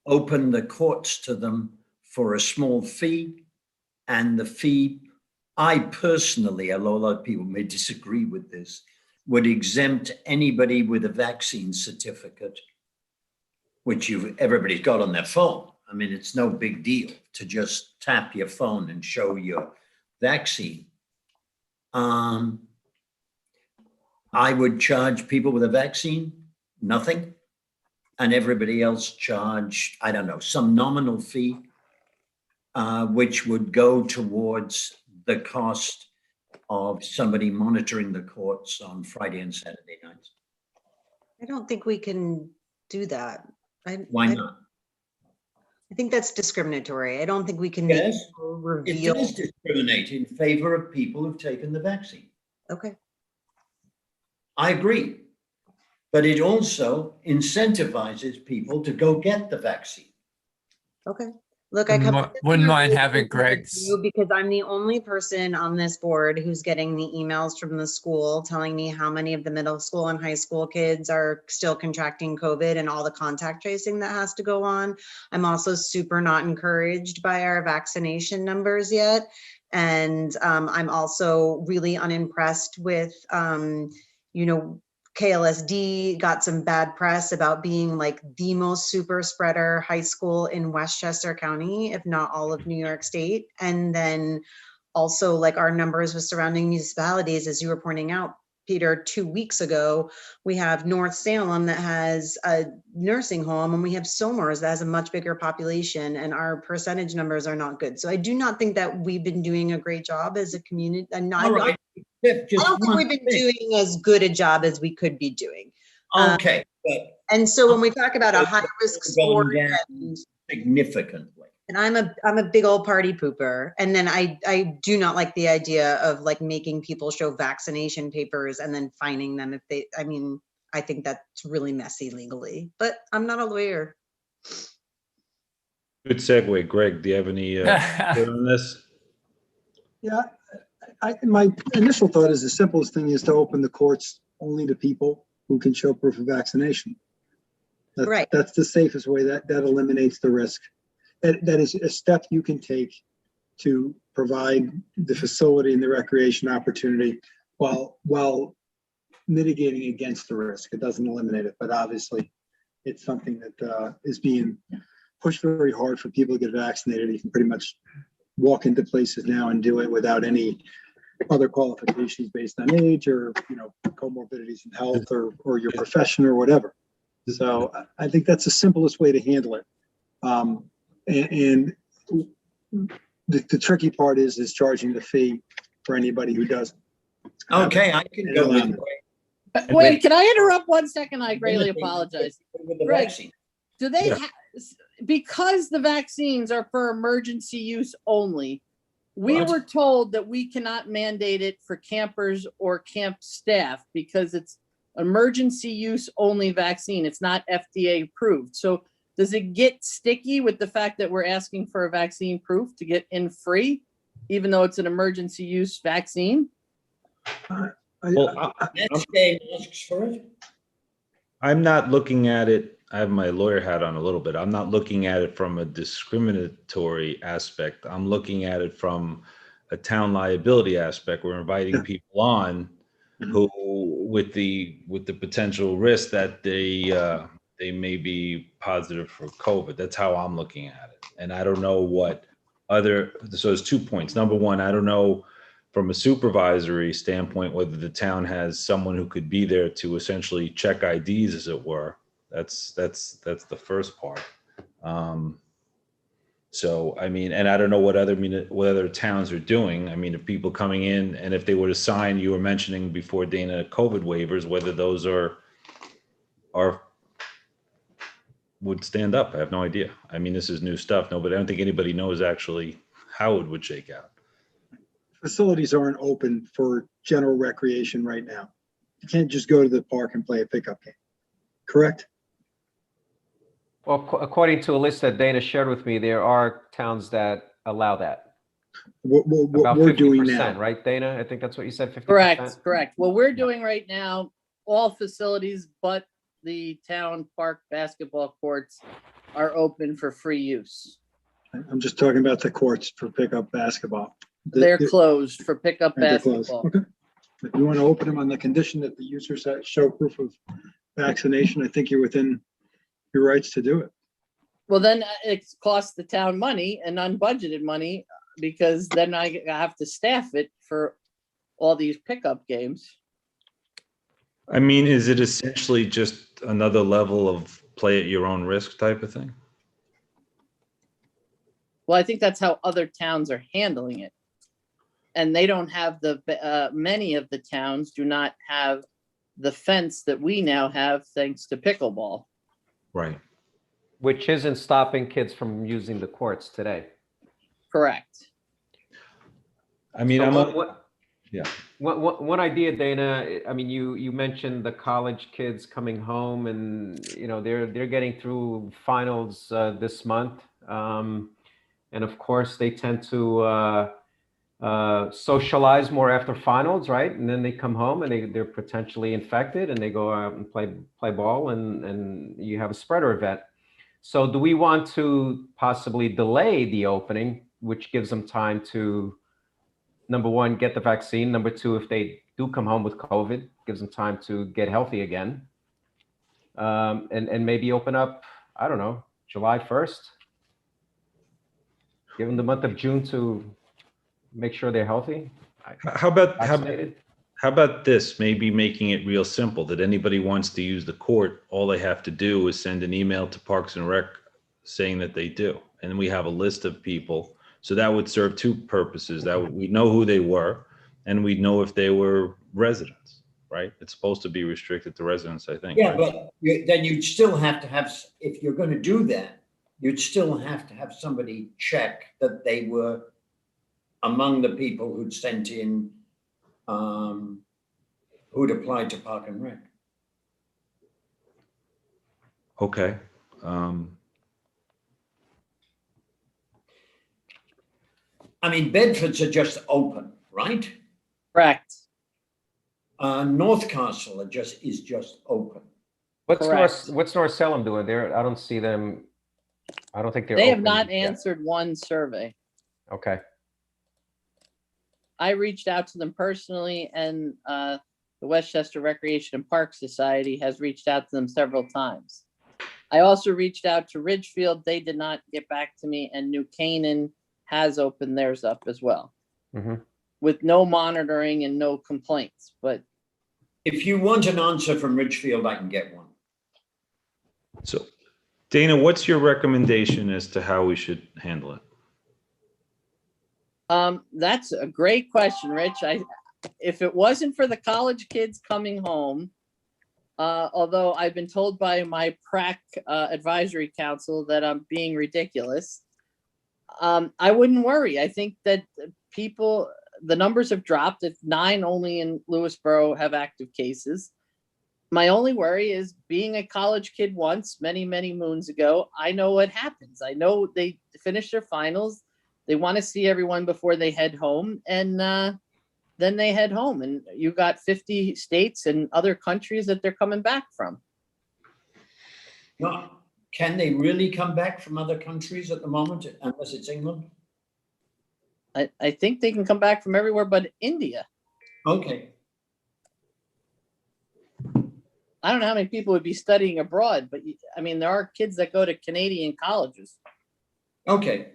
open the courts to them for a small fee. And the fee, I personally, although a lot of people may disagree with this, would exempt anybody with a vaccine certificate, which everybody's got on their phone. I mean, it's no big deal to just tap your phone and show your vaccine. I would charge people with a vaccine nothing, and everybody else charge, I don't know, some nominal fee, which would go towards the cost of somebody monitoring the courts on Friday and Saturday nights. I don't think we can do that. Why not? I think that's discriminatory. I don't think we can Yes, make people reveal. It does discriminate in favor of people who've taken the vaccine. Okay. I agree. But it also incentivizes people to go get the vaccine. Okay. Look, I come. Wouldn't mind really having with Greg's. you because I'm the only person on this board who's getting the emails from the school telling me how many of the middle school and high school kids are still contracting COVID and all the contact tracing that has to go on. I'm also super not encouraged by our vaccination numbers yet. And I'm also really unimpressed with, you know, KLSD got some bad press about being like the most super spreader high school in Westchester County, if not all of New York State. And then also like our numbers with surrounding municipalities, as you were pointing out, Peter, 2 weeks ago, we have North Salem that has a nursing home, and we have Somers that has a much bigger population, and our percentage numbers are not good. So I do not think that we've been doing a great job as a community. And All right. I don't think we've been doing as good a job as we could be doing. Okay, but And so when we talk about a high risk sport, going down significantly. and I'm a big old party pooper, and then I do not like the idea of like making people show vaccination papers and then fining them if they. I mean, I think that's really messy legally, but I'm not a lawyer. Good segue. Greg, do you have any input on this? Yeah, my initial thought is the simplest thing is to open the courts only to people who can show proof of vaccination. Right. That's the safest way. That eliminates the risk. That is a step you can take to provide the facility and the recreation opportunity while mitigating against the risk. It doesn't eliminate it, but obviously it's something that is being pushed very hard for people to get vaccinated. You can pretty much walk into places now and do it without any other qualifications based on age or, you know, comorbidities in health or your profession or whatever. So I think that's the simplest way to handle it. And the tricky part is charging the fee for anybody who doesn't. Okay, I can go with Greg. Wait, can I interrupt 1 second? I greatly apologize. With the Greg, vaccine. do they, Yeah. because the vaccines are for emergency use only, we What? were told that we cannot mandate it for campers or camp staff because it's emergency use only vaccine. It's not FDA approved. So does it get sticky with the fact that we're asking for a vaccine proof to get in free, even though it's an emergency use vaccine? Well, Next day asks for it. I'm not looking at it, I have my lawyer hat on a little bit. I'm not looking at it from a discriminatory aspect. I'm looking at it from a town liability aspect. We're inviting people on who, with the potential risk that they may be positive for COVID. That's how I'm looking at it. And I don't know what other, so there's 2 points. Number one, I don't know from a supervisory standpoint whether the town has someone who could be there to essentially check IDs, as it were. That's the first part. So I mean, and I don't know what other towns are doing. I mean, if people coming in and if they were to sign, you were mentioning before, Dana, COVID waivers, whether those are would stand up. I have no idea. I mean, this is new stuff. I don't think anybody knows actually how it would shake out. Facilities aren't open for general recreation right now. You can't just go to the park and play a pickup game, correct? Well, according to a list that Dana shared with me, there are towns that allow that. What About we're 50%, doing now. right, Dana? I think that's what you said, 50%? Correct. What we're doing right now, all facilities but the town park basketball courts are open for free use. I'm just talking about the courts for pickup basketball. They're closed for pickup They're closed. basketball. Okay. If you want to open them on the condition that the users show proof of vaccination, I think you're within your rights to do it. Well, then it costs the town money and unbudgeted money because then I have to staff it for all these pickup games. I mean, is it essentially just another level of play at your own risk type of thing? Well, I think that's how other towns are handling it. And they don't have many of the towns do not have the fence that we now have thanks to pickleball. Right. Which isn't stopping kids from using the courts today. Correct. I mean, So yeah. One idea, Dana, I mean, you mentioned the college kids coming home and, you know, they're getting through finals this month. And of course, they tend to socialize more after finals, right? And then they come home and they're potentially infected and they go out and play ball and you have a spreader event. So do we want to possibly delay the opening, which gives them time to, number one, get the vaccine. Number two, if they do come home with COVID, gives them time to get healthy again. And maybe open up, I don't know, July 1st. Give them the month of June to make sure they're healthy. How about Vaccinated. how about this? Maybe making it real simple that anybody wants to use the court, all they have to do is send an email to Parks and Rec saying that they do, and we have a list of people. So that would serve two purposes. That would, we know who they were, and we'd know if they were residents, right? It's supposed to be restricted to residents, I think. Yeah, right? but then you'd still have to have, if you're going to do that, you'd still have to have somebody check that they were among the people who'd sent in, who'd applied to Park and Rec. Okay. I mean, Bedfords are just open, right? Correct. North Castle is just open. What's North Salem doing there? I don't see them. I don't think they're They have open not yet. answered one survey. Okay. I reached out to them personally, and the Westchester Recreation and Park Society has reached out to them several times. I also reached out to Ridgefield. They did not get back to me, and New Canaan has opened theirs up as well, with no monitoring and no complaints. But if you want an answer from Ridgefield, I can get one. So, Dana, what's your recommendation as to how we should handle it? That's a great question, Rich. If it wasn't for the college kids coming home, although I've been told by my PrAC advisory council that I'm being ridiculous, I wouldn't worry. I think that the numbers have dropped. If 9 only in Lewisboro have active cases. My only worry is being a college kid once, many, many moons ago. I know what happens. I know they finish their finals. They want to see everyone before they head home, and then they head home. And you got 50 states and other countries that they're coming back from. No, can they really come back from other countries at the moment, unless it's England? I think they can come back from everywhere but India. Okay. I don't know how many people would be studying abroad, but I mean, there are kids that go to Canadian colleges. Okay.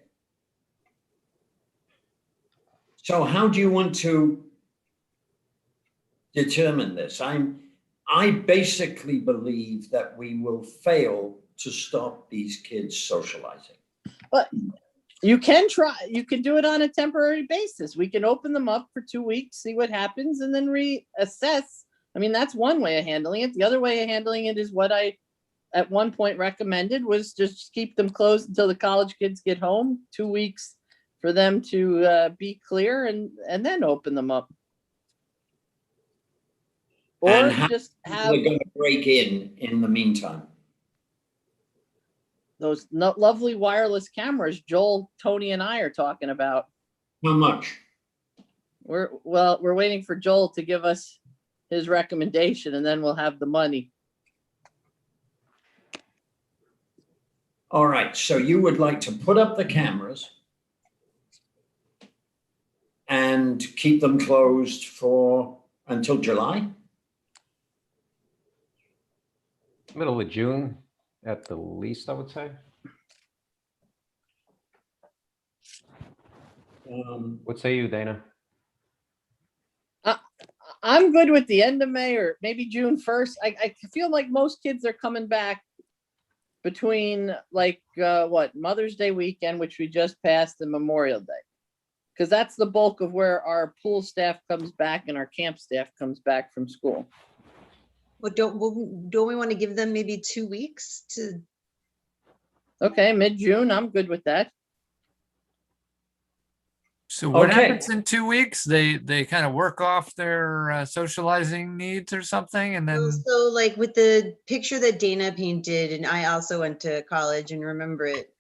So how do you want to determine this? I basically believe that we will fail to stop these kids socializing. But you can try, you can do it on a temporary basis. We can open them up for 2 weeks, see what happens, and then reassess. I mean, that's one way of handling it. The other way of handling it is what I at one point recommended, was just keep them closed until the college kids get home, 2 weeks for them to be clear, and then open them up. Or And how just have they're going to break in the meantime. those lovely wireless cameras Joel, Tony, and I are talking about. How much? We're waiting for Joel to give us his recommendation, and then we'll have the money. All right, so you would like to put up the cameras and keep them closed until July? Middle of June at the least, I would say. What say you, Dana? I'm good with the end of May or maybe June 1st. I feel like most kids are coming back between Mother's Day weekend, which we just passed, and Memorial Day. Because that's the bulk of where our pool staff comes back and our camp staff comes back from school. Well, don't we want to give them maybe 2 weeks to? Okay, mid-June, I'm good with that. So what Okay. happens in 2 weeks? They kind of work off their socializing needs or something, and then So like with the picture that Dana painted, and I also went to college and remember it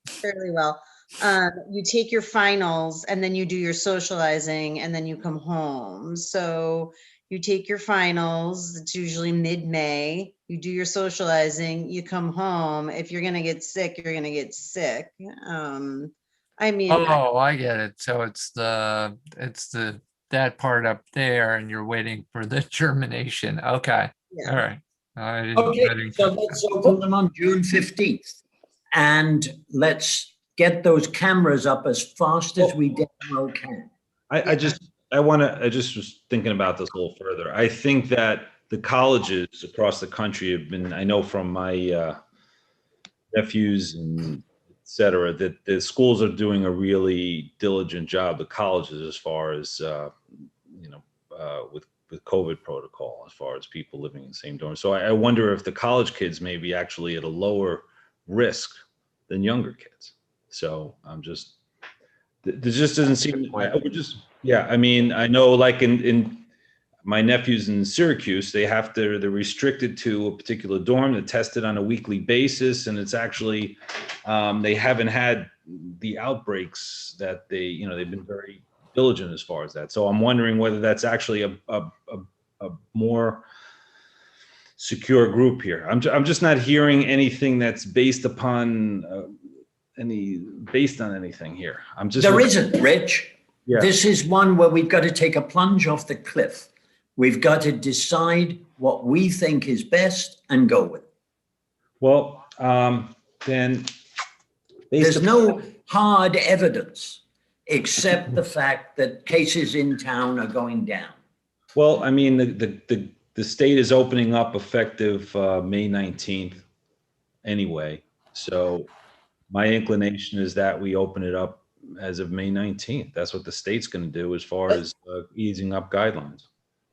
fairly well. you take your finals and then you do your socializing and then you come home. So you take your finals, it's usually mid-May, you do your socializing, you come home. If you're gonna get sick, you're gonna get sick. I mean, Oh, I get it. So it's that part up there and you're waiting for the germination. Okay. yeah. All right. I Okay, didn't so catch let's that. open them on June 15th. And let's get those cameras up as fast as we damn well can. I just was thinking about this a little further. I think that the colleges across the country have been, I know from my nephews and et cetera, that the schools are doing a really diligent job, the colleges, as far as, with COVID protocol, as far as people living in the same dorm. So I wonder if the college kids may be actually at a lower risk than younger kids. So I'm just, there just doesn't seem, I mean, I know like in my nephews in Syracuse, they're restricted to a particular dorm. They're tested on a weekly basis, and it's actually, they haven't had the outbreaks that they've been very diligent as far as that. So I'm wondering whether that's actually a more secure group here. I'm just not hearing anything that's based upon based on anything here. There isn't, Rich. Yeah. This is one where we've got to take a plunge off the cliff. We've got to decide what we think is best and go with it. Well, then there's no hard evidence except the fact that cases in town are going down. Well, I mean, the state is opening up effective May 19th anyway. So my inclination is that we open it up as of May 19th. That's what the state's going to do as far as easing up guidelines.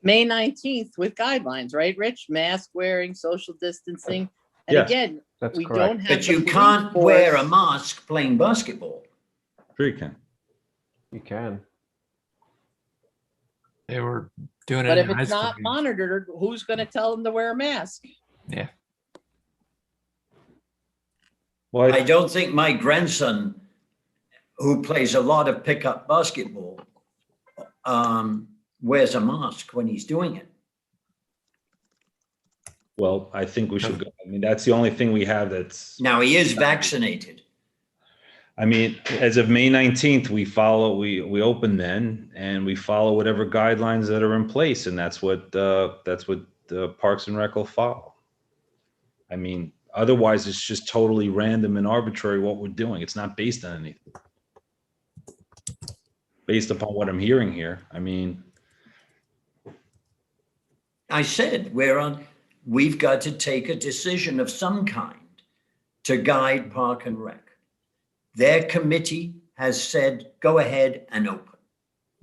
May 19th with guidelines, right, Rich? Mask wearing, social distancing. And Yes, again, that's we correct. don't have. But you can't wear a mask playing basketball. Sure you can. You can. They were doing it. But if in high it's not school. monitored, who's going to tell them to wear a mask? Yeah. Well, I don't think my grandson, who plays a lot of pickup basketball, wears a mask when he's doing it. Well, I think we should go. I mean, that's the only thing we have that's. Now, he is vaccinated. I mean, as of May 19th, we open then, and we follow whatever guidelines that are in place, and that's what Parks and Rec will follow. I mean, otherwise it's just totally random and arbitrary what we're doing. It's not based on anything. Based upon what I'm hearing here, I mean. I said, we've got to take a decision of some kind to guide Park and Rec. Their committee has said, go ahead and open.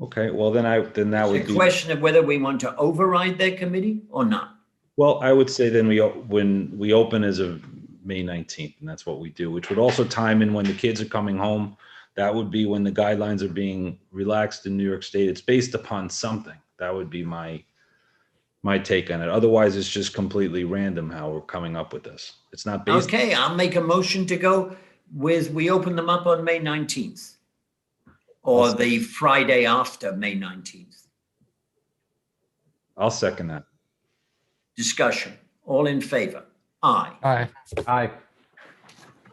Okay, well, then that would It's be. a question of whether we want to override their committee or not. Well, I would say then when we open as of May 19th, and that's what we do, which would also time in when the kids are coming home. That would be when the guidelines are being relaxed in New York State. It's based upon something. That would be my take on it. Otherwise, it's just completely random how we're coming up with this. It's not based. Okay, I'll make a motion to go with, we open them up on May 19th or the Friday after May 19th. I'll second that. Discussion, all in favor? Aye. Aye.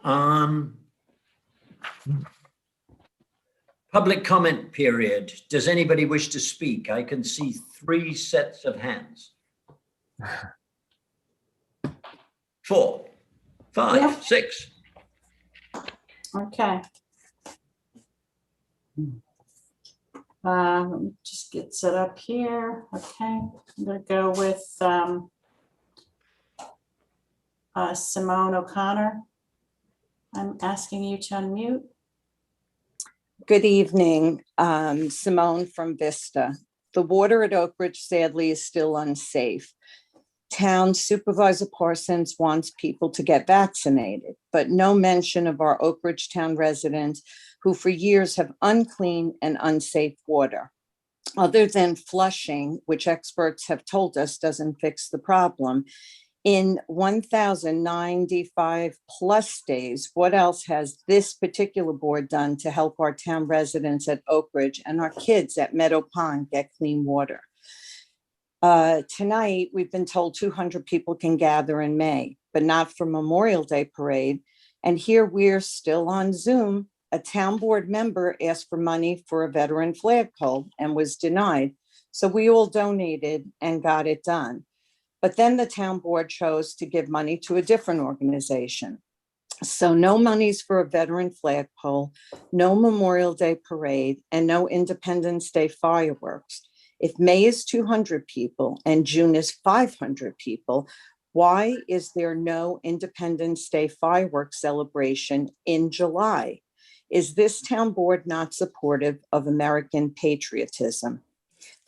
Aye. Public comment period. Does anybody wish to speak? I can see 3 sets of hands. 4, 5, Yeah. 6. Okay. Let me just get set up here. Okay, I'm gonna go with Simone O'Connor. I'm asking you to unmute. Good evening, Simone from Vista. The water at Oak Ridge sadly is still unsafe. Town Supervisor Parsons wants people to get vaccinated, but no mention of our Oak Ridge Town residents who for years have unclean and unsafe water. Other than flushing, which experts have told us doesn't fix the problem, In 1,095 plus days, what else has this particular board done to help our town residents at Oak Ridge and our kids at Meadow Pond get clean water? Tonight, we've been told 200 people can gather in May, but not for Memorial Day parade. And here we're still on Zoom. A town board member asked for money for a veteran flagpole and was denied. So we all donated and got it done. But then the town board chose to give money to a different organization. So no monies for a veteran flagpole, no Memorial Day parade, and no Independence Day fireworks. If May is 200 people and June is 500 people, why is there no Independence Day fireworks celebration in July? Is this town board not supportive of American patriotism?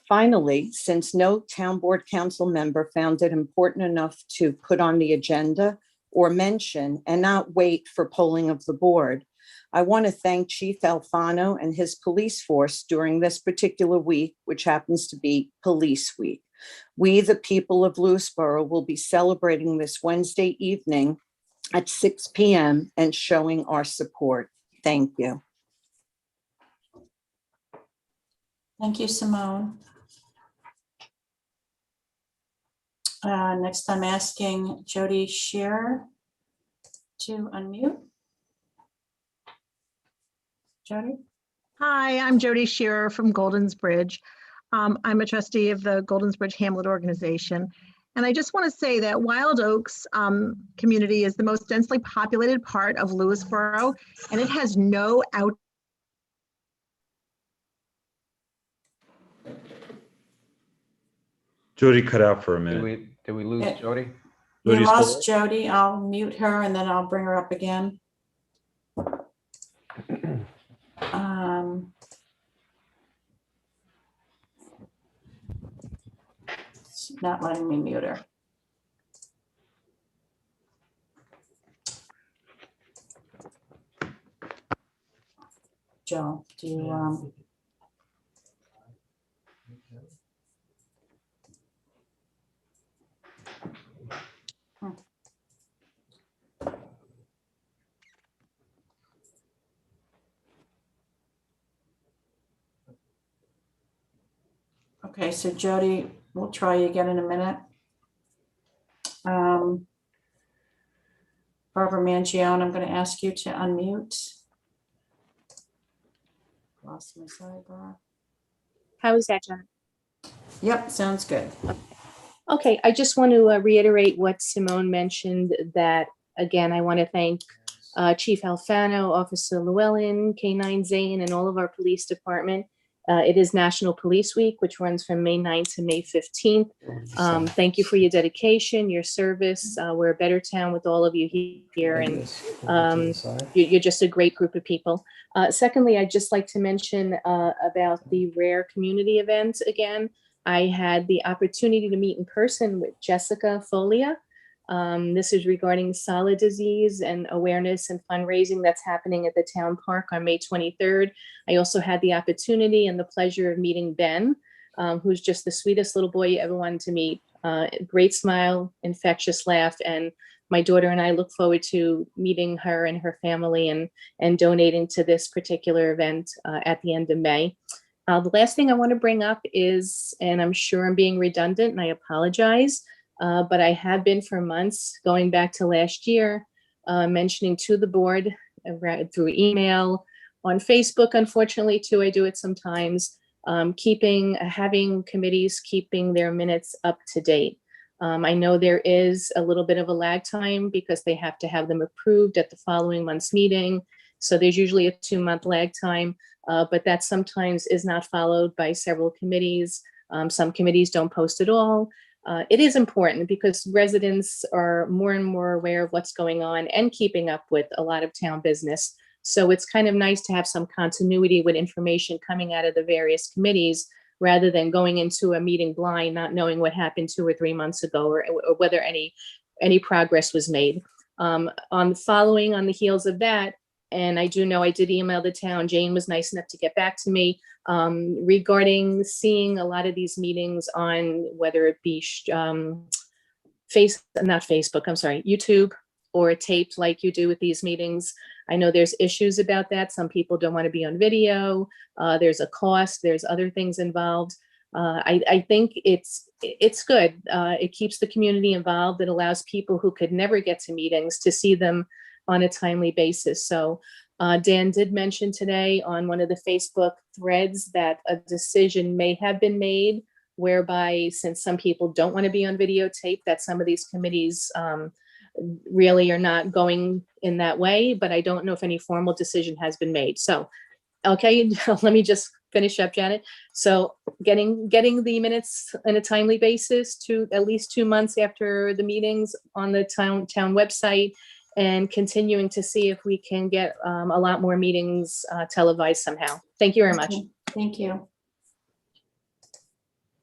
Finally, since no town board council member found it important enough to put on the agenda or mention and not wait for polling of the board, I want to thank Chief Alfano and his police force during this particular week, which happens to be Police Week. We, the people of Lewisboro, will be celebrating this Wednesday evening at 6 p.m. and showing our support. Thank you. Thank you, Simone. Next, I'm asking Jody Shearer to unmute. Jody? Hi, I'm Jody Shearer from Goldens Bridge. I'm a trustee of the Goldens Bridge Hamlet organization. And I just want to say that Wild Oaks community is the most densely populated part of Lewisboro, and it has no out. Jody cut out for a Did minute. we lose Yeah. Jody? We Jody's still lost Jody. I'll mute her and then I'll bring her up again. It's not letting me mute her. Joe, do you, okay, so Jody, we'll try you again in a minute. Barbara Mangione, I'm going to ask you to unmute. Lost my sidebar. How is that, John? Yep, sounds good. Okay, I just want to reiterate what Simone mentioned, that, again, I want to thank Chief Alfano, Officer Llewellyn, K9 Zane, and all of our police department. It is National Police Week, which runs from May 9th to May 15th. Thank you for your dedication, your service. We're a better town with all of you here, and you're just a great group of people. Secondly, I'd just like to mention about the Rare Community event again. I had the opportunity to meet in person with Jessica Folia. This is regarding solid disease and awareness and fundraising that's happening at the town park on May 23rd. I also had the opportunity and the pleasure of meeting Ben, who's just the sweetest little boy you ever wanted to meet. Great smile, infectious laugh, and my daughter and I look forward to meeting her and her family and donating to this particular event at the end of May. The last thing I want to bring up is, and I'm sure I'm being redundant and I apologize, but I have been for months, going back to last year, mentioning to the board through email, on Facebook, unfortunately, too, I do it sometimes, having committees keeping their minutes up to date. I know there is a little bit of a lag time because they have to have them approved at the following month's meeting. So there's usually a 2-month lag time, but that sometimes is not followed by several committees. Some committees don't post at all. It is important because residents are more and more aware of what's going on and keeping up with a lot of town business. So it's kind of nice to have some continuity with information coming out of the various committees rather than going into a meeting blind, not knowing what happened 2 or 3 months ago or whether any progress was made. Following on the heels of that, and I do know I did email the town, Jane was nice enough to get back to me regarding seeing a lot of these meetings on whether it be not Facebook, I'm sorry, YouTube or taped like you do with these meetings. I know there's issues about that. Some people don't want to be on video. There's a cost, there's other things involved. I think it's good. It keeps the community involved. It allows people who could never get to meetings to see them on a timely basis. So Dan did mention today on one of the Facebook threads that a decision may have been made whereby, since some people don't want to be on videotape, that some of these committees really are not going in that way, but I don't know if any formal decision has been made. So, okay, let me just finish up, Janet. So getting the minutes on a timely basis to at least 2 months after the meetings on the town website, and continuing to see if we can get a lot more meetings televised somehow. Thank you very much. Okay, thank you.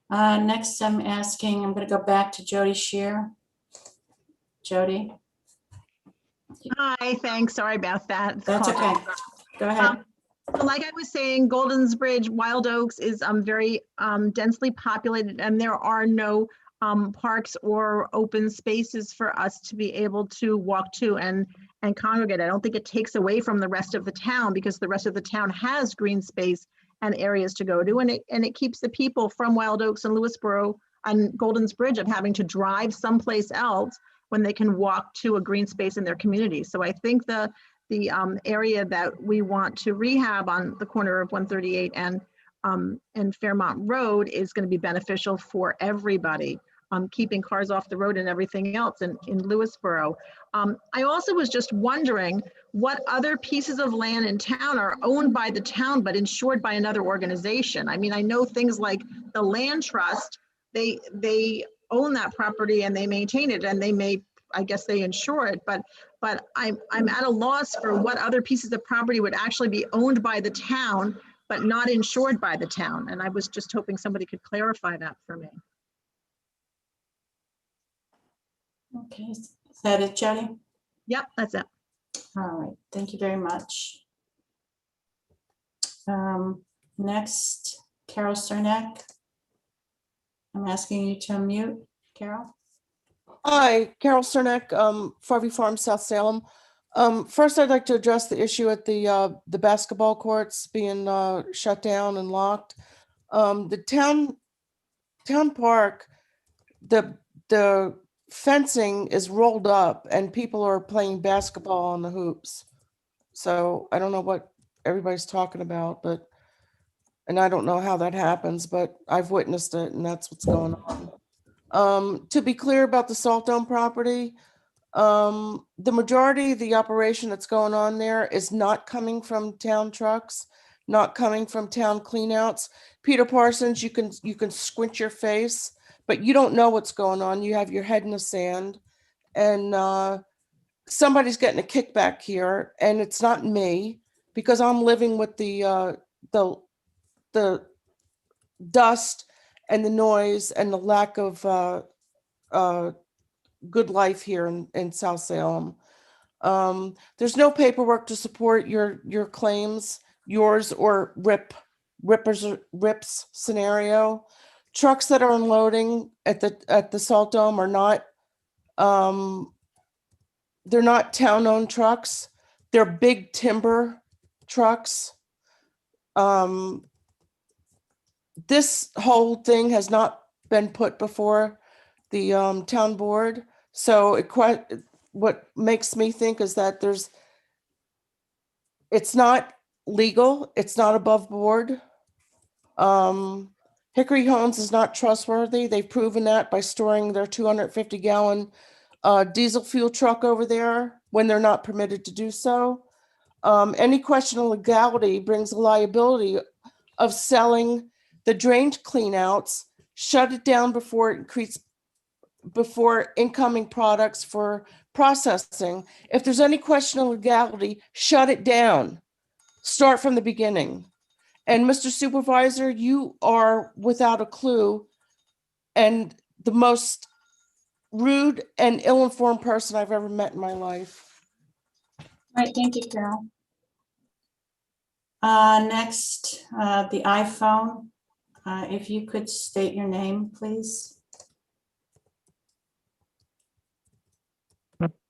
Next, I'm going to go back to Jody Shear. Jody. Hi, thanks. Sorry about that. That's okay. Go ahead. So like I was saying, Golden's Bridge, Wild Oaks is very densely populated, and there are no parks or open spaces for us to be able to walk to and congregate. I don't think it takes away from the rest of the town, because the rest of the town has green space and areas to go to, and it keeps the people from Wild Oaks and Lewisboro and Golden's Bridge of having to drive someplace else when they can walk to a green space in their community. So I think the area that we want to rehab on the corner of 138 and Fairmont Road is going to be beneficial for everybody, keeping cars off the road and everything else in Lewisboro. I also was just wondering what other pieces of land in town are owned by the town but insured by another organization. I mean, I know things like the Land Trust, they own that property and they maintain it, and I guess they insure it, but I'm at a loss for what other pieces of property would actually be owned by the town but not insured by the town. And I was just hoping somebody could clarify that for me. Okay, is that it, Jody? Yep, that's it. All right, thank you very much. Next, Carol Cernak. I'm asking you to unmute, Carol. Hi, Carol Cernak, Farvey Farm, South Salem. First, I'd like to address the issue at the basketball courts being shut down and locked. The town park, the fencing is rolled up and people are playing basketball on the hoops. So I don't know what everybody's talking about, and I don't know how that happens, but I've witnessed it and that's what's going on. To be clear about the Salt Dome property, the majority of the operation that's going on there is not coming from town trucks, not coming from town cleanouts. Peter Parsons, you can squint your face, but you don't know what's going on. You have your head in the sand, and somebody's getting a kickback here, and it's not me, because I'm living with the dust and the noise and the lack of good life here in South Salem. There's no paperwork to support your claims, yours or Rip's scenario. Trucks that are unloading at the Salt Dome are not they're not town-owned trucks. They're big timber trucks. This whole thing has not been put before the town board. So what makes me think is that it's not legal, it's not above board. Hickory Homes is not trustworthy. They've proven that by storing their 250-gallon diesel fuel truck over there when they're not permitted to do so. Any question of legality brings a liability of selling the drained cleanouts, shut it down before incoming products for processing. If there's any question of legality, shut it down. Start from the beginning. And Mr. Supervisor, you are without a clue and the most rude and ill-informed person I've ever met in my life. All right, thank you, Carol. Next, the iPhone. If you could state your name, please.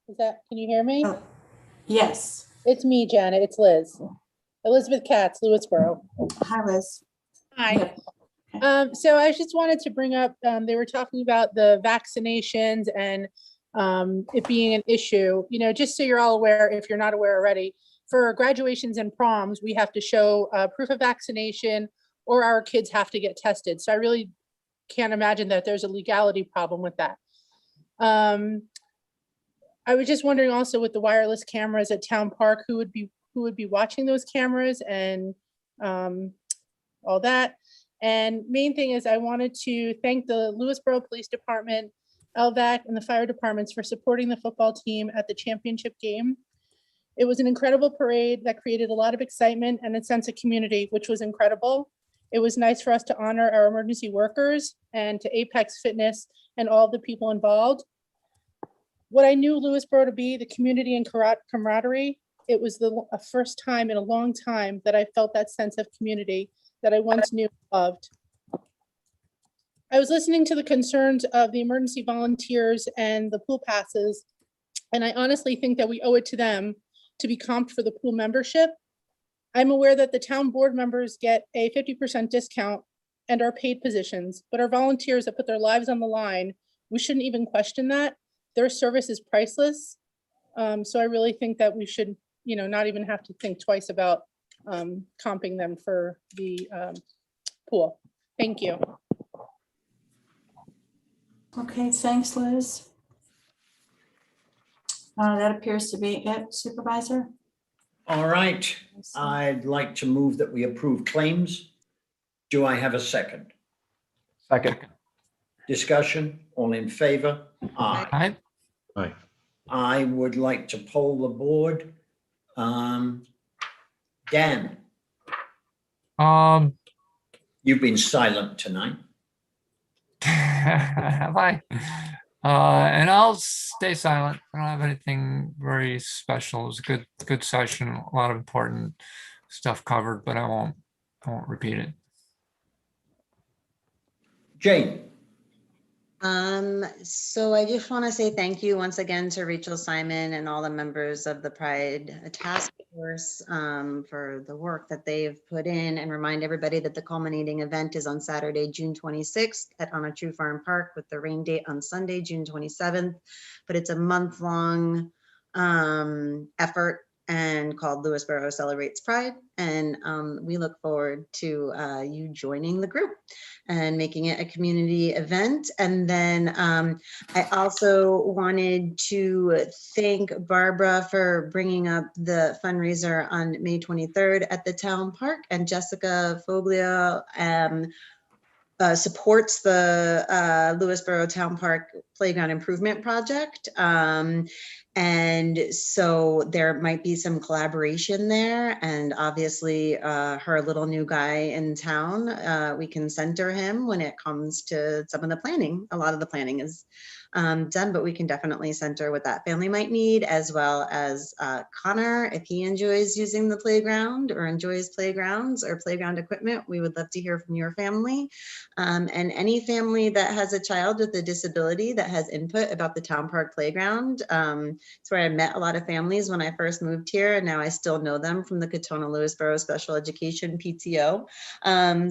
Can you hear me? Yes. It's me, Janet. It's Liz. Elizabeth Katz, Lewisboro. Hi, Liz. Hi. So I just wanted to bring up, they were talking about the vaccinations and it being an issue, just so you're all aware, if you're not aware already, for graduations and proms, we have to show proof of vaccination or our kids have to get tested. So I really can't imagine that there's a legality problem with that. I was just wondering also with the wireless cameras at Town Park, who would be watching those cameras and all that. And main thing is I wanted to thank the Lewisboro Police Department, LVAC, and the fire departments for supporting the football team at the championship game. It was an incredible parade that created a lot of excitement and a sense of community, which was incredible. It was nice for us to honor our emergency workers and to Apex Fitness and all the people involved. What I knew Lewisboro to be, the community and camaraderie, it was the first time in a long time that I felt that sense of community that I once knew and loved. I was listening to the concerns of the emergency volunteers and the pool passes, and I honestly think that we owe it to them to be comped for the pool membership. I'm aware that the town board members get a 50% discount and are paid positions, but our volunteers that put their lives on the line, we shouldn't even question that. Their service is priceless. So I really think that we should, not even have to think twice about comping them for the pool. Thank you. Okay, thanks, Liz. That appears to be it, Supervisor. All right, I'd like to move that we approve claims. Do I have a second? Second. Discussion, all in favor? Aye. Aye. I would like to poll the board. Dan, you've been silent tonight. Have I? And I'll stay silent. I don't have anything very special. It was a good session, a lot of important stuff covered, but I won't repeat it. Jane. So I just want to say thank you once again to Rachel Simon and all the members of the Pride Task Force for the work that they've put in, and remind everybody that the culminating event is on Saturday, June 26th at On a True Farm Park, with the rain date on Sunday, June 27th. But it's a month-long effort and called Lewisboro Celebrates Pride. And we look forward to you joining the group and making it a community event. And then I also wanted to thank Barbara for bringing up the fundraiser on May 23rd at the town park, and Jessica Foglia supports the Lewisboro Town Park Playground Improvement Project. And so there might be some collaboration there, and obviously her little new guy in town, we can center him when it comes to some of the planning. A lot of the planning is done, but we can definitely center what that family might need, as well as Connor, if he enjoys using the playground or enjoys playgrounds or playground equipment. We would love to hear from your family, and any family that has a child with a disability that has input about the town park playground. It's where I met a lot of families when I first moved here, and now I still know them from the Katona Lewisboro Special Education PTO.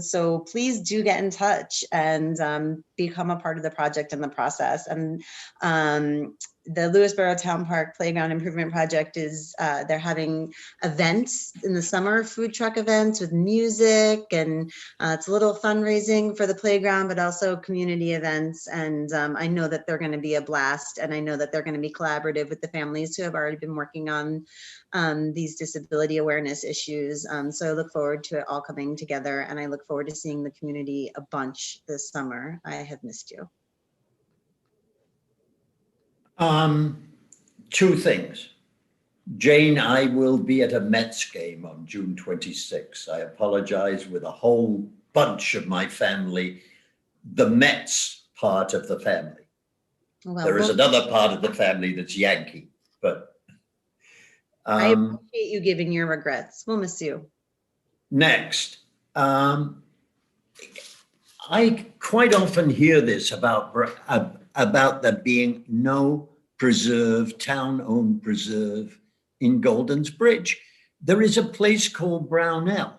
So please do get in touch and become a part of the project and the process. And the Lewisboro Town Park Playground Improvement Project is, they're having events in the summer, food truck events with music, and it's a little fundraising for the playground, but also community events. And I know that they're going to be a blast, and I know that they're going to be collaborative with the families who have already been working on these disability awareness issues. So I look forward to it all coming together, and I look forward to seeing the community a bunch this summer. I have missed you. Two things. Jane, I will be at a Mets game on June 26th. I apologize with a whole bunch of my family, the Mets part of the family. Well, There is another part of the family that's Yankee, but I appreciate you giving your regrets. We'll miss you. next, I quite often hear this about there being no preserve, town-owned preserve in Golden's Bridge. There is a place called Brownell.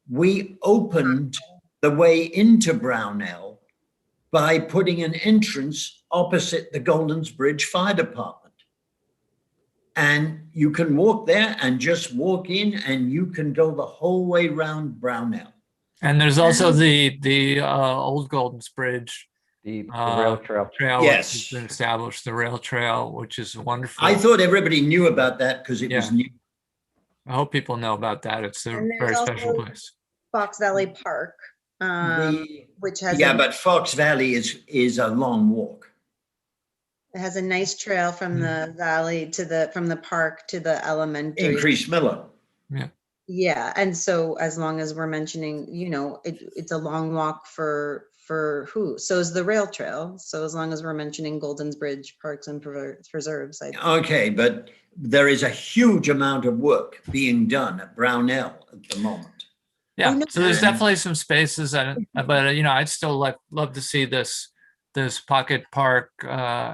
We opened the way into Brownell by putting an entrance opposite the Golden's Bridge Fire Department. And you can walk there and just walk in, and you can go the whole way around Brownell. And there's also the old Golden's Bridge. The rail trail. Which Yes. has been established, the rail trail, which is wonderful. I thought everybody knew about that because it was new. I hope people know about that. It's a And there's very also special place. Fox Valley Park, which has Yeah, but Fox Valley is a long walk. it has a nice trail from the valley to from the park to the elementary. Increase Miller. Yeah. Yeah, and so as long as we're mentioning, it's a long walk for who? So is the rail trail. So as long as we're mentioning Golden's Bridge Parks and Preserves. Okay, but there is a huge amount of work being done at Brownell at the moment. Yeah, so there's definitely some spaces, but I'd still love to see this pocket park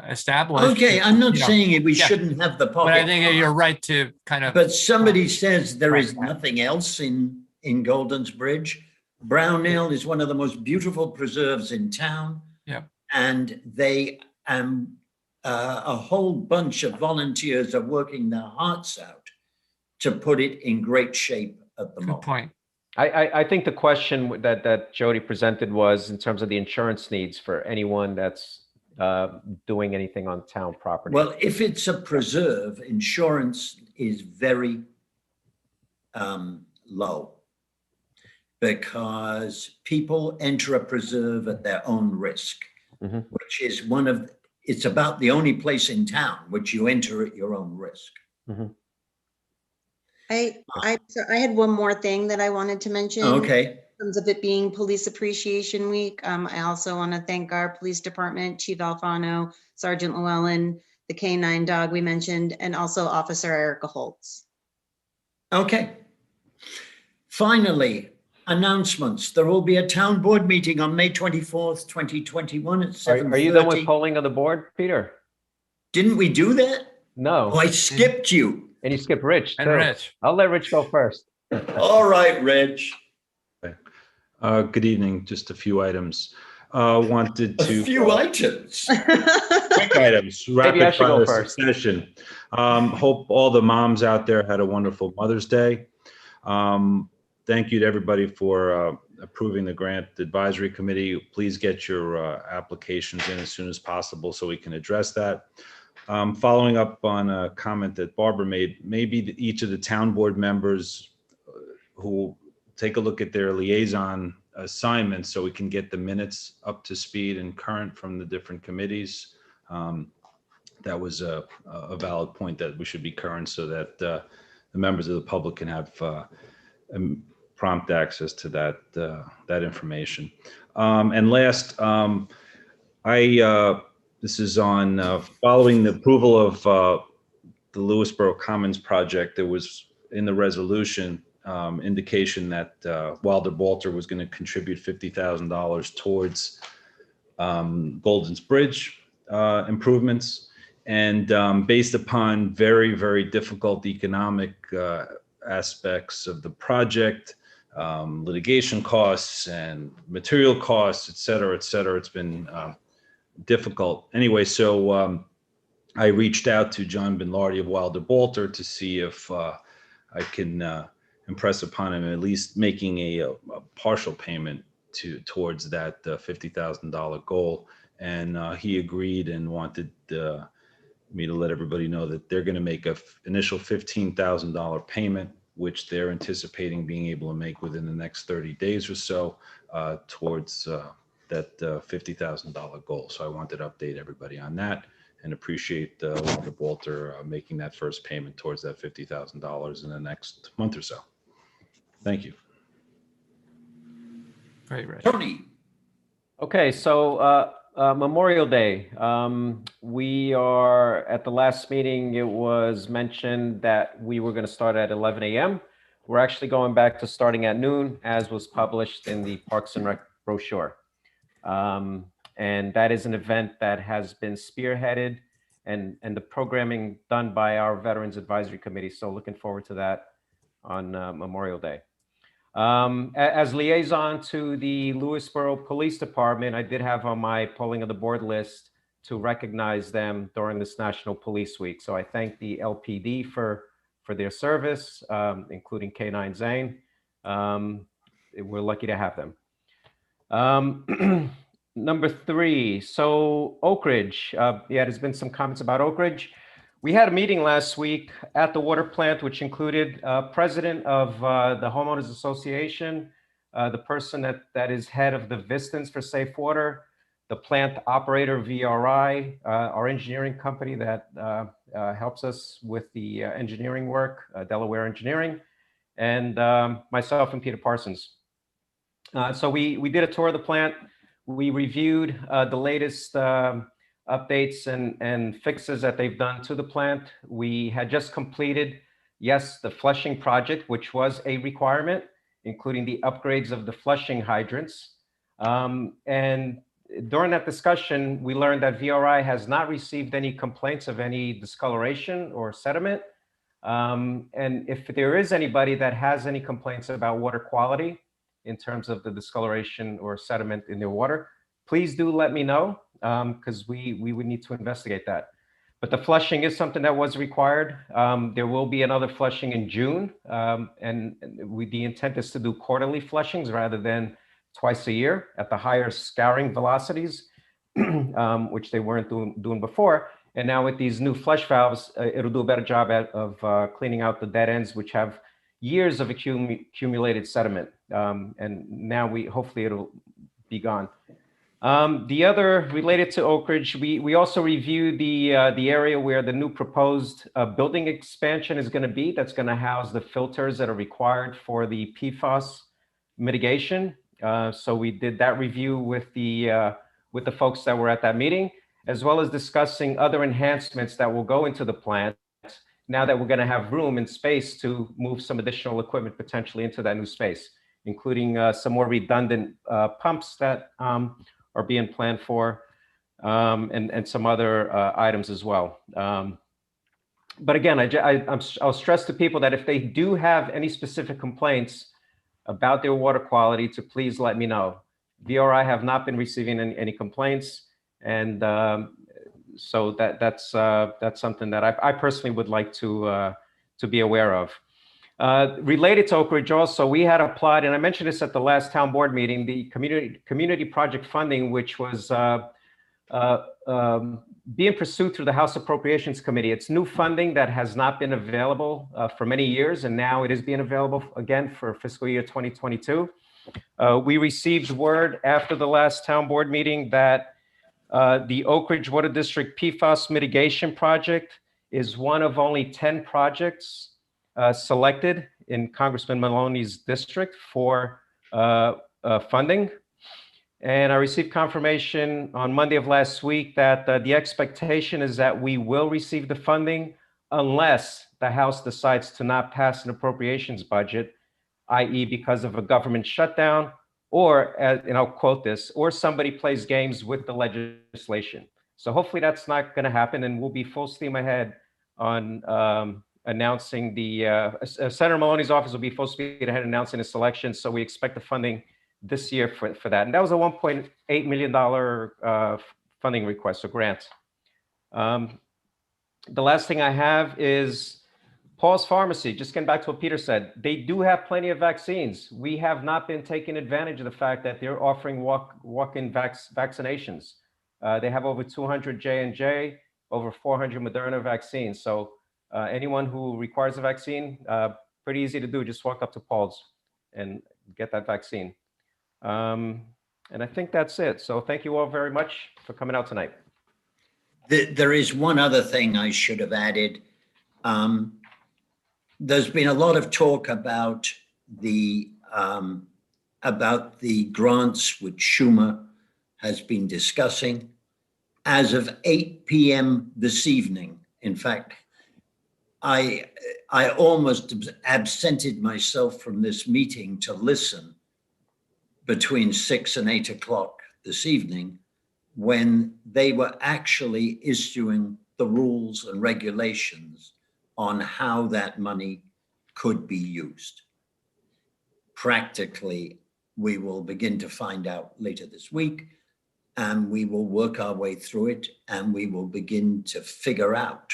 established. Okay, I'm not saying we shouldn't have the pocket. But I think you're right to kind of. But somebody says there is nothing else in Golden's Bridge. Brownell is one of the most beautiful preserves in town. Yeah. And they a whole bunch of volunteers are working their hearts out to put it in great shape at the moment. Good point. I think the question that Jody presented was in terms of the insurance needs for anyone that's doing anything on town property. Well, if it's a preserve, insurance is very low because people enter a preserve at their own risk, which is it's about the only place in town which you enter at your own risk. I had one more thing that I wanted to mention. Okay. In terms of it being Police Appreciation Week, I also want to thank our police department, Chief Alfano, Sergeant Llewellyn, the K-9 dog we mentioned, and also Officer Erica Holtz. Okay. Finally, announcements. There will be a town board meeting on May 24th, 2021 at 7:30. Are you done with polling of the board, Peter? Didn't we do that? No. Oh, I skipped you. And you skipped Rich, too. And Rich. I'll let Rich go first. All right, Rich. Good evening. Just a few items. Wanted to. A few items. Quick items. Maybe I should go Rapid fire first. succession. Hope all the moms out there had a wonderful Mother's Day. Thank you to everybody for approving the grant advisory committee. Please get your applications in as soon as possible so we can address that. Following up on a comment that Barbara made, maybe each of the town board members who take a look at their liaison assignments so we can get the minutes up to speed and current from the different committees. That was a valid point that we should be current so that the members of the public can have prompt access to that information. And last, this is on following the approval of the Lewisboro Commons project. There was in the resolution indication that Wilder Balter was going to contribute $50,000 towards Golden's Bridge improvements. And based upon very, very difficult economic aspects of the project, litigation costs and material costs, et cetera, it's been difficult. Anyway, so I reached out to John Binlardi of Wilder Balter to see if I can impress upon him at least making a partial payment towards that $50,000 goal. And he agreed and wanted me to let everybody know that they're going to make an initial $15,000 payment, which they're anticipating being able to make within the next 30 days or so towards that $50,000 goal. So I wanted to update everybody on that and appreciate Wilder Balter making that first payment towards that $50,000 in the next month or so. Thank you. Great, Rich. Tony. Okay, so Memorial Day. We are at the last meeting. It was mentioned that we were going to start at 11 a.m. We're actually going back to starting at noon, as was published in the Parks and Rec brochure. And that is an event that has been spearheaded and the programming done by our Veterans Advisory Committee. So looking forward to that on Memorial Day. As liaison to the Lewisboro Police Department, I did have on my polling of the board list to recognize them during this National Police Week. So I thank the LPD for their service, including K9 Zane. We're lucky to have them. Number 3, so Oak Ridge. Yeah, there's been some comments about Oak Ridge. We had a meeting last week at the water plant, which included president of the Homeowners Association, the person that is head of the Vistons for Safe Water, the plant operator VRI, our engineering company that helps us with the engineering work, Delaware Engineering, and myself and Peter Parsons. So we did a tour of the plant. We reviewed the latest updates and fixes that they've done to the plant. We had just completed, yes, the flushing project, which was a requirement, including the upgrades of the flushing hydrants. And during that discussion, we learned that VRI has not received any complaints of any discoloration or sediment. And if there is anybody that has any complaints about water quality in terms of the discoloration or sediment in their water, please do let me know, because we would need to investigate that. But the flushing is something that was required. There will be another flushing in June, and the intent is to do quarterly flushings rather than twice a year at the higher scouring velocities, which they weren't doing before. And now with these new flush valves, it'll do a better job of cleaning out the dead ends, which have years of accumulated sediment. And now hopefully it'll be gone. The other related to Oak Ridge, we also reviewed the area where the new proposed building expansion is going to be. That's going to house the filters that are required for the PFAS mitigation. So we did that review with the folks that were at that meeting, as well as discussing other enhancements that will go into the plant now that we're going to have room and space to move some additional equipment potentially into that new space, including some more redundant pumps that are being planned for, and some other items as well. But again, I'll stress to people that if they do have any specific complaints about their water quality, to please let me know. VRI have not been receiving any complaints, and so that's something that I personally would like to be aware of. Related to Oak Ridge also, we had applied, and I mentioned this at the last town board meeting, the community project funding, which was being pursued through the House Appropriations Committee. It's new funding that has not been available for many years, and now it is being available again for fiscal year 2022. We received word after the last town board meeting that the Oak Ridge Water District PFAS mitigation project is one of only 10 projects selected in Congressman Maloney's district for funding. And I received confirmation on Monday of last week that the expectation is that we will receive the funding unless the House decides to not pass an appropriations budget, i.e. because of a government shutdown, or, and I'll quote this, or somebody plays games with the legislation. So hopefully that's not going to happen, and we'll be full steam ahead on announcing the, Senator Maloney's office will be full speed ahead announcing the selection. So we expect the funding this year for that. And that was a $1.8 million funding request, or grant. The last thing I have is Paul's Pharmacy. Just getting back to what Peter said, they do have plenty of vaccines. We have not been taking advantage of the fact that they're offering walk-in vaccinations. They have over 200 J&J, over 400 Moderna vaccines. So anyone who requires a vaccine, pretty easy to do. Just walk up to Paul's and get that vaccine. And I think that's it. So thank you all very much for coming out tonight. There is one other thing I should have added. There's been a lot of talk about the grants which Schumer has been discussing. As of 8 p.m. this evening, in fact, I almost absented myself from this meeting to listen between 6 and 8 o'clock this evening, when they were actually issuing the rules and regulations on how that money could be used. Practically, we will begin to find out later this week, and we will work our way through it, and we will begin to figure out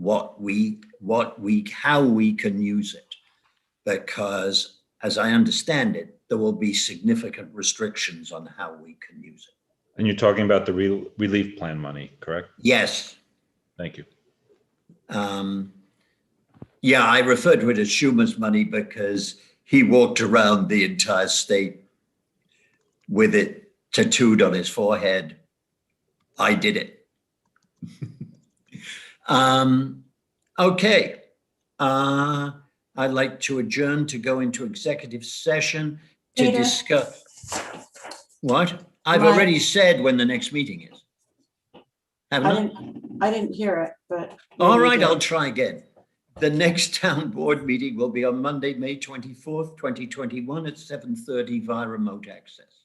how we can use it. Because as I understand it, there will be significant restrictions on how we can use it. And you're talking about the relief plan money, correct? Yes. Thank you. Yeah, I refer to it as Schumer's money because he walked around the entire state with it tattooed on his forehead. I did it. Okay. I'd like to adjourn to go into executive session to Peter? discuss. What? I've Right. already said when the next meeting is. Haven't I didn't hear it, but. All maybe right, you I'll did. try again. The next town board meeting will be on Monday, May 24th, 2021 at 7:30 via remote access.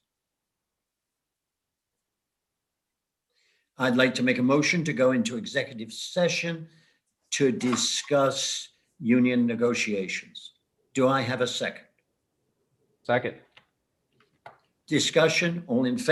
I'd like to make a motion to go into executive session to discuss union negotiations. Do I have a second? Second. Discussion, all in favor?